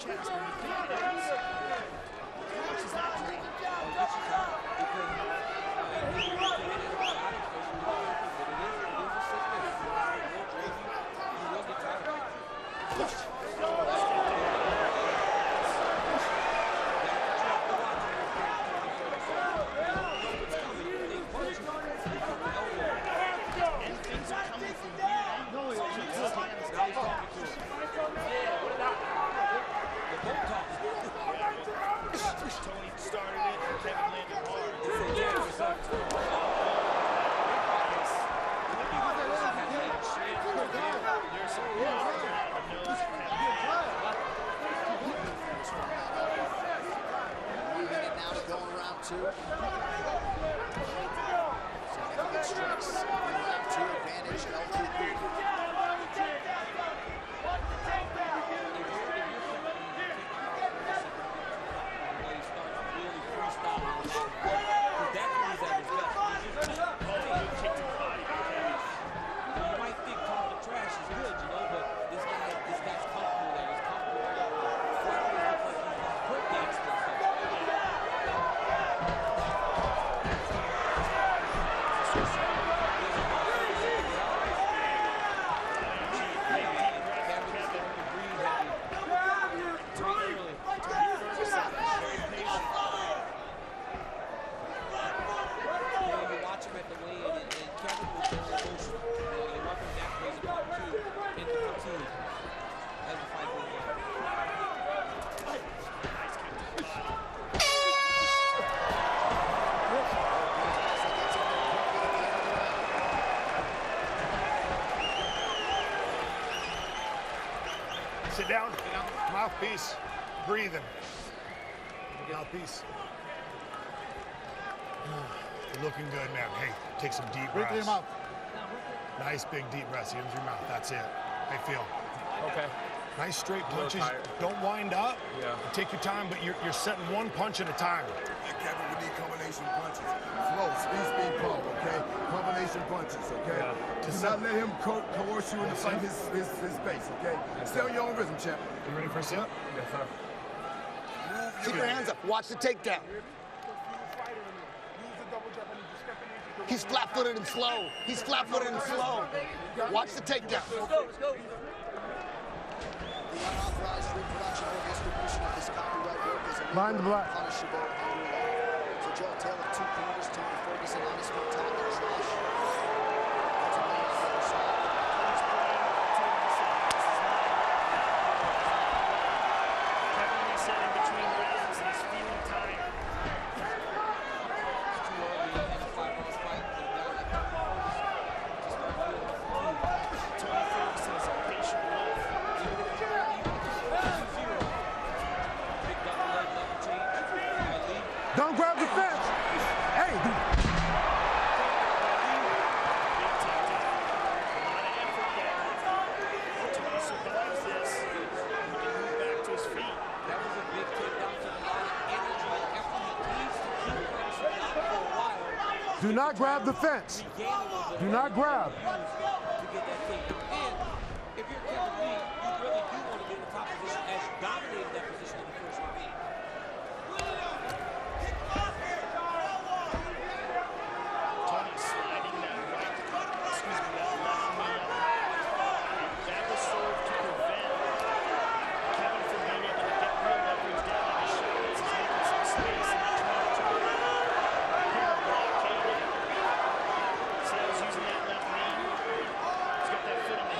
chest when you think it is. Which is not great. Tony started it, and Kevin landed hard. There's some now to go in round two. Significant strikes in round two, advantage LTP. Sit down. Mouthpiece. Breathing. Mouthpiece. You're looking good, man. Hey, take some deep breaths. Breathe through your mouth. Nice big deep breaths in through your mouth. That's it. How you feel? Okay. Nice straight punches. Don't wind up. Yeah. Take your time, but you're setting one punch at a time. Yeah, Kevin, we need combination punches. Slow, speed, pump, okay? Combination punches, okay? Yeah. Do not let him coerce you into fighting his pace, okay? Stay on your own rhythm, champ. You ready for a sit? Yes, sir. Keep your hands up. Watch the takedown. He's flat-footed and slow. He's flat-footed and slow. Watch the takedown. Let's go. The unauthorized reproduction or distribution of this copyright work is Mind the black. punishable under law. So Joe, tale of two promoters, Tony Ferguson on his feet, talking trash. Ultimately on the other side. Kevin reset in between rounds and he's feeling tired. Tony Ferguson is a patient wolf. Don't grab the fence. Hey. Tony survives this. He can move back to his feet. That was a big takedown to a lot of energy and effort. He needs to keep Ferguson down for a while. Do not grab the fence. Do not grab. To get that takedown. And if you're Kevin Lee, you really do want to get in the top position as you dominated that position in the first round. Tony sliding that right, that left knee up. That was served to prevent Kevin from being able to get real leverage down on his shots. He's making some space in between the two. Blockade. See how he's using that left knee. He's got that foot in the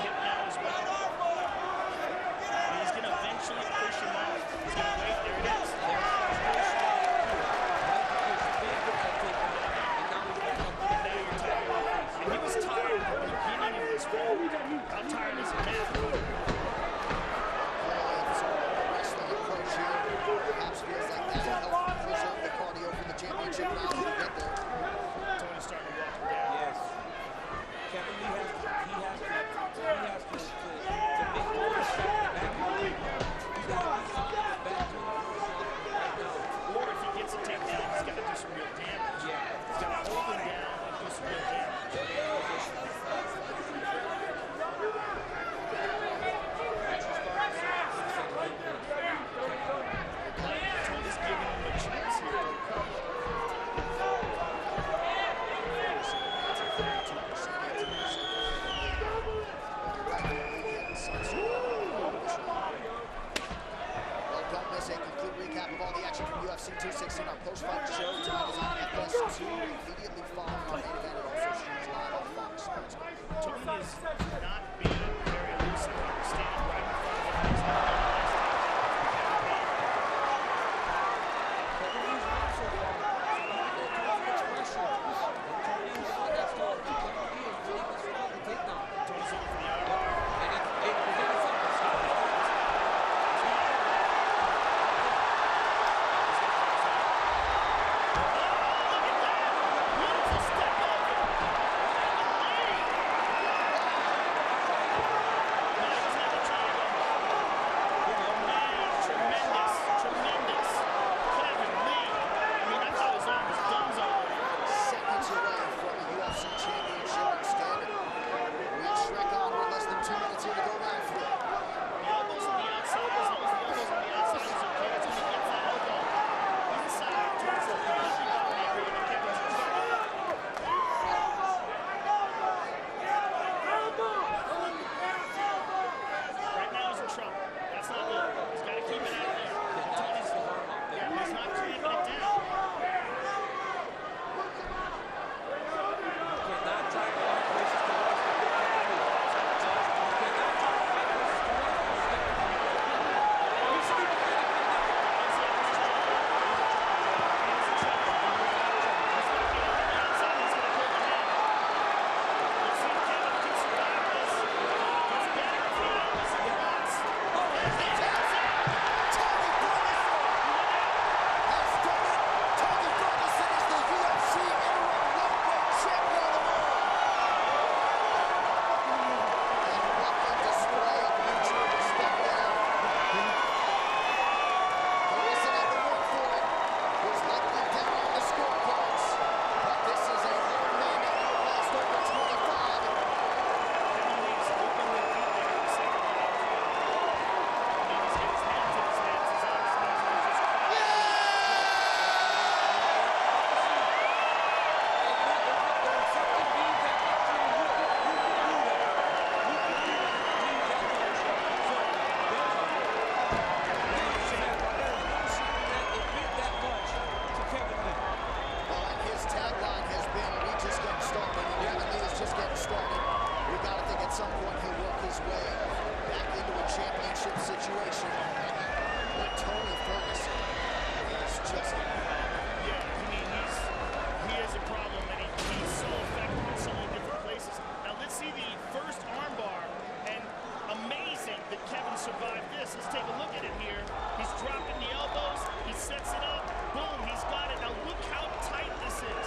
survive this. Let's take a look at it here. He's dropping the elbows. He sets it up. Boom, he's got it. Now look how tight this is.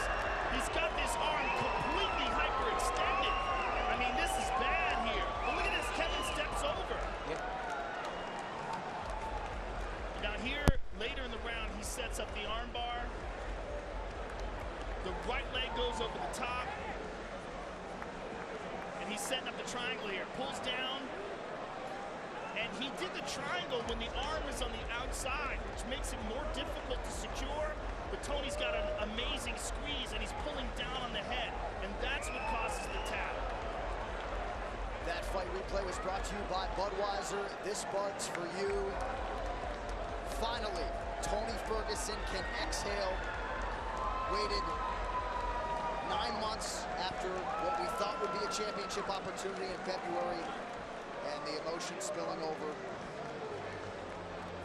He's got this arm completely hyperextended. I mean, this is bad here. But look at this. Kevin steps over. Yep. Now here, later in the round, he sets up the arm bar. The right leg goes over the top. And he's setting up the triangle here. Pulls down. And he did the triangle when the arm is on the outside, which makes it more difficult to secure. But Tony's got an amazing squeeze, and he's pulling down on the head. And that's what causes the tap. That fight replay was brought to you by Budweiser. This Bud's for you. Finally, Tony Ferguson can exhale. Waited 9 months after what we thought would be a championship opportunity in February, and the emotion spilling over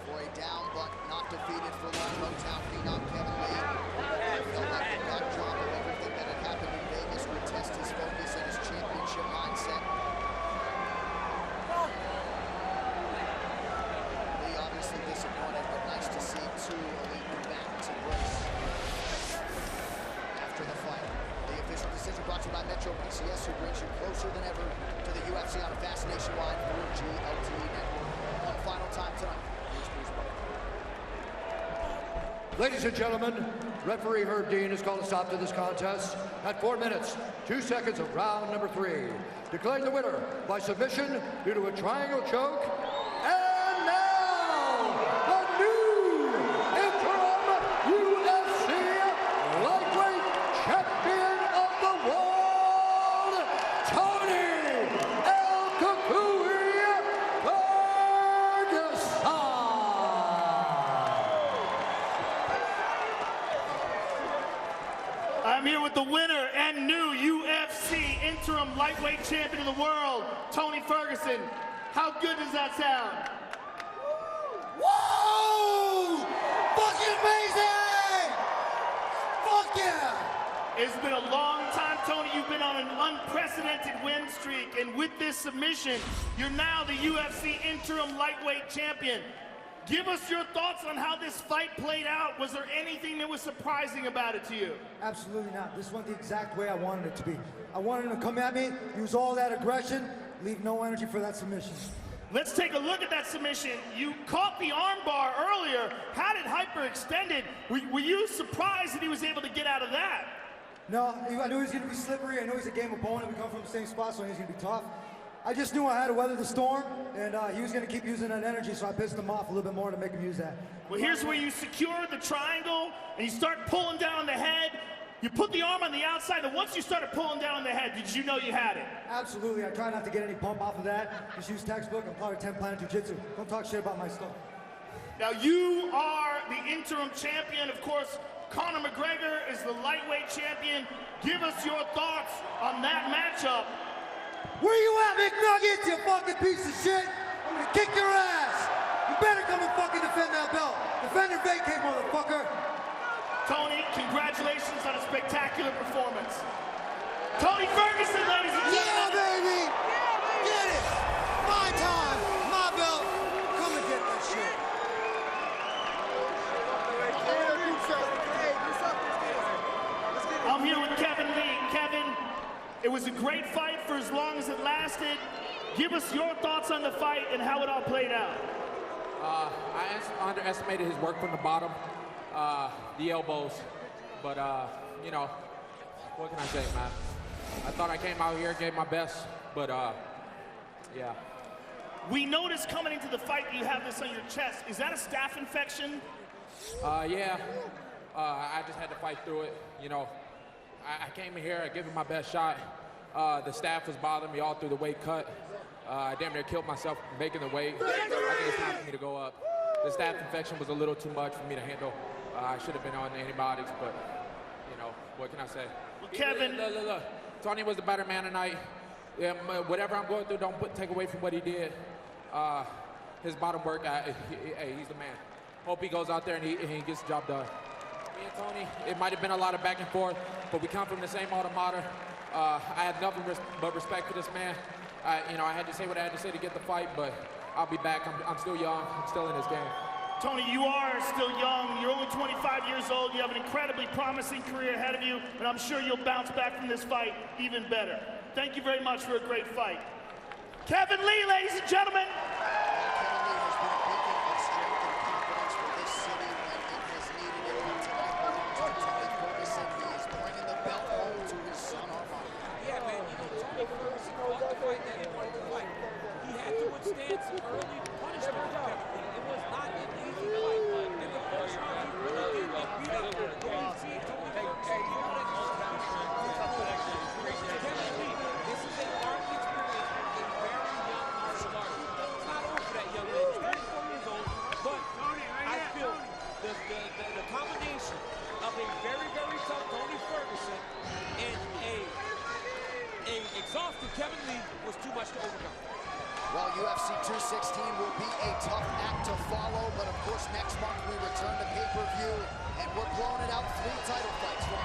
for a down but not defeated for long Motown phenom Kevin Lee. I felt like the backdrop of everything that had happened in Vegas would test his focus and his championship mindset. Lee obviously disappointed, but nice to see two elite combatants embrace after the fight. The official decision brought to you by Metro PCS, who brings you closer than ever to the UFC on a fast nationwide 4G LTE network. One final time tonight. Here's Bruce Buffer. Ladies and gentlemen, referee Herb Dean has called a stop to this contest at 4 minutes, 2 seconds of round number 3. Declaring the winner by submission due to a triangle choke. And now, the new interim UFC lightweight champion of the world, Tony Ferguson. I'm here with the winner and new UFC interim lightweight champion of the world, Tony Ferguson. How good does that sound? Whoa! Fucking amazing! Fuck yeah! It's been a long time, Tony. You've been on an unprecedented win streak, and with this submission, you're now the UFC interim lightweight champion. Give us your thoughts on how this fight played out. Was there anything that was surprising about it to you? Absolutely not. This went the exact way I wanted it to be. I wanted him to come at me, use all that aggression, leave no energy for that submission. Let's take a look at that submission. You caught the armbar earlier, had it hyperextended. Were you surprised that he was able to get out of that? No, I knew he was going to be slippery. I knew he's a game opponent. We come from the same spot, so he's going to be tough. I just knew I had to weather the storm, and he was going to keep using that energy, so I pissed him off a little bit more to make him use that. Well, here's where you secure the triangle, and you start pulling down the head. You put the arm on the outside, and once you started pulling down the head, did you know you had it? Absolutely. I try not to get any pump off of that. Just use textbook and apply 10 Planet Jiu-Jitsu. Don't talk shit about my stuff. Now, you are the interim champion. Of course, Conor McGregor is the lightweight champion. Give us your thoughts on that matchup. Where you at, McNuggets, you fucking piece of shit? I'm gonna kick your ass. You better come and fucking defend that belt. Defend or vacate, motherfucker. Tony, congratulations on a spectacular performance. Tony Ferguson, ladies and gentlemen. Yeah, baby. Get it. My time, my belt. Come and get that shit. I'm here with Kevin Lee. Kevin, it was a great fight for as long as it lasted. Give us your thoughts on the fight and how it all played out. I underestimated his work from the bottom, the elbows. But, you know, what can I say, man? I thought I came out here and gave my best, but, yeah. We noticed coming into the fight that you have this on your chest. Is that a staph infection? Yeah. I just had to fight through it, you know. I came in here, I gave it my best shot. The staff was bothering me all through the weight cut. I damn near killed myself making the weight. I think it's time for me to go up. The staph infection was a little too much for me to handle. I should have been on antibiotics, but, you know, what can I say? Well, Kevin. Look. Tony was the better man tonight. Yeah, whatever I'm going through, don't take away from what he did. His bottom work, he's the man. Hope he goes out there and he gets the job done. Me and Tony, it might have been a lot of back and forth, but we come from the same alma mater. I had nothing but respect for this man. You know, I had to say what I had to say to get the fight, but I'll be back. I'm still young. I'm still in this game. Tony, you are still young. You're only 25 years old. You have an incredibly promising career ahead of you, and I'm sure you'll bounce back from this fight even better. Thank you very much for a great fight. Kevin Lee, ladies and gentlemen. Withstand some early punishment from Kevin Lee. It was not an easy fight, but in the first round, he really did get beat up. You see Tony Ferguson giving it Kevin Lee, this is a learning experience for a very young martial artist. It's not over for that young man. He's 34 years old, but I feel the combination of a very, very tough Tony Ferguson and a exhausted Kevin Lee was too much to overcome. Well, UFC 216 will be a tough act to follow, but of course next month we return to pay-per-view, and we're blowing it out 3 title fights from